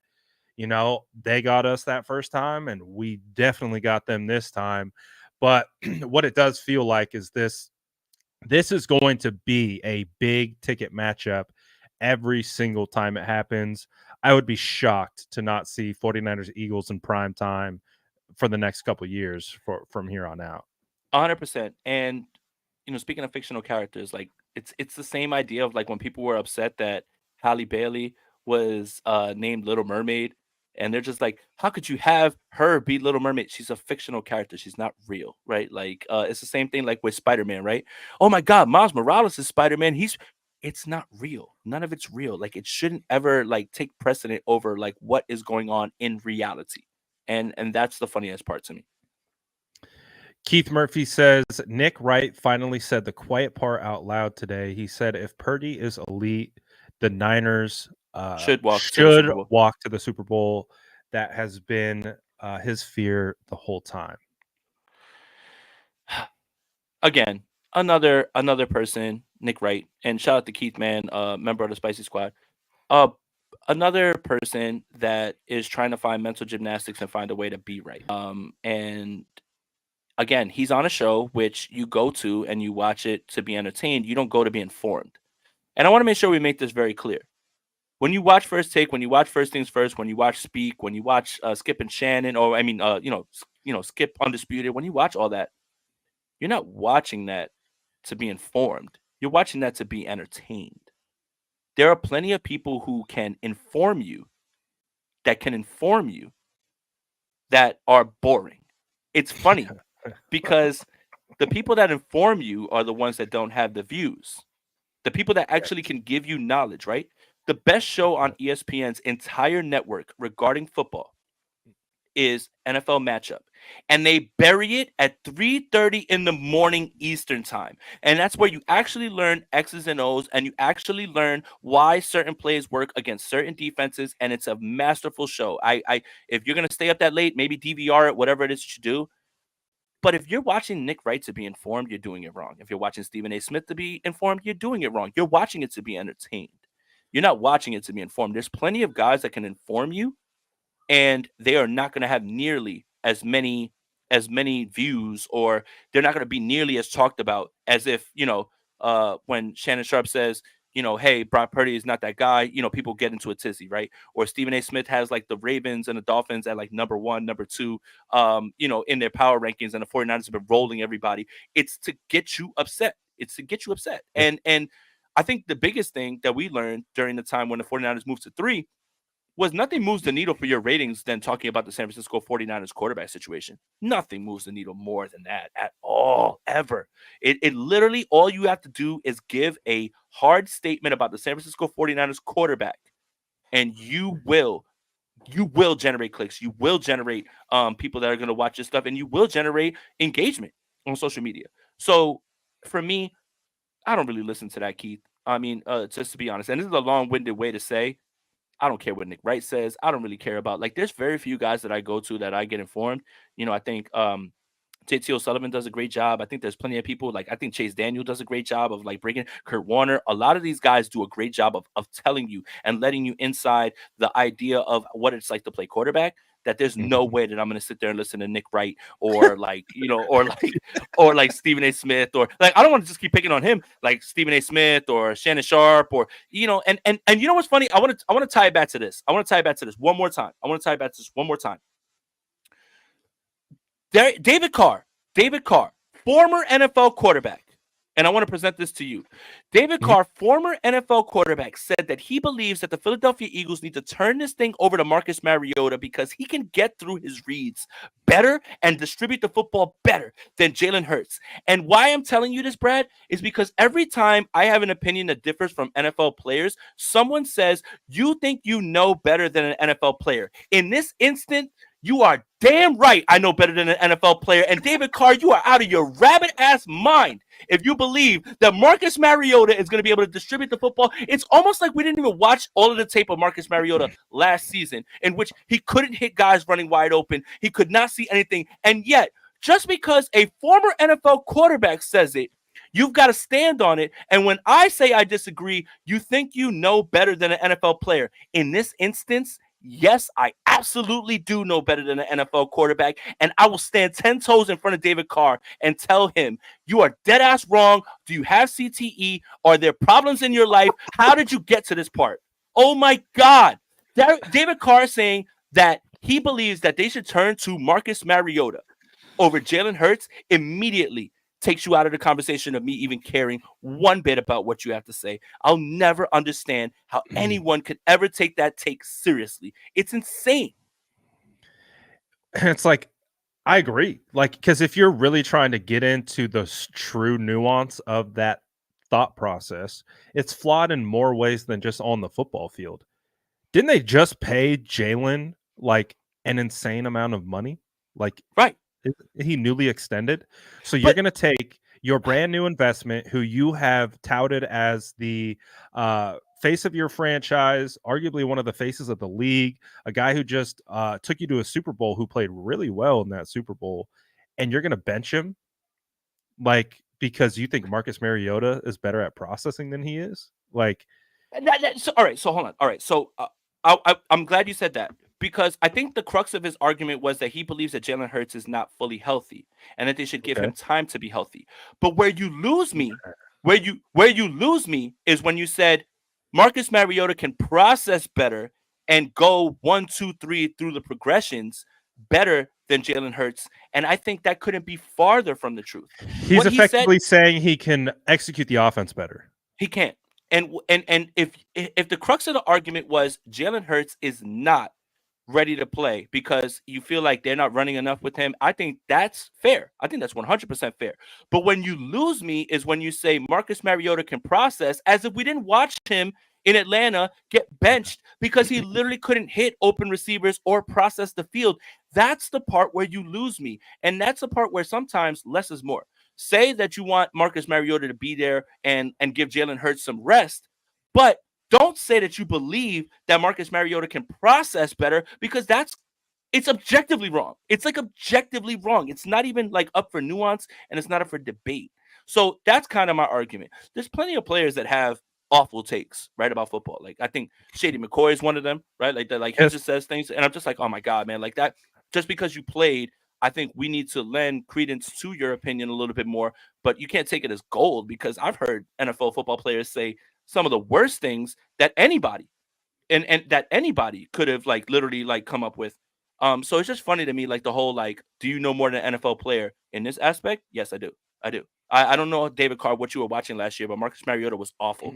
They got us that first time, and we definitely got them this time. But what it does feel like is this is going to be a big ticket matchup every single time it happens. I would be shocked to not see 49ers Eagles in prime time for the next couple of years from here on out. 100%. And speaking of fictional characters, like, it's the same idea of, like, when people were upset that Halle Bailey was named Little Mermaid, and they're just like, how could you have her be Little Mermaid? She's a fictional character. She's not real, right? Like, it's the same thing like with Spider-Man, right? Oh my God, Miles Morales is Spider-Man. It's not real. None of it's real. Like, it shouldn't ever like take precedent over like what is going on in reality. And that's the funniest part to me. Keith Murphy says Nick Wright finally said the quiet part out loud today. He said if Purdy is elite, the Niners Should walk to the should Super Bowl. walk to the Super Bowl. That has been his fear the whole time. Again, another person, Nick Wright, and shout out to Keith, man, member of the Spicy Squad. Uh, another person that is trying to find mental gymnastics and find a way to be right. And again, he's on a show which you go to and you watch it to be entertained. You don't go to be informed. And I want to make sure we make this very clear. When you watch First Take, when you watch First Things First, when you watch Speak, when you watch Skip and Shannon, or I mean, Skip Undisputed, when you watch all that, you're not watching that to be informed. You're watching that to be entertained. There are plenty of people who can inform you, that are boring. It's funny because the people that inform you are the ones that don't have the views. The people that actually can give you knowledge, right? The best show on ESPN's entire network regarding football is NFL Matchup. And they bury it at 3:30 in the morning Eastern time. And that's where you actually learn X's and O's, and you actually learn why certain plays work against certain defenses. And it's a masterful show. If you're gonna stay up that late, maybe DVR it, whatever it is you do. But if you're watching Nick Wright to be informed, you're doing it wrong. If you're watching Stephen A. Smith to be informed, you're doing it wrong. You're watching it to be entertained. You're not watching it to be informed. There's plenty of guys that can inform you, and they are not going to have nearly as many views, or they're not going to be nearly as talked about as if when Shannon Sharp says, hey, Brock Purdy is not that guy, people get into a tizzy, right? Or Stephen A. Smith has like the Ravens and the Dolphins at like number 1, number 2, in their power rankings, and the 49ers have been rolling everybody. It's to get you upset. And I think the biggest thing that we learned during the time when the 49ers moved to 3 was nothing moves the needle for your ratings than talking about the San Francisco 49ers quarterback situation. Nothing moves the needle more than that at all, ever. It literally, all you have to do is give a hard statement about the San Francisco 49ers quarterback, and you will generate clicks. You will generate people that are going to watch your stuff, and you will generate engagement on social media. So for me, I don't really listen to that, Keith. I mean, just to be honest, and this is a long-winded way to say I don't care what Nick Wright says. I don't really care about like there's very few guys that I go to that I get informed. I think JT O'Sullivan does a great job. I think there's plenty of people like I think Chase Daniel does a great job of like breaking Kurt Warner. A lot of these guys do a great job of telling you and letting you inside the idea of what it's like to play quarterback. That there's no Mhm. way that I'm going to sit there and listen to Nick Wright or like or like Stephen A. Smith or like I don't want to just keep picking on him like Stephen A. Smith or Shannon Sharp or and you know what's funny? I want to tie it back to this. I want to tie it back to this one more time. I want to tie it back to this one more time. David Carr, former NFL quarterback, and I want to present this to you. David Mhm. Carr, former NFL quarterback, said that he believes that the Philadelphia Eagles need to turn this thing over to Marcus Mariota because he can get through his reads better and distribute the football better than Jalen Hurts. And why I'm telling you this, Brad, is because every time I have an opinion that differs from NFL players, someone says, you think you know better than an NFL player. In this instant, you are damn right I know better than an NFL player. And David Carr, you are out of your rabbit ass mind if you believe that Marcus Mariota is going to be able to distribute the football. It's almost like we didn't even watch all of the tape of Marcus Mariota last season, in which he couldn't hit guys running wide open. He could not see anything. And yet, just because a former NFL quarterback says it, you've got to stand on it. And when I say I disagree, you think you know better than an NFL player. In this instance, yes, I absolutely do know better than an NFL quarterback. And I will stand 10 toes in front of David Carr and tell him, you are dead ass wrong. Do you have CTE? Are there problems in your life? How did you get to this part? Oh my God. David Carr is saying that he believes that they should turn to Marcus Mariota over Jalen Hurts immediately takes you out of the conversation of me even caring one bit about what you have to say. I'll never understand how anyone could ever take that take seriously. It's insane. It's like I agree. Like, because if you're really trying to get into the true nuance of that thought process, it's flawed in more ways than just on the football field. Didn't they just pay Jalen like an insane amount of money? Like, Right. he newly extended. So you're But going to take your brand new investment, who you have touted as the face of your franchise, arguably one of the faces of the league, a guy who just took you to a Super Bowl, who played really well in that Super Bowl, and you're going to bench him like because you think Marcus Mariota is better at processing than he is? Like, so, all right. So hold on. All right. So I'm glad you said that because I think the crux of his argument was that he believes that Jalen Hurts is not fully healthy and that they should give okay. him time to be healthy. But where you lose me is when you said Marcus Mariota can process better and go 1, 2, 3 through the progressions better than Jalen Hurts. And I think that couldn't be farther from the truth. He's What he said, effectively saying he can execute the offense better. he can't. And if the crux of the argument was Jalen Hurts is not ready to play because you feel like they're not running enough with him, I think that's fair. I think that's 100% fair. But when you lose me is when you say Marcus Mariota can process, as if we didn't watch him in Atlanta get benched because he literally couldn't hit open receivers or process the field. That's the part where you lose me. And that's the part where sometimes less is more. Say that you want Marcus Mariota to be there and give Jalen Hurts some rest, but don't say that you believe that Marcus Mariota can process better because it's objectively wrong. It's like objectively wrong. It's not even like up for nuance and it's not up for debate. So that's kind of my argument. There's plenty of players that have awful takes, right, about football. Like I think Shady McCoy is one of them, right? Like that, like he Yes. just says things, and I'm just like, oh my god, man, like that. Just because you played, I think we need to lend credence to your opinion a little bit more. But you can't take it as gold because I've heard NFL football players say some of the worst things that anybody and that anybody could have like literally like come up with. So it's just funny to me, like the whole like, do you know more than an NFL player in this aspect? Yes, I do. I do. I don't know, David Carr, what you were watching last year, but Marcus Mariota was awful.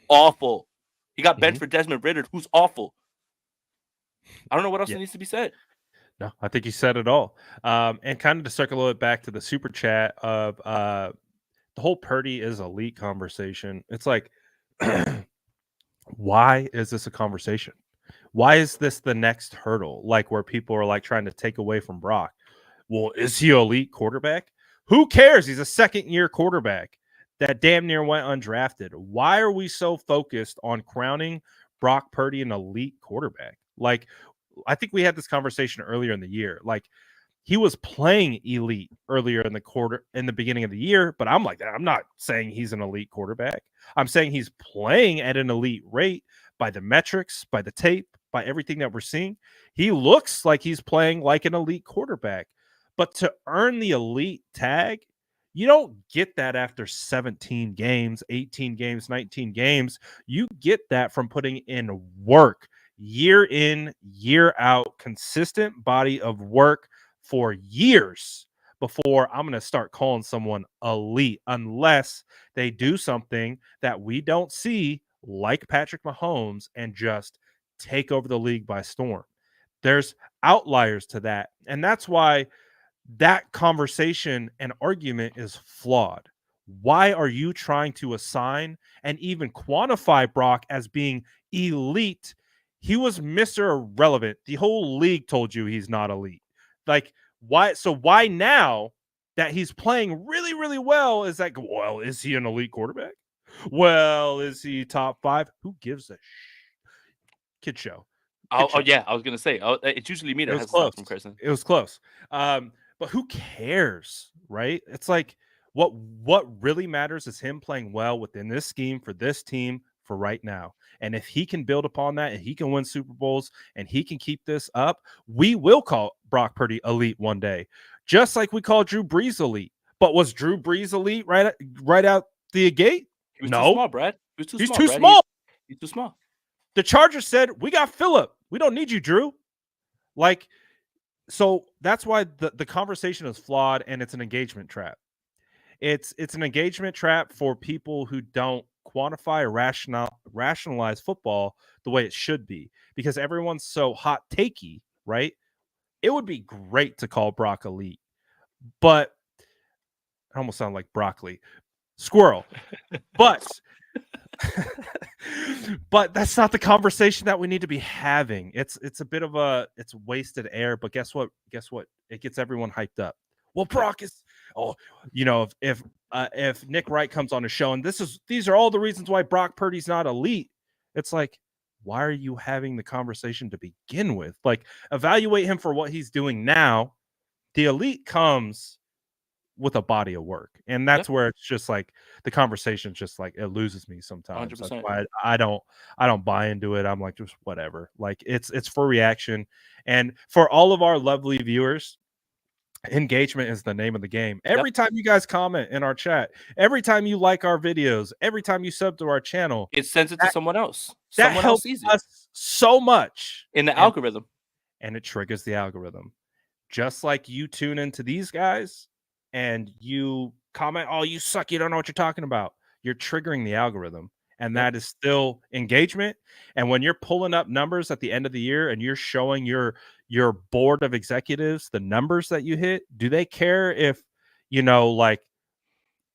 Awful. He got benched for Desmond Ritter, who's awful. I don't know what else Yeah. needs to be said. No, I think you said it all. And kind of to circle it back to the super chat of the whole Purdy is elite conversation. It's like, why is this a conversation? Why is this the next hurdle? Like where people are like trying to take away from Brock. Well, is he elite quarterback? Who cares? He's a second year quarterback. that damn near went undrafted. Why are we so focused on crowning Brock Purdy an elite quarterback? Like, I think we had this conversation earlier in the year. Like, he was playing elite earlier in the beginning of the year, but I'm like, I'm not saying he's an elite quarterback. I'm saying he's playing at an elite rate by the metrics, by the tape, by everything that we're seeing. He looks like he's playing like an elite quarterback. But to earn the elite tag, you don't get that after 17 games, 18 games, 19 games. You get that from putting in work, year in, year out, consistent body of work for years before I'm going to start calling someone elite, unless they do something that we don't see, like Patrick Mahomes, and just take over the league by storm. There's outliers to that. And that's why that conversation and argument is flawed. Why are you trying to assign and even quantify Brock as being elite? He was Mr. Irrelevant. The whole league told you he's not elite. Like, why? So why now that he's playing really, really well is like, well, is he an elite quarterback? Well, is he top 5? Who gives a kid show? Oh yeah, I was gonna say. It's usually me It that was has to stop close. from cursing. It was close. But who cares, right? It's like what really matters is him playing well within this scheme for this team for right now. And if he can build upon that and he can win Super Bowls and he can keep this up, we will call Brock Purdy elite one day. Just like we call Drew Brees elite. But was Drew Brees elite right out the gate? He was too No. small, Brad. He was too He's small, too Brad. small. He's too small. The Chargers said, "We got Phillip. We don't need you, Drew." Like, so that's why the conversation is flawed and it's an engagement trap. It's an engagement trap for people who don't quantify or rationalize football the way it should be, because everyone's so hot takey, right? It would be great to call Brock elite, but I almost sound like broccoli squirrel. But but that's not the conversation that we need to be having. It's a bit of it's wasted air. But guess what? It gets everyone hyped up. Well, Brock is if Nick Wright comes on a show and these are all the reasons why Brock Purdy's not elite. It's like, why are you having the conversation to begin with? Like, evaluate him for what he's doing now. The elite comes with a body of work, and that's where it's just like the conversation's just like it loses me sometimes. That's 100%. why I don't buy into it. I'm like, just whatever. Like, it's for reaction, and for all of our lovely viewers, engagement is the name of the game. Every time you guys comment in our chat, every time you like our videos, every time you sub to our channel, It sends it to someone else. that Someone else helps sees it us so much in the algorithm. and it triggers the algorithm. Just like you tune into these guys and you comment, "Oh, you suck, you don't know what you're talking about." You're triggering the algorithm, and that is still engagement. And when you're pulling up numbers at the end of the year and you're showing your board of executives the numbers that you hit, do they care if, like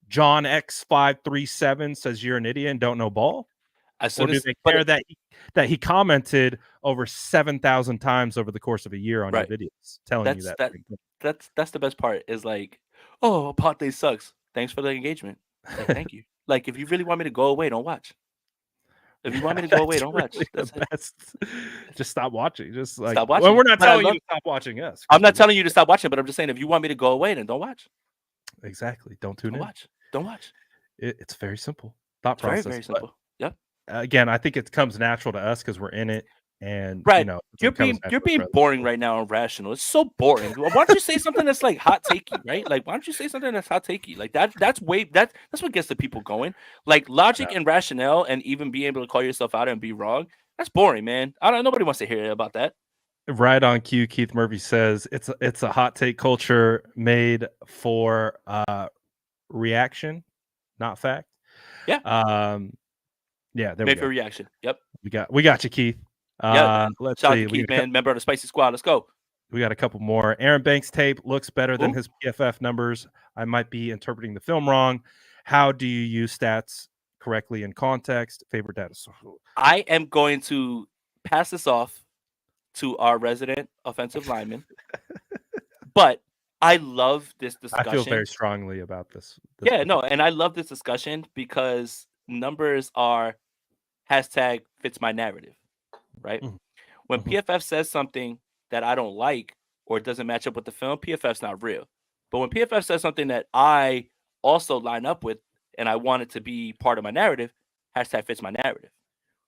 John X537 says you're an idiot and don't know ball? As Or soon do as they care that he commented over 7,000 times over the course of a year on your videos telling you that? That's the best part is like, "Oh, pot day sucks. Thanks for the engagement." Like, thank you. Like, if you really want me to go away, don't watch. If you want me to go away, don't watch. Really That's the it. best. Just stop watching. Just like, Stop well, watching. we're not But I telling you love to stop watching us. I'm not telling you to stop watching, but I'm just saying if you want me to go away, then don't watch. Exactly. Don't tune Don't in. watch. Don't watch. It's very simple thought It's very, process. very simple. Yep. Again, I think it comes natural to us because we're in it, and Brad, it you're comes being naturally for other boring people. right now and rational. It's so boring. Why don't you say something that's like hot takey, right? Like, why don't you say something that's hot takey? Like that's what gets the people going. Like, logic and rationale and even being able to call yourself out and be wrong. That's boring, man. Nobody wants to hear about that. Right on cue, Keith Murphy says it's a hot take culture made for reaction, not fact. Yeah. Yeah, there Made we go. for reaction. Yep. We got you, Keith. Yeah. Let's Shout out see. to Keith, man, member of the Spicy Squad. Let's go. We got a couple more. Aaron Banks tape looks better than his PFF numbers. I might be interpreting the film wrong. How do you use stats correctly in context? Favorite data. I am going to pass this off to our resident offensive lineman. But I love this I feel very discussion. strongly about this Yeah, no, particular. and I love this discussion because numbers are hashtag fits my narrative, right? Mhm, When mhm. PFF says something that I don't like or it doesn't match up with the film, PFF's not real. But when PFF says something that I also line up with and I want it to be part of my narrative, hashtag fits my narrative,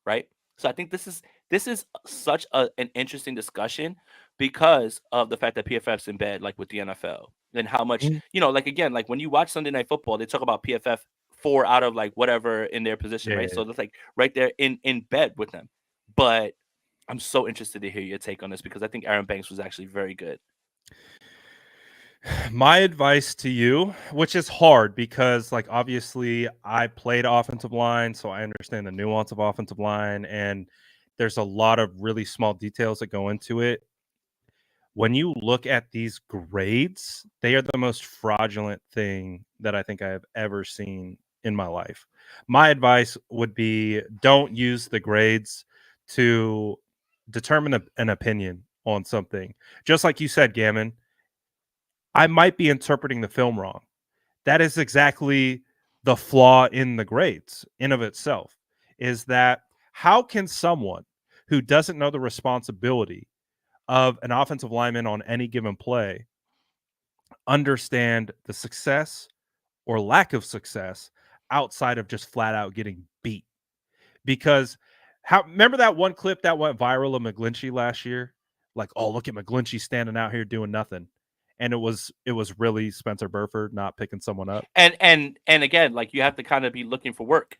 right? So I think this is such an interesting discussion because of the fact that PFF's in bed, like with the NFL, and how much Mhm. like again, like when you watch Sunday Night Football, they talk about PFF 4 out of like whatever in their position, Yeah, right? yeah, So yeah. that's like right there in bed with them. But I'm so interested to hear your take on this because I think Aaron Banks was actually very good. My advice to you, which is hard because, like, obviously I played offensive line, so I understand the nuance of offensive line, and there's a lot of really small details that go into it. When you look at these grades, they are the most fraudulent thing that I think I have ever seen in my life. My advice would be don't use the grades to determine an opinion on something. Just like you said, Gammon, I might be interpreting the film wrong. That is exactly the flaw in the grades in of itself, is that how can someone who doesn't know the responsibility of an offensive lineman on any given play understand the success or lack of success outside of just flat out getting beat? Because how remember that one clip that went viral of McGlinchey last year? Like, oh, look at McGlinchey standing out here doing nothing. And it was really Spencer Burford not picking someone up. And again, like you have to kind of be looking for work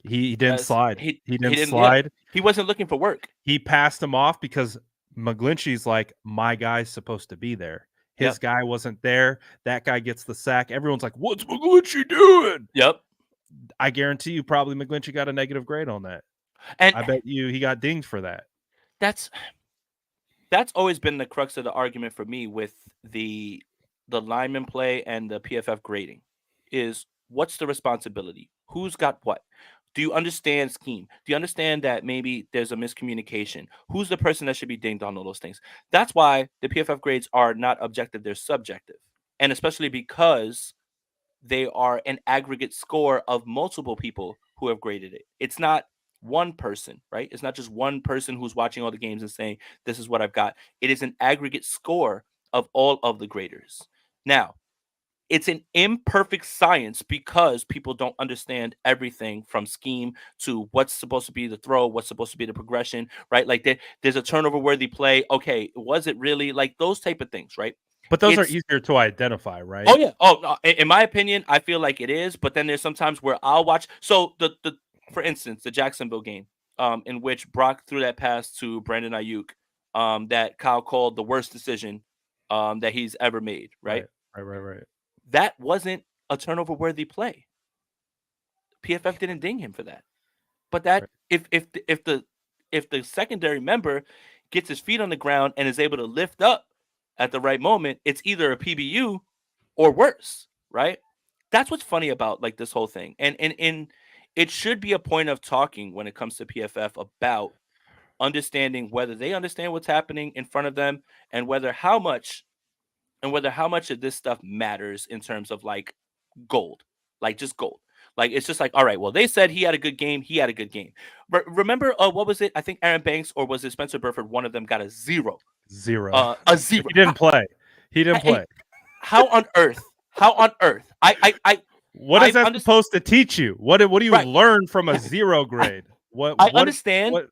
He didn't because slide. he He he didn't didn't yeah, slide. he wasn't looking for work. He passed him off because McGlinchey's like, my guy's supposed to be there. His Yep. guy wasn't there. That guy gets the sack. Everyone's like, what's McGlinchey doing? Yep. I guarantee you, probably McGlinchey got a negative grade on that. And I bet you he got dinged for that. that's that's always been the crux of the argument for me with the lineman play and the PFF grading is what's the responsibility? Who's got what? Do you understand scheme? Do you understand that maybe there's a miscommunication? Who's the person that should be dinged on all those things? That's why the PFF grades are not objective, they're subjective. And especially because they are an aggregate score of multiple people who have graded it. It's not one person, right? It's not just one person who's watching all the games and saying, this is what I've got. It is an aggregate score of all of the graders. Now, it's an imperfect science because people don't understand everything from scheme to what's supposed to be the throw, what's supposed to be the progression, right? Like there's a turnover worthy play. Okay, was it really like those type of things, right? But those are It's easier to identify, Oh right? yeah. Oh, no, in my opinion, I feel like it is. But then there's sometimes where I'll watch. So the for instance, the Jacksonville game, in which Brock threw that pass to Brandon Ayuk, that Kyle called the worst decision, that he's ever made. Right. Right, right, right, right, That wasn't a turnover worthy play. PFF didn't ding him for that. But that right. if the secondary member gets his feet on the ground and is able to lift up at the right moment, it's either a PBU or worse, right? That's what's funny about like this whole thing. And it should be a point of talking when it comes to PFF about understanding whether they understand what's happening in front of them and whether how much of this stuff matters in terms of like gold, like just gold. Like it's just like, all right, well, they said he had a good game. He had a good game. Remember, what was it? I think Aaron Banks or was it Spencer Burford? One of them got a zero. 0. A zero. He didn't play. He didn't Hey, play. how on earth? How on earth? What is I that understand. supposed to teach you? What do you Right. learn from a 0 grade? What I what understand. what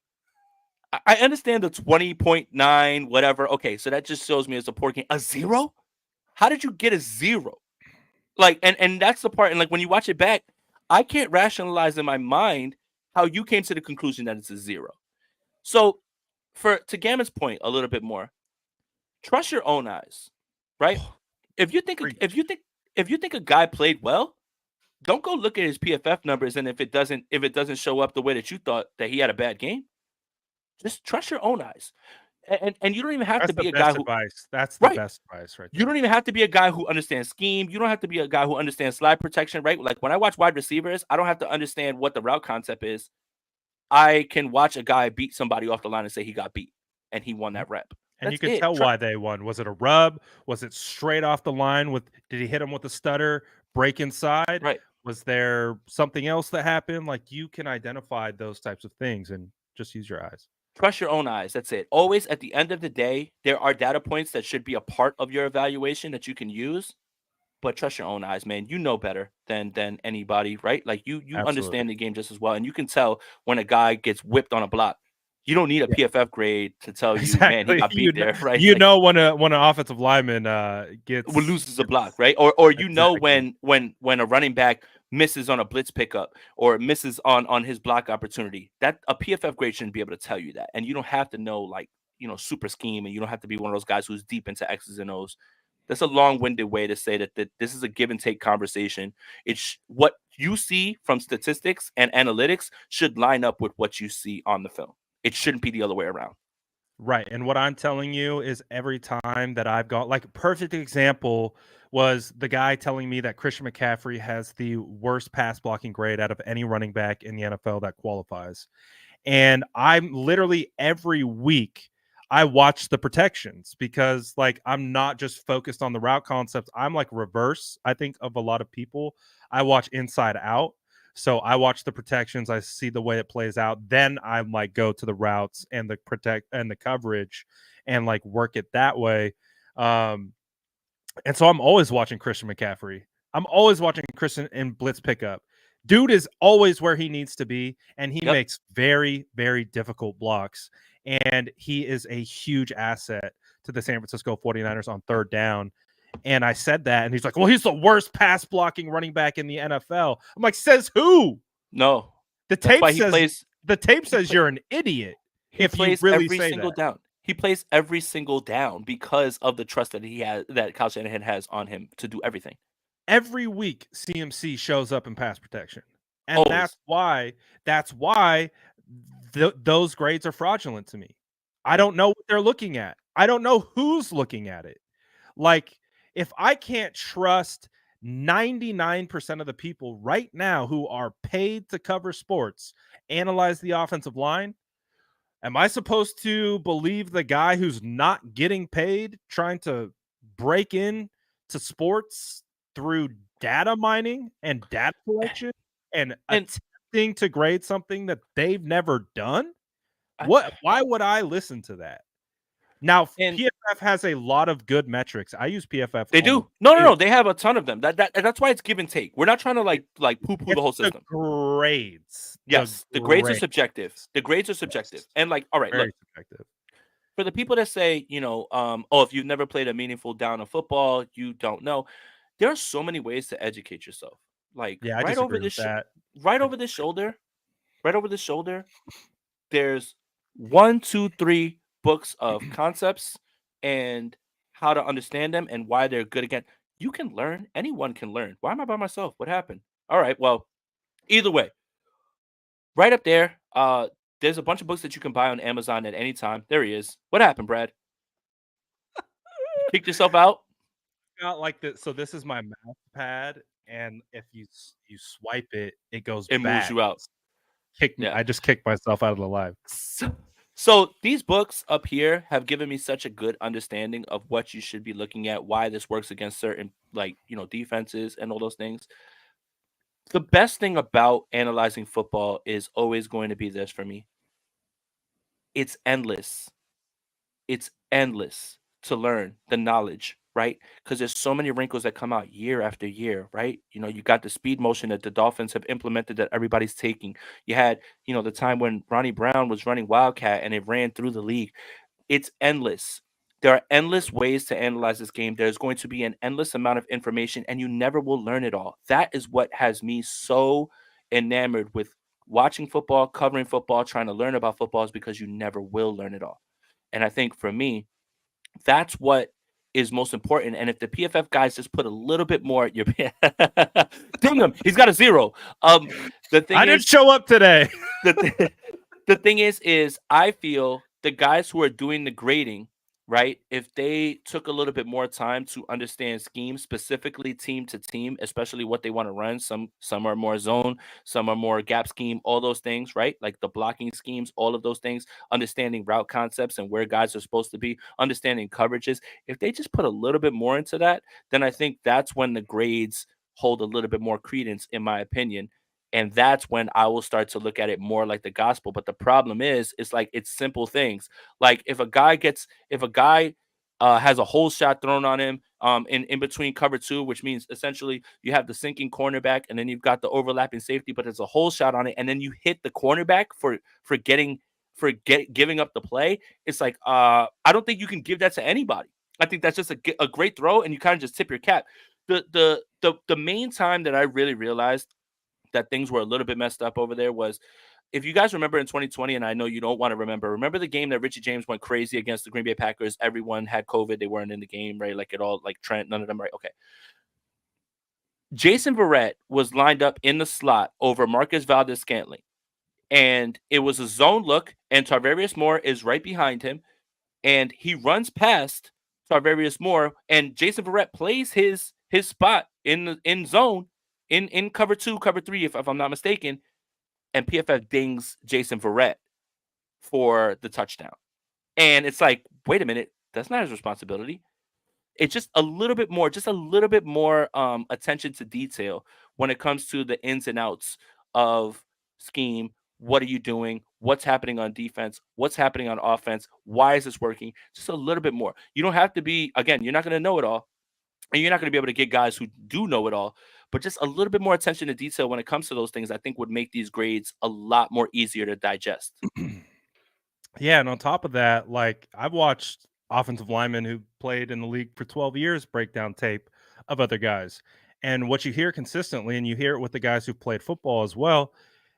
I understand the 20.9, whatever. Okay, so that just shows me it's a poor game. A zero? How did you get a zero? Like, and that's the part. And like when you watch it back, I can't rationalize in my mind how you came to the conclusion that it's a zero. So, for to Gammon's point, a little bit more, trust your own eyes, right? If you think if preach. you think if you think a guy played well, don't go look at his PFF numbers, and if it doesn't show up the way that you thought that he had a bad game, just trust your own eyes. And you don't even have That's to the be a guy best who advice. That's the right. best advice right You there. don't even have to be a guy who understands scheme. You don't have to be a guy who understands slide protection, right? Like when I watch wide receivers, I don't have to understand what the route concept is. I can watch a guy beat somebody off the line and say he got beat and he won Mhm. that rep. And you That's could it. tell why they won. Was it a rub? Was it straight off the line with did he hit him with a stutter, break inside? Right. Was there something else that happened? Like you can identify those types of things and just use your eyes. Trust your own eyes. That's it. Always at the end of the day, there are data points that should be a part of your evaluation that you can use, but trust your own eyes, man. You know better than anybody, right? Like you Absolutely. understand the game just as well, and you can tell when a guy gets whipped on a block. You don't need a Yeah, PFF grade to tell you, man, he exactly. got beat there, right? You Like know when an offensive lineman loses a block, gets right? Or you know exactly. when a running back misses on a blitz pickup or misses on his block opportunity. That a PFF grade shouldn't be able to tell you that. And you don't have to know like, super scheme, and you don't have to be one of those guys who's deep into X's and O's. That's a long-winded way to say that this is a give and take conversation. It's what you see from statistics and analytics should line up with what you see on the film. It shouldn't be the other way around. Right, and what I'm telling you is every time that I've gone like, a perfect example was the guy telling me that Christian McCaffrey has the worst pass blocking grade out of any running back in the NFL that qualifies. And I'm literally every week I watch the protections because like I'm not just focused on the route concepts. I'm like reverse, I think, of a lot of people. I watch inside out. So I watch the protections, I see the way it plays out. Then I like go to the routes and the protect and the coverage and like work it that way. Um, and so I'm always watching Christian McCaffrey. I'm always watching Christian in blitz pickup. Dude is always where he needs to be, and he Yep. makes very, very difficult blocks. And he is a huge asset to the San Francisco 49ers on third down. And I said that, and he's like, well, he's the worst pass blocking running back in the NFL. I'm like, says who? No. The That's tape why says he play, you're an idiot he if you plays really every say single that. down. He plays every single down because of the trust that he has, that Kyle Shanahan has on him to do everything. Every week CMC shows up in pass protection. And Always. that's why those grades are fraudulent to me. I Yep. don't know what they're looking at. I don't know who's looking at it. Like if I can't trust 99% of the people right now who are paid to cover sports analyze the offensive line, am I supposed to believe the guy who's not getting paid trying to break in to sports through data mining and data collection and And attempting to grade something that they've never done? I, Why would I listen to that? Now, and PFF has a lot of good metrics. I use PFF they almost do. No, no, daily. no. They have a ton of them. That's why it's give and take. We're not trying to like poo poo the It's whole the system. grades. The Yes, the grades are grades. subjective. The grades are subjective. Yes. And like, all right, look, Very subjective. for the people that say, oh, if you've never played a meaningful down of football, you don't know. There are so many ways to educate yourself. Like Yeah, I disagree with that. right I over this shoulder, right over the shoulder, there's one, two, three books of concepts and how to understand them and why they're good again. You can learn. Anyone can learn. Why am I by myself? What happened? All right. Well, either way, right up there, there's a bunch of books that you can buy on Amazon at any time. There he is. What happened, Brad? You kicked yourself out? Got like this. So this is my mouse pad, and if you swipe it, it goes It moves back. you out. Kick me. Yeah. I just kicked myself out of the live. So these books up here have given me such a good understanding of what you should be looking at, why this works against certain defenses and all those things. The best thing about analyzing football is always going to be this for me. It's endless. It's endless to learn the knowledge, right? Because there's so many wrinkles that come out year after year, right? You got the speed motion that the Dolphins have implemented that everybody's taking. You had, the time when Ronnie Brown was running Wildcat and it ran through the league. It's endless. There are endless ways to analyze this game. There's going to be an endless amount of information, and you never will learn it all. That is what has me so enamored with watching football, covering football, trying to learn about football, is because you never will learn it all. And I think for me, that's what is most important. And if the PFF guys just put a little bit more, you're ding him. He's got a 0. The thing I didn't is, show up today. the thing is I feel the guys who are doing the grading right? If they took a little bit more time to understand scheme, specifically team to team, especially what they want to run. Some are more zone, some are more gap scheme, all those things, right? Like the blocking schemes, all of those things, understanding route concepts and where guys are supposed to be, understanding coverages. If they just put a little bit more into that, then I think that's when the grades hold a little bit more credence, in my opinion. And that's when I will start to look at it more like the gospel. But the problem is, it's like it's simple things. Like if a guy has a whole shot thrown on him in between cover two, which means essentially you have the sinking cornerback and then you've got the overlapping safety, but there's a whole shot on it, and then you hit the cornerback for giving up the play. It's like I don't think you can give that to anybody. I think that's just a great throw, and you kind of just tip your cap. The main time that I really realized that things were a little bit messed up over there was, if you guys remember in 2020, and I know you don't want to remember the game that Richie James went crazy against the Green Bay Packers. Everyone had COVID. They weren't in the game, right? Like it all, like Trent, none of them, right? Okay. Jason Verrett was lined up in the slot over Marcus Valdez-Scantling, and it was a zone look, and Tarvarius Moore is right behind him, and he runs past Tarvarius Moore, and Jason Verrett plays his spot in the in zone in cover two, cover three, if I'm not mistaken, and PFF dings Jason Verrett for the touchdown. And it's like, wait a minute, that's not his responsibility. It's just a little bit more attention to detail when it comes to the ins and outs of scheme. What are you doing? What's happening on defense? What's happening on offense? Why is this working? Just a little bit more. You don't have to be, again, you're not going to know it all. And you're not going to be able to get guys who do know it all, but just a little bit more attention to detail when it comes to those things, I think would make these grades a lot more easier to digest. Yeah, and on top of that, like I've watched offensive linemen who played in the league for 12 years break down tape of other guys. And what you hear consistently, and you hear it with the guys who played football as well,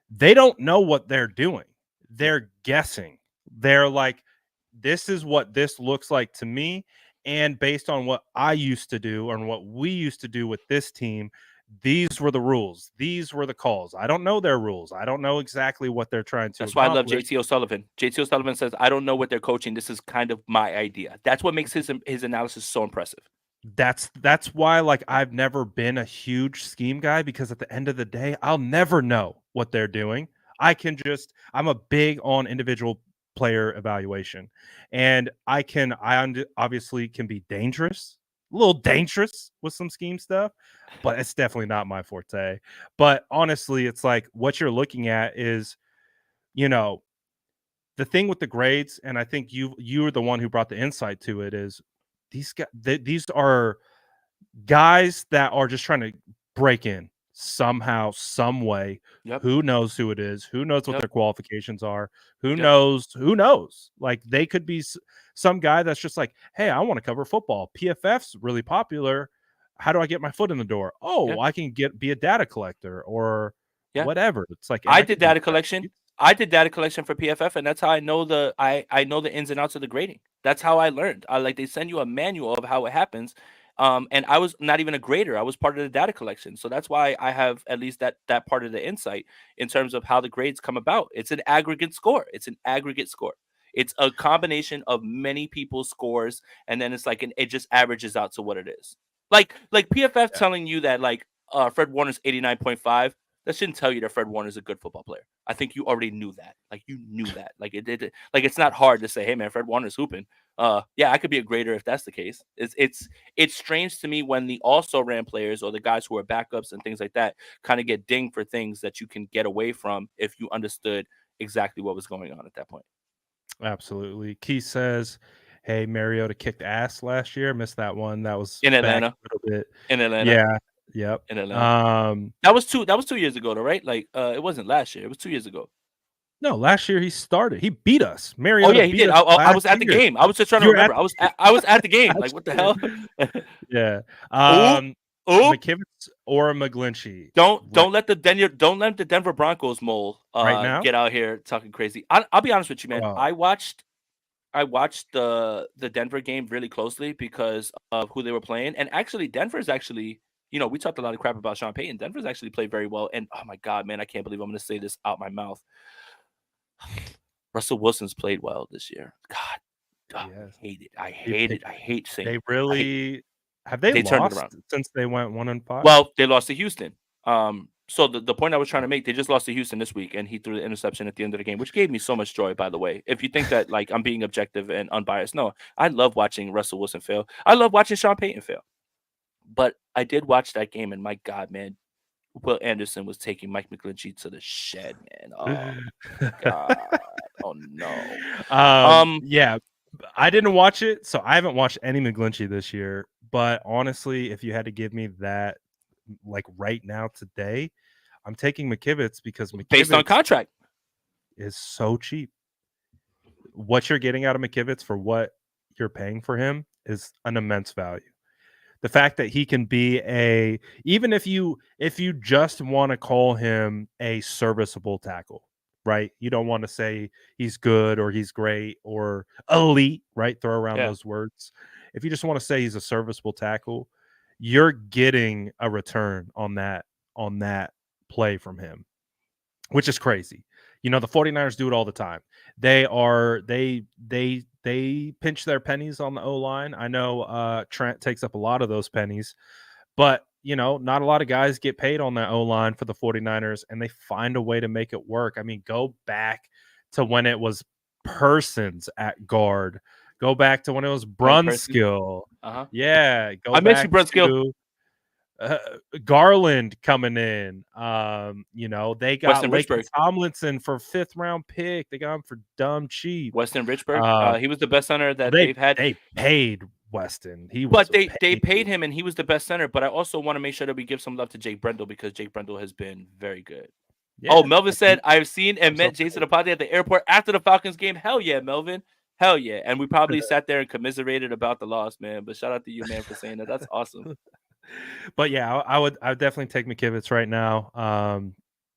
they don't know what they're doing. Yeah. They're guessing. They're like, this is what this looks like to me. And based on what I used to do and what we used to do with this team, these were the rules. These were the calls. I don't know their rules. I don't know exactly what they're trying to That's why I love accomplish. JT O'Sullivan. JT O'Sullivan says, I don't know what they're coaching. This is kind of my idea. That's what makes his analysis so impressive. That's why, like, I've never been a huge scheme guy, because at the end of the day, I'll never know what they're doing. I'm a big on individual player evaluation, and obviously can be dangerous, a little dangerous with some scheme stuff, but it's definitely not my forte. But honestly, it's like what you're looking at is, you know, the thing with the grades, and I think you're the one who brought the insight to it, is these are guys that are just trying to break in somehow, some way. Yep. Who knows who it is? Who knows what Yep. their qualifications are? Who Yep. knows? Who knows? Like, they could be some guy that's just like, hey, I want to cover football. PFF's really popular. How do I get my foot in the door? Yeah. Oh, I can be a data collector or Yeah. whatever. It's like, and I I did could do data collection. spreadsheets. I did data collection for PFF, and that's how I know I know the ins and outs of the grading. That's how I learned. Like they send you a manual of how it happens. And I was not even a grader. I was part of the data collection. So that's why I have at least that part of the insight in terms of how the grades come about. It's an aggregate score. It's an aggregate score. It's a combination of many people's scores, and then it's like it just averages out to what it is. Like PFF Yeah. telling you that like Fred Warner's 89.5, that shouldn't tell you that Fred Warner is a good football player. I think you already knew that. Like you knew that. Like it did. Like it's not hard to say, hey man, Fred Warner's hooping. Yeah, I could be a grader if that's the case. It's strange to me when the also ran players or the guys who are backups and things like that kind of get dinged for things that you can get away from if you understood exactly what was going on at that point. Absolutely. Keith says, "Hey, Mariota kicked ass last year. Missed that one. That was In back Atlanta, a little bit." in Atlanta, Yeah. Yep. in Atlanta. That was 2 years ago, though, right? Like it wasn't last year. It was 2 years ago. No, last year he started. He beat us. Oh Mariota yeah, he beat did. us I last was at the year. game. I was just trying to You're at remember. I was at the game. Like last what the year. hell? Yeah. Oop, oop. McKivitz or McGlinchey Don't let the Denver Broncos mole right now? get out here talking crazy. I'll be honest with you, man. Oh, I watched the Denver game really closely because of who they were playing, and actually Denver's actually. We talked a lot of crap about Sean Payton. Denver's actually played very well, and oh my god, man, I can't believe I'm going to say this out my mouth. Russell Wilson's played well this year. God, I Yes. hate it. I They hate they it. I hate saying they it. I hate really have they they turned it around. lost since they went 1-5? Well, they lost to Houston. So the point I was trying to make, they just lost to Houston this week, and he threw the interception at the end of the game, which gave me so much joy. By the way, if you think that like I'm being objective and unbiased, no, I love watching Russell Wilson fail. I love watching Sean Payton fail. But I did watch that game, and my God, man, Will Anderson was taking Mike McGlinchey to the shed, man. Oh God, oh no. Yeah, I didn't watch it, so I haven't watched any McGlinchey this year, but honestly, if you had to give me that, like, right now today, I'm taking McKivitz because Based on McKivitz contract, is so cheap. What you're getting out of McKivitz for what you're paying for him is an immense value. The fact that he can be even if you just want to call him a serviceable tackle, right? You don't want to say he's good or he's great or elite, right? Throw around yeah, those words. If you just want to say he's a serviceable tackle, you're getting a return on that play from him, which is crazy. You know, the 49ers do it all the time. They pinch their pennies on the O-line. I know Trent takes up a lot of those pennies, but you know, not a lot of guys get paid on that O-line for the 49ers, and they find a way to make it work. I mean, go back to when it was Persons at guard. Go back to when it was Mike Person. Brunskill. Uh-huh. Yeah, go I mentioned back Brunskill, to uh, Garland coming in. You know, they got Weston Laken Richburg. Tomlinson for 5th-round pick. They got him for dumb cheap. Weston Richburg. Uh, He was the best center that they they've had. they paid Weston. He was But they paid. paid him, and he was the best center. But I also want to make sure that we give some love to Jake Brendel because Jake Brendel has been very good. Oh, Yeah, Melvin and he said, I've seen and was met Jason okay. Apate at the airport after the Falcons game. Hell yeah, Melvin. Hell yeah. And we probably sat there and commiserated about the loss, man. But shout out to you, man, for saying that. That's awesome. But yeah, I would definitely take McKivitz right now.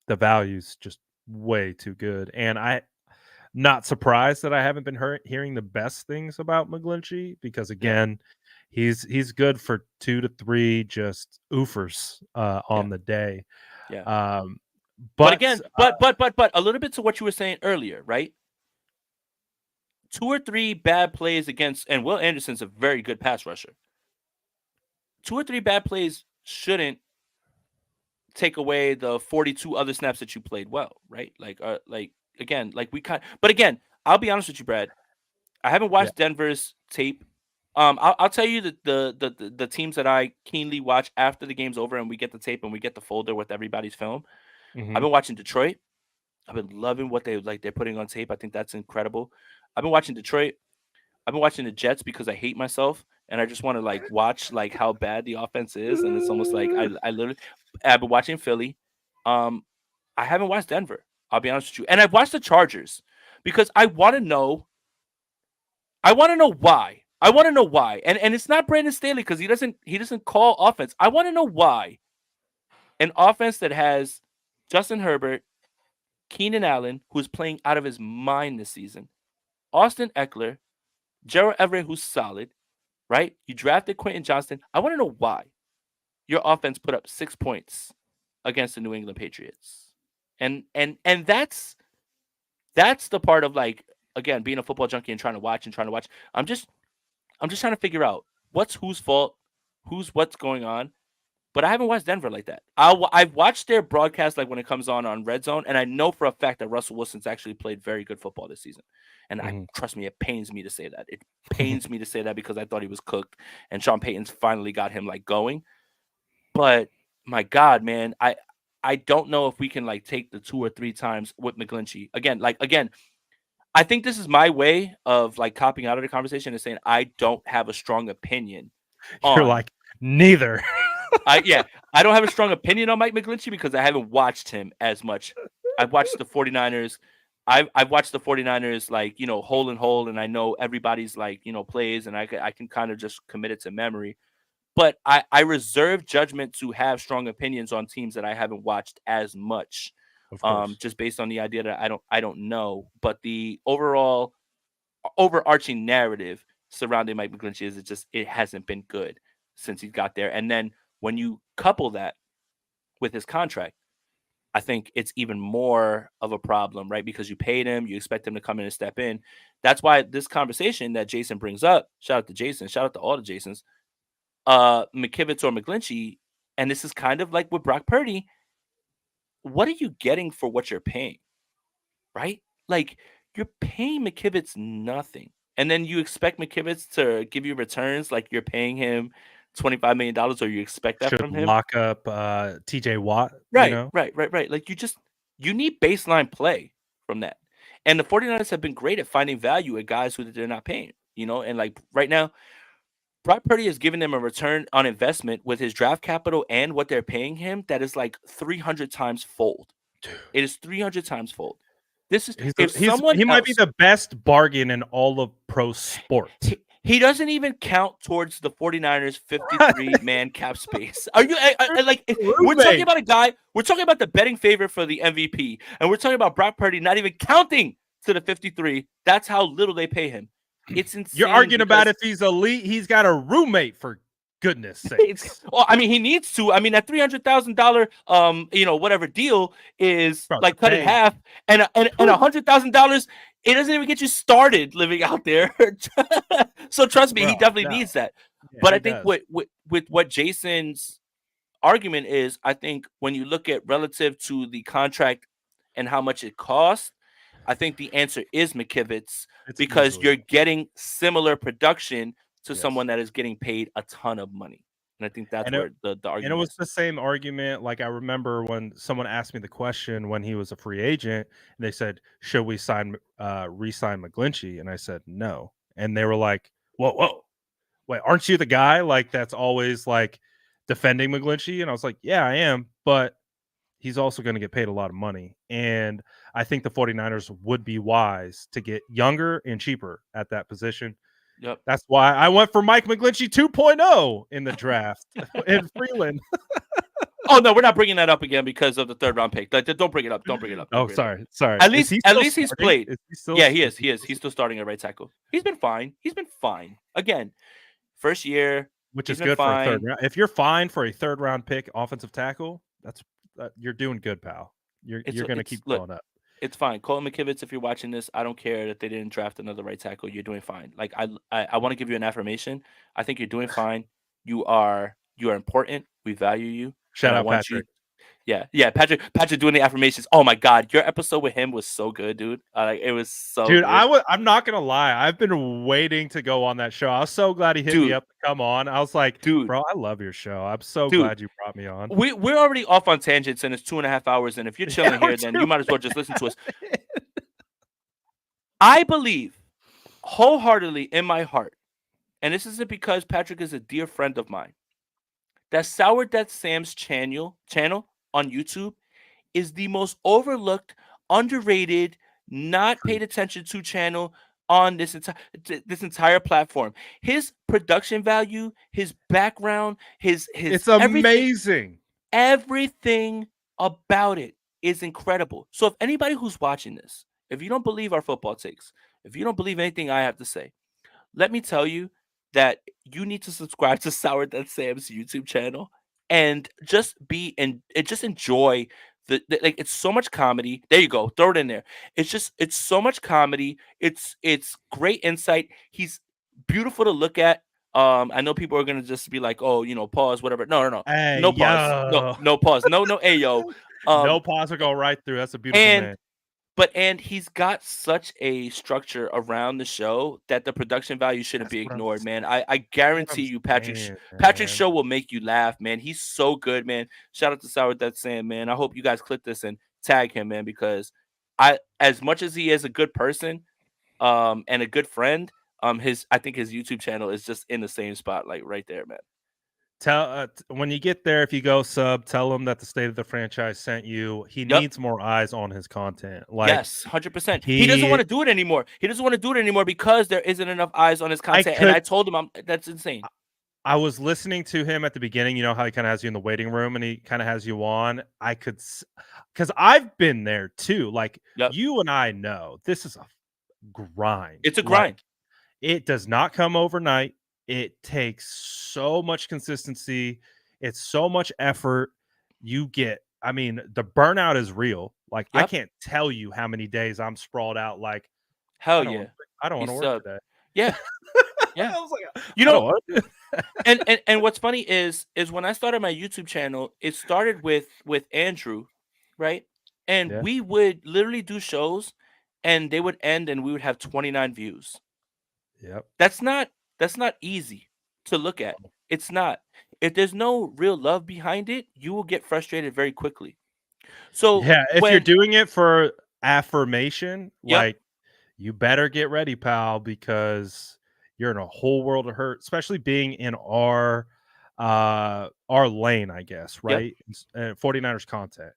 The value's just way too good, and I not surprised that I haven't been hearing the best things about McGlinchey because Yeah. again, he's good for 2 to 3 just oofers Yeah. on the day. Yeah. Um, But but again, but a little bit to what you were saying earlier, right? 2 or 3 bad plays against, and Will Anderson's a very good pass rusher. 2 or 3 bad plays shouldn't take away the 42 other snaps that you played well, right? Like again, like we kind. But again, I'll be honest with you, Brad. I haven't yeah, watched Denver's tape. I'll tell you the teams that I keenly watch after the game's over and we get the tape and we get the folder with everybody's film. I've hmm been watching Detroit. I've been loving what they're putting on tape. I think that's incredible. I've been watching Detroit. I've been watching the Jets because I hate myself and I just want to like watch like how bad the offense is, and it's almost like I literally I've been watching Philly. Um, I haven't watched Denver. I'll be honest with you, and I've watched the Chargers because I want to know. I want to know why. I want to know why, and it's not Brandon Staley because he doesn't call offense. I want to know why an offense that has Justin Herbert, Keenan Allen, who's playing out of his mind this season, Austin Eckler, Gerald Everett, who's solid, right? You drafted Quentin Johnston. I want to know why your offense put up 6 points against the New England Patriots. And that's the part of like again being a football junkie and trying to watch and trying to watch. I'm just trying to figure out what's whose fault, who's what's going on. But I haven't watched Denver like that. I've watched their broadcast like when it comes on Red Zone, and I know for a fact that Russell Wilson's actually played very good football this season. And I hmm trust me, it pains me to say that. It pains me to say that because I thought he was cooked, and Sean Payton's finally got him like going. But my God, man, I don't know if we can like take the 2 or 3 times with McGlinchey again. Like again, I think this is my way of like copping out of the conversation and saying I don't have a strong opinion You're on like neither. I don't have a strong opinion on Mike McGlinchey because I haven't watched him as much. I've watched the 49ers. I've watched the 49ers like, hole and hole, and I know everybody's like, plays, and I can kind of just commit it to memory. But I reserve judgment to have strong opinions on teams that I haven't watched as much. Of course. Just based on the idea that I don't know. But the overall overarching narrative surrounding Mike McGlinchey is it hasn't been good since he got there. And then when you couple that with his contract, I think it's even more of a problem, right? Because you paid him, you expect him to come in and step in. That's why this conversation that Jason brings up, shout out to Jason, shout out to all the Jasons, McKivitz or McGlinchey, and this is kind of like with Brock Purdy, what are you getting for what you're paying, right? Like you're paying McKivitz nothing. And then you expect McKivitz to give you returns like you're paying him $25 million, or you expect that Should from him. lock up TJ Watt, Right, right. Like you need baseline play from that. And the 49ers have been great at finding value at guys who they're not paying, and like right now, Brock Purdy has given them a return on investment with his draft capital and what they're paying him that is like 300 times fold. It is 300 times fold. This is if someone he might be else the best bargain in all of pro sport. he doesn't even count towards the 49ers 53-man cap space. Are you like we're talking about a guy, we're talking about the betting favorite for the MVP, and we're talking about Brock Purdy not even counting to the 53. That's how little they pay him. It's insane. You're arguing about if he's elite, he's got a roommate, for goodness sakes. Well, I mean, he needs to. I mean, that $300,000 whatever deal is like cut in half, and $100,000, it doesn't even get you started living out there. So trust me, he definitely needs that. Yeah, but I think with what Jason's argument is, I think when you look at relative to the contract and how much it costs, I think the answer is McKivitz, because you're getting similar production to someone that is getting paid a ton of money. And I think that's where the argument. And it was the same argument. Like I remember when someone asked me the question when he was a free agent, and they said, "Should we re-sign McGlinchey?" And I said, "No." And they were like, "Whoa, wait, aren't you the guy like that's always like defending McGlinchey?" And I was like, "Yeah, I am, but he's also going to get paid a lot of money." And I think the 49ers would be wise to get younger and cheaper at that position. Yep. That's why I went for Mike McGlinchey 2.0 in the draft in Freeland. Oh no, we're not bringing that up again because of the 3rd round pick. Don't bring it up. Don't bring it up. Sorry. At least he's played. He is. He's still starting at right tackle. He's been fine. Again, first year, which is good for a 3rd round. If you're fine for a 3rd round pick offensive tackle, that's you're doing good, pal. You're going to keep going up. It's fine. Colton McKivitz, if you're watching this, I don't care that they didn't draft another right tackle. You're doing fine. Like I want to give you an affirmation. I think you're doing fine. You are important. We value you. Shout out Patrick. Yeah, Patrick doing the affirmations. Oh my God, your episode with him was so good, dude. It was so dude. Good. I'm not gonna lie. I've been waiting to go on that show. I was so glad he hit me up to come on. I was like, dude, bro, I love your show. I'm so glad you brought me on. We're already off on tangents, and it's 2.5 hours. And if you're chilling here, then you might as well just listen to us. I believe wholeheartedly in my heart, and this isn't because Patrick is a dear friend of mine, that Sour Death Sam's channel on YouTube is the most overlooked, underrated, not paid attention to channel on this entire platform. His production value, his background, his it's amazing. Everything about it is incredible. So if anybody who's watching this, if you don't believe our football takes, if you don't believe anything I have to say, let me tell you that you need to subscribe to Sour Death Sam's YouTube channel and just enjoy like it's so much comedy. There you go. Throw it in there. It's so much comedy. It's great insight. He's beautiful to look at. I know people are gonna just be like, oh, pause, whatever. No. Hey, no pause. No pause. No, ayo. No pause will go right through. That's a beautiful man. And he's got such a structure around the show that the production value shouldn't be ignored, man. I guarantee you, Patrick's show will make you laugh, man. He's so good, man. Shout out to Sour Death Sam, man. I hope you guys click this and tag him, man, because as much as he is a good person, and a good friend, I think his YouTube channel is just in the same spot, like right there, man. Tell when you get there, if you go sub, tell him that the State of the Franchise sent you. He needs more eyes on his content. Like, yes, 100%. He doesn't want to do it anymore. He doesn't want to do it anymore because there isn't enough eyes on his content. And I told him that's insane. I was listening to him at the beginning. You know how he kind of has you in the waiting room and he kind of has you on. I could, because I've been there too. Like you and I know this is a grind. It's a grind. It does not come overnight. It takes so much consistency. It's so much effort. You get I mean, the burnout is real. Like, I Yep. can't tell you how many days I'm sprawled out. Like, Hell I don't, yeah. wanna, I don't want He's to work today. yeah. Yeah. I was like, You I don't know, want to. and what's funny is when I started my YouTube channel, it started with Andrew, right? And Yeah. we would literally do shows and they would end and we would have 29 views. Yep. That's not that's not easy to look at. It's not. If there's no real love behind it, you will get frustrated very quickly. So Yeah. If you're when doing it for affirmation, yep, like, you better get ready, pal, because you're in a whole world of hurt, especially being in our lane, I guess, yep, right? 49ers content.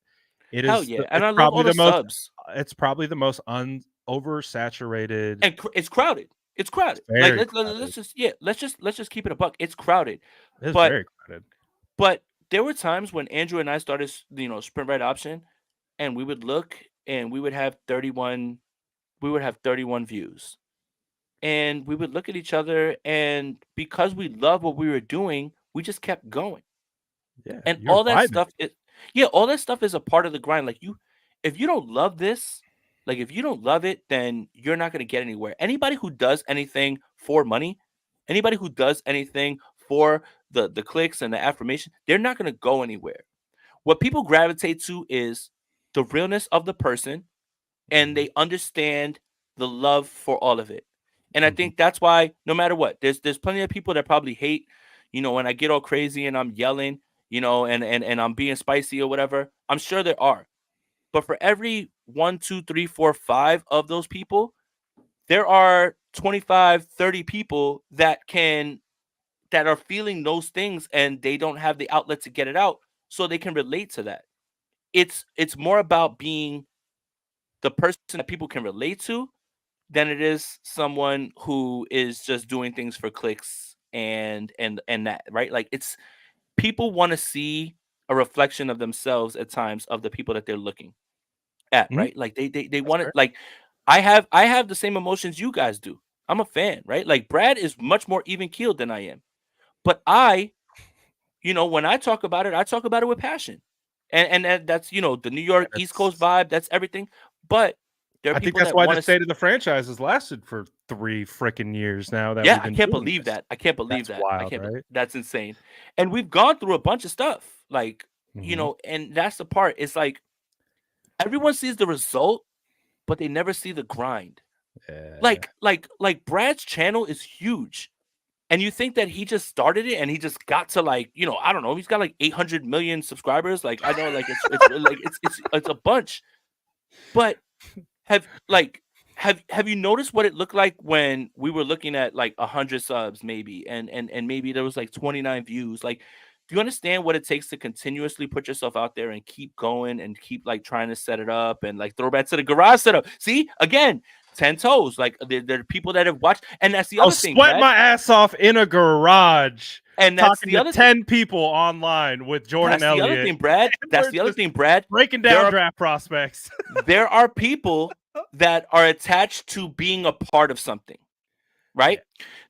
It hell is yeah. And I love all the subs. it's probably the most oversaturated. And it's crowded. It's It's crowded. Like very let's crowded. just yeah, let's just keep it a buck. It's crowded. It's But very crowded. but there were times when Andrew and I started, sprint right option, and we would look and we would have 31 views. And we would look at each other and because we love what we were doing, we just kept going. Yeah, And you're all that vibing. stuff is yeah, all that stuff is a part of the grind. Like if you don't love this, like if you don't love it, then you're not gonna get anywhere. Anybody who does anything for money, anybody who does anything for the clicks and the affirmation, they're not gonna go anywhere. What people gravitate to is the realness of the person and Mhm, they understand the love for all of it. And I mhm. think that's why no matter what, there's plenty of people that probably hate, when I get all crazy and I'm yelling, and I'm being spicy or whatever. I'm sure there are. But for every one, two, three, four, five of those people, there are 25, 30 people that are feeling those things and they don't have the outlet to get it out. So they can relate to that. It's more about being the person that people can relate to than it is someone who is just doing things for clicks and that, right? Like it's people want to see a reflection of themselves at times of the people that they're looking at, Mhm, right? Like they that's want it fair. like I have the same emotions you guys do. I'm a fan, right? Like Brad is much more even keeled than I am. But when I talk about it, I talk about it with passion. That's the New York And East Coast it's vibe, that's everything. But there are I think people that's that why the want to state of the franchise has lasted for 3 freaking years now that Yeah, we've I been can't doing believe this. that. I can't believe That's that. I wild, can't believe right? that's insane. And we've gone through a bunch of stuff. Like, Mhm. and that's the part. It's like everyone sees the result, but they never see the grind. Yeah. Like Brad's channel is huge. And you think that he just started it and he just got to like, I don't know, he's got like 800 million subscribers. Like I know like it's like it's a bunch. But Have like have you noticed what it looked like when we were looking at like 100 subs maybe and maybe there was like 29 views? Like, do you understand what it takes to continuously put yourself out there and keep going and keep like trying to set it up and like throw back to the garage setup? See, again, 10 toes. Like there are people that have watched, and that's the I'll other thing, sweat Brad. my ass off in a garage And that's talking the to other thing. 10 people online with Jordan That's the other Elliott, thing, Brad. and That's we're the other just thing, Brad. breaking There down are draft prospects. there are people that are attached to being a part of something, Yeah, right?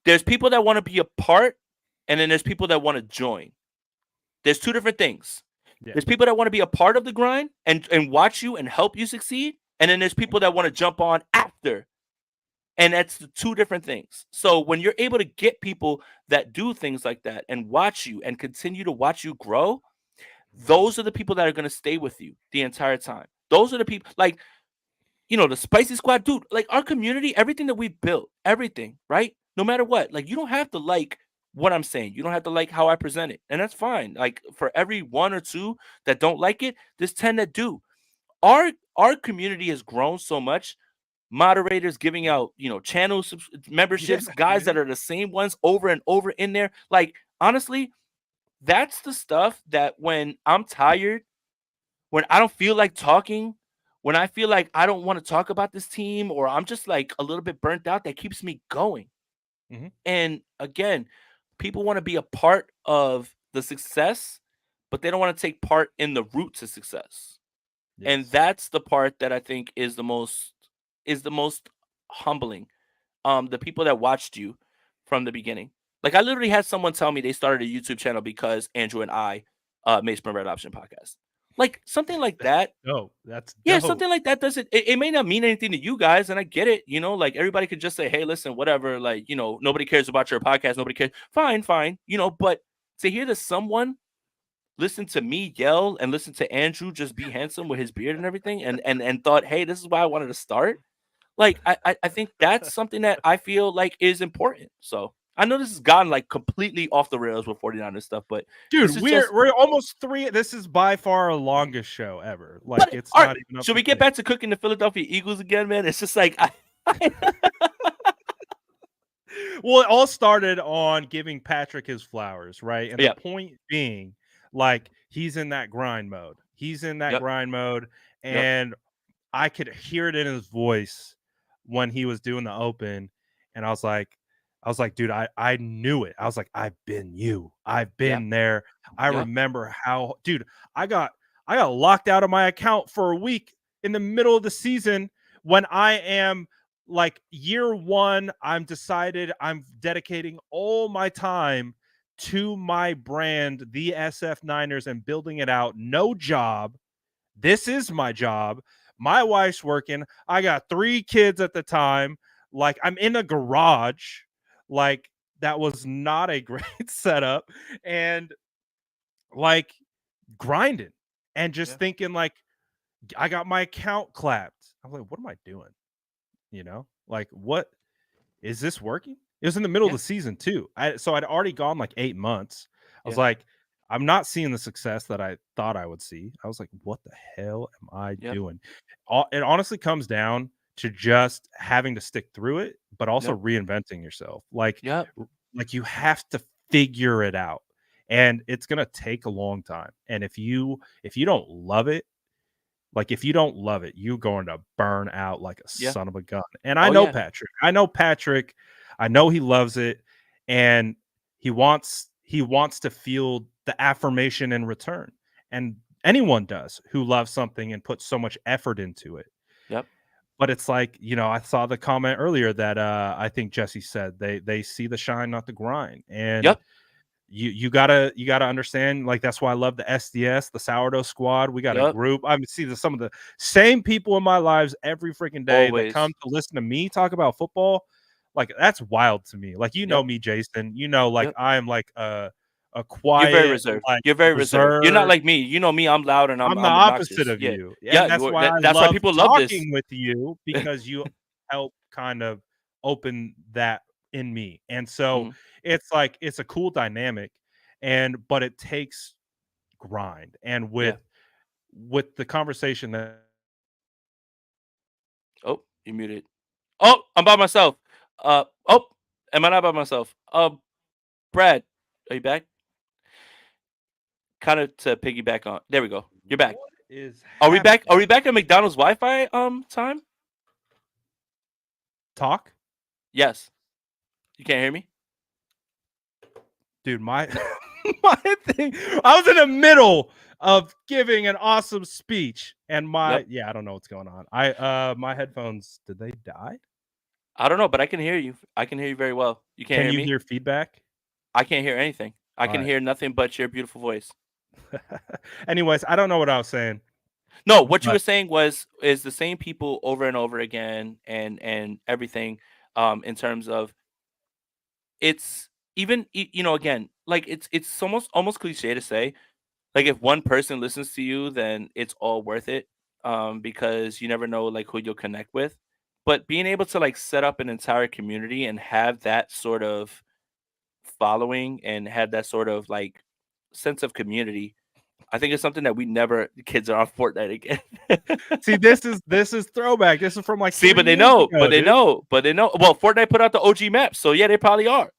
There's people that want to be a part, and then there's people that want to join. There's two different things. yeah. There's people that want to be a part of the grind and watch you and help you succeed, and then there's people that want to jump on after. And that's the two different things. So when you're able to get people that do things like that and watch you and continue to watch you grow, those are the people that are going to stay with you the entire time. Those are the people like the spicy squad, dude, like our community, everything that we built, everything, right? No matter what, like you don't have to like what I'm saying. You don't have to like how I present it. And that's fine. Like for every one or two that don't like it, there's 10 that do. Our community has grown so much. Moderators giving out, channel Yeah, memberships, guys that dude. are the same ones over and over in there. Like honestly, that's the stuff that when I'm tired when I don't feel like talking, when I feel like I don't want to talk about this team or I'm just like a little bit burnt out, that keeps me going. Mhm. And again, people want to be a part of the success, but they don't want to take part in the route to success. And Yes. that's the part that I think is the most humbling. The people that watched you from the beginning. Like I literally had someone tell me they started a YouTube channel because Andrew and I made Sprint Red Option podcast. Like something like that. dope. That's Yeah, dope. something like that doesn't it may not mean anything to you guys, and I get it, like everybody could just say, "Hey, listen, whatever, like, nobody cares about your podcast, nobody cares." Fine, fine, but to hear that someone listen to me yell and listen to Andrew just be handsome with his beard and everything and thought, "Hey, this is why I wanted to start." Like I think that's something that I feel like is important. So, I know this has gotten like completely off the rails with 49ers stuff, but Dude, this is just we're almost 3. This is by far our longest show ever. Like, but it's all right, not even up should to we get 3. back to cooking the Philadelphia Eagles again, man? It's just like Well, it all started on giving Patrick his flowers, right? And the Yep, point being, like, he's in that grind mode. He's in that yep, grind mode, yep, and I could hear it in his voice when he was doing the open, and I was like, dude, I knew it. I was like, I've been you. I've yep, been there. I yep, remember how, dude, I got I got locked out of my account for a week in the middle of the season when I am like year 1, I'm dedicating all my time to my brand, the SF Niners, and building it out. No job. This is my job. My wife's working. I got 3 kids at the time. Like, I'm in a garage. Like, that was not a great setup. And like grinding and just yeah, thinking like I got my account clapped. I'm like, what am I doing? Like, what is this working? It was in the middle of yeah, the season too. So I'd already gone like 8 months. I was yeah, like, I'm not seeing the success that I thought I would see. I was like, what the hell am I yep, doing? It honestly comes down to just having to stick through it, but also yep, reinventing yourself. Like, yep, you have to figure it out, and it's gonna take a long time. And if you don't love it, you're going to burn out like a yeah, son of a gun. And I oh know yeah, Patrick. I know Patrick. I know he loves it, and he wants to feel the affirmation in return. And anyone does who loves something and puts so much effort into it. yep, But it's like, I saw the comment earlier that I think Jesse said they see the shine, not the grind. And yep, you gotta understand, like, that's why I love the SDS, the sourdough squad. We got a yep, group. I see some of the same people in my lives every freaking day that come always, to listen to me talk about football. Like, that's wild to me. Like, yep, me, Jason. Like, yep. I am like a You're very quiet, reserved. like, You're very reserved. You're not reserved. like me. You know me. I'm loud and I'm I'm the I'm opposite obnoxious. of Yeah, you, yeah. and that's why I That's why love people love this. talking with you, because you help kind of open that in me. And so Mhm. it's like it's a cool dynamic, but it takes grind. And Yeah. with the conversation that Oh, you muted. Oh, I'm by myself. Oh, am I not by myself? Brad, are you back? Kind of to piggyback on. There we go. You're back. what is Are we back? Are happening? we back at McDonald's Wi-Fi time? Talk, Yes. You can't hear me? dude. My my thing. I was in the middle of giving an awesome speech, and Yep. I don't know what's going on. My headphones, did they die? I don't know, but I can hear you. I can hear you very well. You can't Can hear you me? hear feedback? I can't hear anything. I All can right. hear nothing but your beautiful voice. Anyways, I don't know what I was saying, No, what you were but saying is the same people over and over again and everything in terms of it's even again like it's almost cliche to say like if one person listens to you then it's all worth it because you never know like who you'll connect with, but being able to like set up an entire community and have that sort of following and have that sort of like sense of community, I think it's something that we never kids are on Fortnite again. see, this is throwback. This is from like See, 3 years ago, dude. but they know. Well, Fortnite put out the OG map, so yeah, they probably are.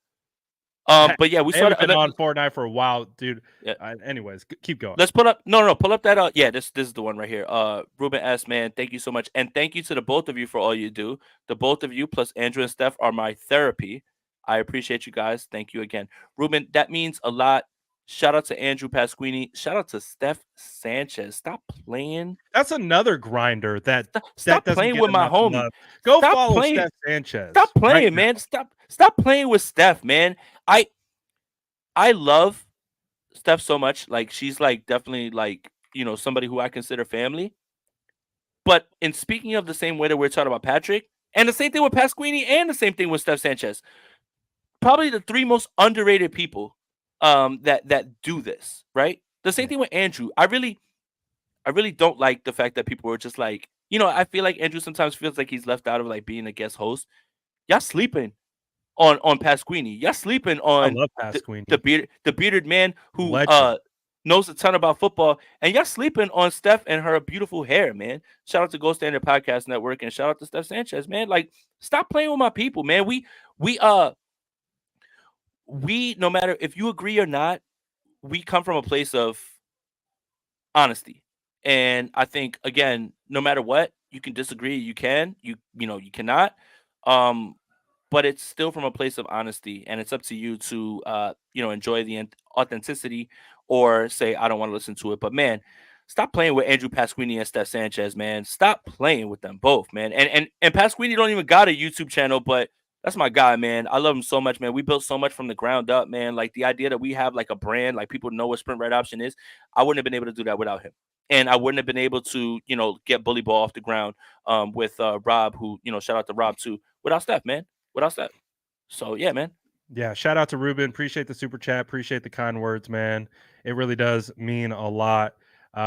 But yeah, we They haven't started. been on Fortnite for a while, dude. Yeah, Anyways, keep going. let's pull up. No, pull up that. Yeah, this is the one right here. Ruben S. Man, thank you so much, and thank you to the both of you for all you do. The both of you plus Andrew and Steph are my therapy. I appreciate you guys. Thank you again, Ruben. That means a lot. Shout out to Andrew Pasquini. Shout out to Steph Sanchez. Stop playing. That's another grinder that Stop doesn't playing get with my enough homie. love. Go Stop follow playing. Steph Stop Sanchez right playing, now. man. Stop playing with Steph, man. I I love Steph so much. Like she's like definitely like somebody who I consider family. But in speaking of the same way that we're talking about Patrick, and the same thing with Pasquini, and the same thing with Steph Sanchez, probably the three most underrated people that do this, right? The same Yeah. thing with Andrew. I really don't like the fact that people were just like, I feel like Andrew sometimes feels like he's left out of like being a guest host. Y'all sleeping on Pasquini. Y'all sleeping I on love the the Pasquini. bearded man who Legend. knows a ton about football, and y'all sleeping on Steph and her beautiful hair, man. Shout out to Gold Standard Podcast Network and shout out to Steph Sanchez, man. Like, stop playing with my people, man. We no matter if you agree or not, we come from a place of honesty. And I think again, no matter what, you can disagree, you cannot. Um but it's still from a place of honesty, and it's up to you to enjoy the authenticity, or say I don't want to listen to it. But man, stop playing with Andrew Pasquini and Steph Sanchez, man. Stop playing with them both, man. And Pasquini don't even got a YouTube channel, but that's my guy, man. I love him so much, man. We built so much from the ground up, man. Like, the idea that we have like a brand, like people know what Sprint Red Option is, I wouldn't have been able to do that without him. And I wouldn't have been able to, get Bully Ball off the ground with Rob, who, shout out to Rob too, without Steph, man. Without Steph. So yeah, man. Yeah, shout out to Ruben. Appreciate the super chat. Appreciate the kind words, man. It really does mean a lot.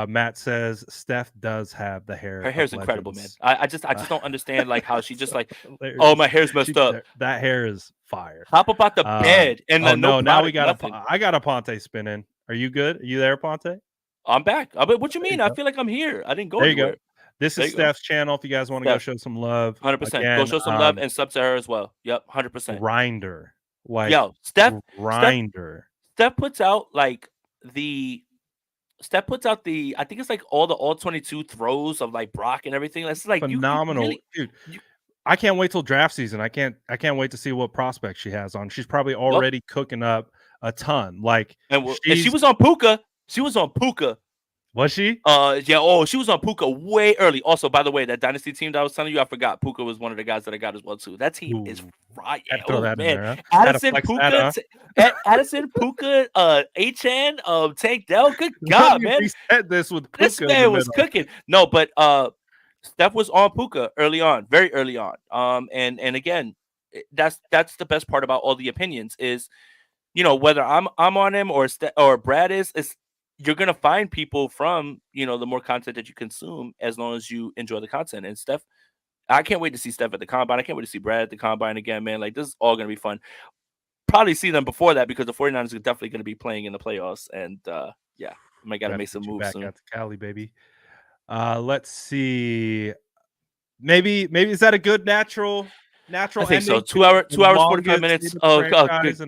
Matt says Steph does have the hair Her of hair's incredible, man. legends. I just don't understand like how she just like, oh, hilarious. my hair's messed up. That hair is fire. Hop up out the bed and Oh then no no, now we product, got nothing. I got a Ponte spinning. Are you good? Are you there, Ponte? I'm back. What you There you mean? I go. feel like I'm here. I didn't go There you go. anywhere. This There is you go. Steph's channel. If you guys want to go Steph. show some love, 100%. Go again, show some love and sub to her as well. Yep, 100%. grinder, like Yo, Steph grinder. puts out like the Steph puts out the, I think it's like all the all 22 throws of like Brock and everything. It's like Phenomenal, you really, dude. I can't wait till draft season. I can't wait to see what prospects she has on. She's probably already cooking up a ton. Like, and she was on Puka. She was on Puka. Was she? Yeah. Oh, she was on Puka way early. Also, by the way, that dynasty team that I was telling you, I forgot Puka was one of the guys that I got as well too. That team is right. Had to throw that in man, there, huh? Addison Puka, Addison Puka, HN, Tank Dell. Good God, man! Reset this with Puka. This man was cooking. No, but Steph was on Puka early on, very early on. And again, that's the best part about all the opinions is, whether I'm on him or Brad is you're gonna find people from the more content that you consume, as long as you enjoy the content. And Steph, I can't wait to see Steph at the combine. I can't wait to see Brad at the combine again, man. Like, this is all gonna be fun. Probably see them before that, because the 49ers are definitely gonna be playing in the playoffs. And yeah, I might gotta make some moves back soon. out to Cali, baby. Let's see. Maybe is that a good natural I think ending? so. 2 hours 45 minutes. Oh good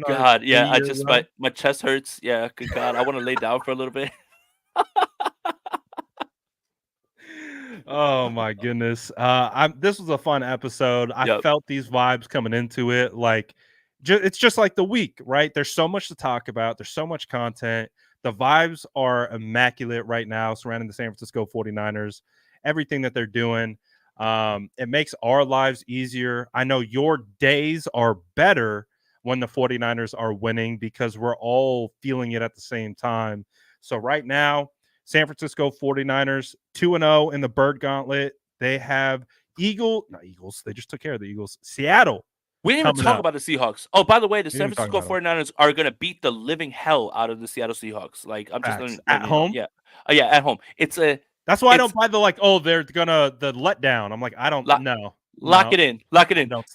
God. Yeah, I just my chest hurts. Yeah, good God. I want to lay down for a little bit. Oh my goodness. This was a fun episode. I felt these vibes coming into it. Like, it's just like the week, right? There's so much to talk about. There's so much content. The vibes are immaculate right now surrounding the San Francisco 49ers, everything that they're doing. It makes our lives easier. I know your days are better when the 49ers are winning, because we're all feeling it at the same time. So right now, San Francisco 49ers 2-0 in the Bird Gauntlet. They have not Eagles. They just took care of the Eagles. Seattle. We didn't even talk about the Seahawks. Oh, by the way, the San Francisco 49ers are going to beat the living hell out of the Seattle Seahawks. Like, I'm just at home. Yeah. Yeah, at home. That's why I don't buy they're gonna the letdown. I'm like, I don't know. Lock it in.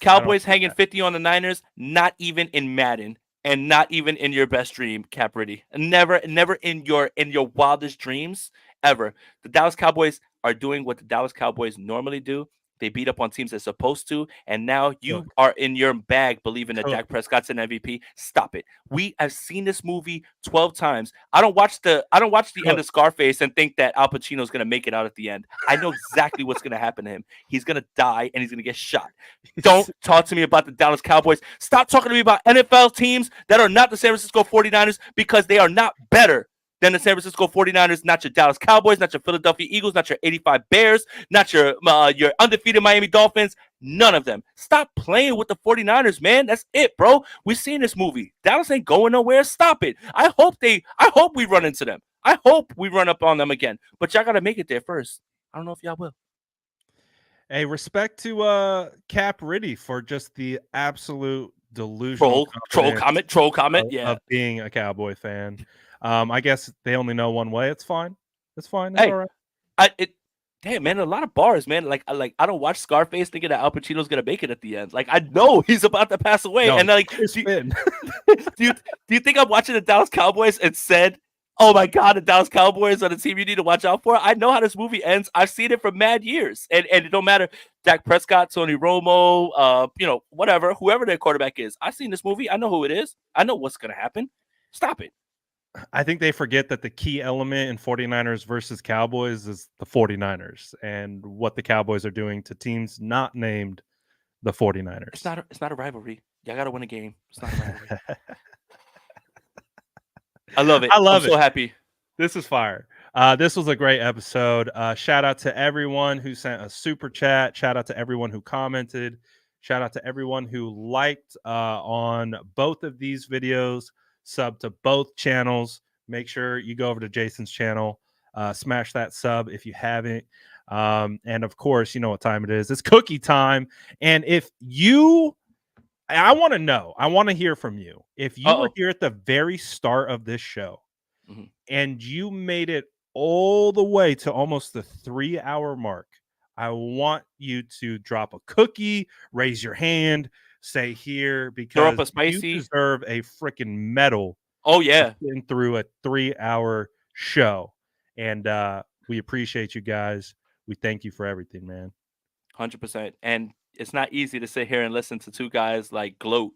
Cowboys hanging 50 on the Niners, not even in Madden, and not even in your best dream, Capritty. Never in your wildest dreams ever. The Dallas Cowboys are doing what the Dallas Cowboys normally do. They beat up on teams they're supposed to, and now you are in your bag believing that Dak Prescott's an MVP. Stop it. We have seen this movie 12 times. I don't watch the end of Scarface and think that Al Pacino's going to make it out at the end. I know exactly what's going to happen to him. He's going to die, and he's going to get shot. Don't talk to me about the Dallas Cowboys. Stop talking to me about NFL teams that are not the San Francisco 49ers, because they are not better than the San Francisco 49ers, not your Dallas Cowboys, not your Philadelphia Eagles, not your 85 Bears, not your undefeated Miami Dolphins, none of them. Stop playing with the 49ers, man. That's it, bro. We've seen this movie. Dallas ain't going nowhere. Stop it. I hope we run into them. I hope we run up on them again, but y'all gotta make it there first. I don't know if y'all will. Hey, respect to Cap Riddy for just the absolute delusional Troll confidence comment, troll comment. of Yeah. being a Cowboy fan. I guess they only know one way. It's fine. It's fine. It's all Hey, right. damn man, a lot of bars, man. I don't watch Scarface thinking that Al Pacino's gonna make it at the end. Like I know he's about to pass away, No, and like, Chris Finn. do you do you think I'm watching the Dallas Cowboys and said, "Oh my God, the Dallas Cowboys are the team you need to watch out for"? I know how this movie ends. I've seen it for mad years, and it don't matter. Dak Prescott, Tony Romo, whatever, whoever their quarterback is. I've seen this movie. I know who it is. I know what's gonna happen. Stop it. I think they forget that the key element in 49ers versus Cowboys is the 49ers and what the Cowboys are doing to teams not named the 49ers. It's not a rivalry. Y'all gotta win a game. It's not a rivalry. I love it. I I'm love it. so happy. This is fire. This was a great episode. Shout out to everyone who sent a super chat. Shout out to everyone who commented. Shout out to everyone who liked on both of these videos. Sub to both channels. Make sure you go over to Jason's channel. Smash that sub if you haven't. And of course, you know what time it is. It's cookie time. And if you, I want to know, I want to hear from you. If you were here at the very start of this show, and you made it all the way to almost the 3-hour mark, I want you to drop a cookie, raise your hand, say here, because you deserve a freaking medal. Oh yeah, been through a 3-hour show, and we appreciate you guys. We thank you for everything, man. 100%. And it's not easy to sit here and listen to two guys like gloat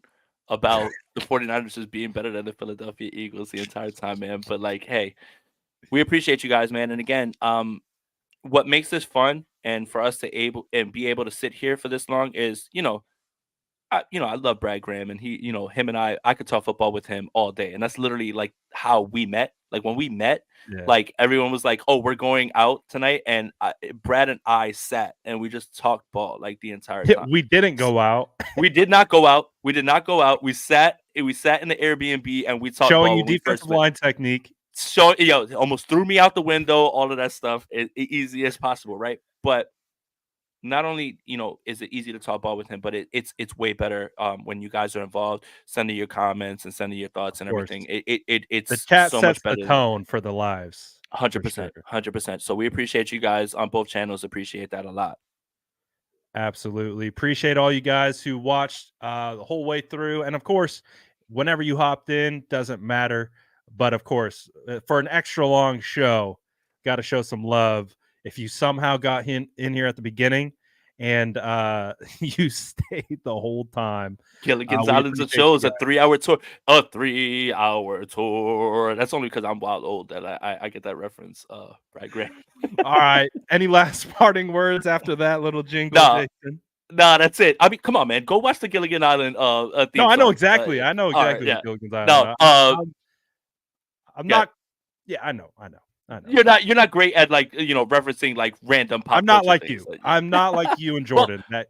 about the 49ers just being better than the Philadelphia Eagles the entire time, man. But like, hey, we appreciate you guys, man. And again, what makes this fun and for us to be able to sit here for this long is, I love Brad Graham, and him and I could talk football with him all day, and that's literally like how we met. Like when we met, like everyone was like, "Oh, we're going out tonight," and Brad and I sat and we just talked ball like the entire time. We didn't go out. We did not go out. We did not go out. We sat in the Airbnb and we talked showing ball you defensive line technique. Almost threw me out the window. All of that stuff, easy as possible, right? But not only is it easy to talk ball with him, but it's way better when you guys are involved, sending your comments and sending your thoughts and everything. It's the chat so sets much better the tone for the lives. 100%, 100%. So we appreciate you guys on both channels. Appreciate that a lot. Absolutely appreciate all you guys who watched the whole way through, and of course, whenever you hopped in, doesn't matter. But of course, for an extra long show, got to show some love. If you somehow got in here at the beginning and you stayed the whole time, Gilligan's Islands of Shows, a 3-hour tour. A 3-hour tour. That's only because I'm wild old that I get that reference. Right, Grant. All right. Any last parting words after that little jingle, Jason? Nah, that's it. I mean, come on, man. Go watch the Gilligan Island theme No, I know song. exactly. I know exactly what Gilligan's Island. No, I'm not. Yeah, I know. You're not great at referencing like random pop. I'm not like things. you. I'm not like you and Jordan. That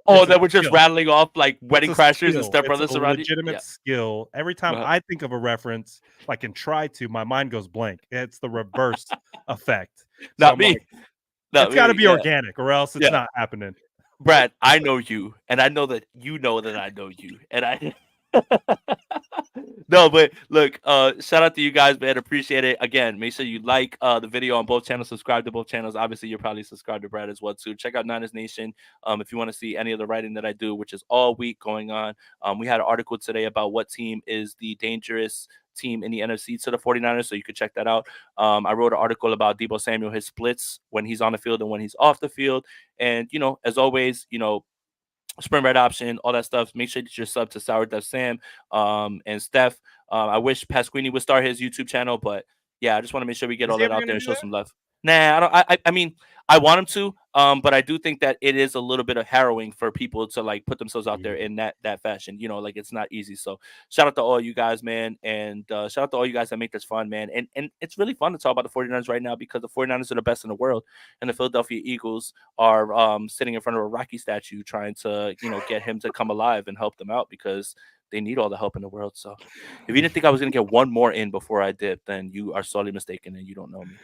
we're just rattling off like Wedding Crashers and Step Brothers around. Legitimate skill. Every time I think of a reference, like and try to, my mind goes blank. It's the reverse effect. Not me. It's got to be organic, or else it's not happening. Brad, I know you, and I know that you know that I know you, and I. No, but look, shout out to you guys, man. Appreciate it. Again, make sure you like the video on both channels, subscribe to both channels. Obviously, you're probably subscribed to Brad as well, too. Check out Niners Nation if you want to see any of the writing that I do, which is all week going on. We had an article today about what team is the dangerous team in the NFC to the 49ers, so you could check that out. I wrote an article about Deebo Samuel, his splits when he's on the field and when he's off the field. And, as always, Sprint Red Option, all that stuff. Make sure that you're sub to Sour Death Sam and Steph. I wish Pasquini would start his YouTube channel, but yeah, I just want to make sure we get all that out there and show some love. Nah, I don't. I mean, I want him to, but I do think that it is a little bit of harrowing for people to like put themselves out there in that fashion. Like it's not easy. So shout out to all you guys, man, and shout out to all you guys that make this fun, man. And it's really fun to talk about the 49ers right now because the 49ers are the best in the world, and the Philadelphia Eagles are sitting in front of a Rocky statue trying to get him to come alive and help them out because they need all the help in the world. So if you didn't think I was gonna get one more in before I dip, then you are sorely mistaken and you don't know me.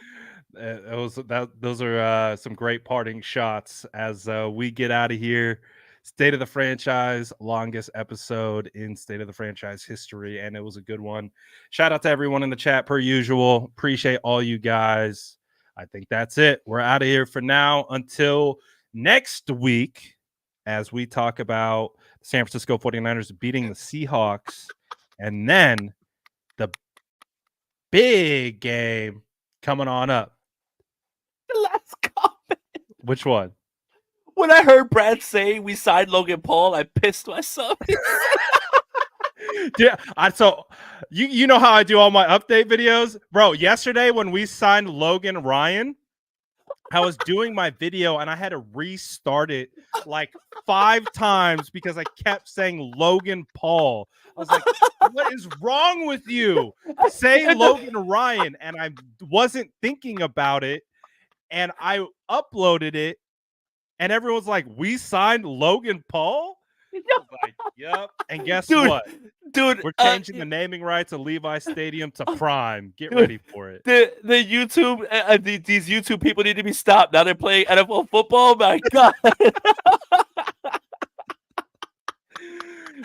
Those are some great parting shots as we get out of here. State of the franchise, longest episode in State of the Franchise history, and it was a good one. Shout out to everyone in the chat per usual. Appreciate all you guys. I think that's it. We're out of here for now until next week as we talk about the San Francisco 49ers beating the Seahawks and then the big game coming on up. Last comment. Which one? When I heard Brad say we signed Logan Paul, I pissed myself. Yeah, so you know how I do all my update videos, bro. Yesterday when we signed Logan Ryan, I was doing my video and I had to restart it like 5 times because I kept saying Logan Paul. I was like, what is wrong with you? Say Logan Ryan, and I wasn't thinking about it, and I uploaded it. And everyone's like, we signed Logan Paul? I was like, yep. And guess what? Dude, we're changing the naming rights of Levi Stadium to Prime. Get ready for it. The YouTube, these YouTube people need to be stopped. Now they're playing NFL football. My God.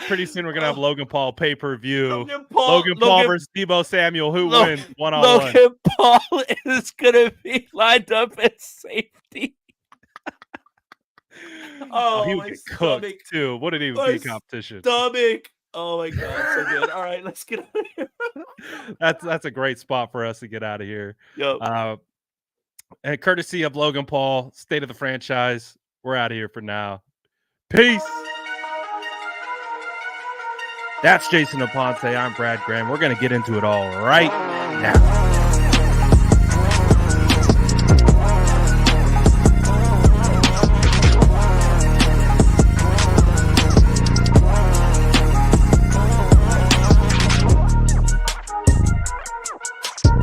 Pretty soon we're going to have Logan Paul pay-per-view. Logan Paul versus Deebo Samuel. Who wins one-on-one? Logan Paul is going to be lined up at safety. Oh, he would get cooked too. What did he be competition? Stomach. Oh my God, so good. All right, let's get out of here. That's a great spot for us to get out of here. Yep. And courtesy of Logan Paul, State of the Franchise, we're out of here for now. Peace. That's Jason Aponte. I'm Brad Graham. We're going to get into it all right now.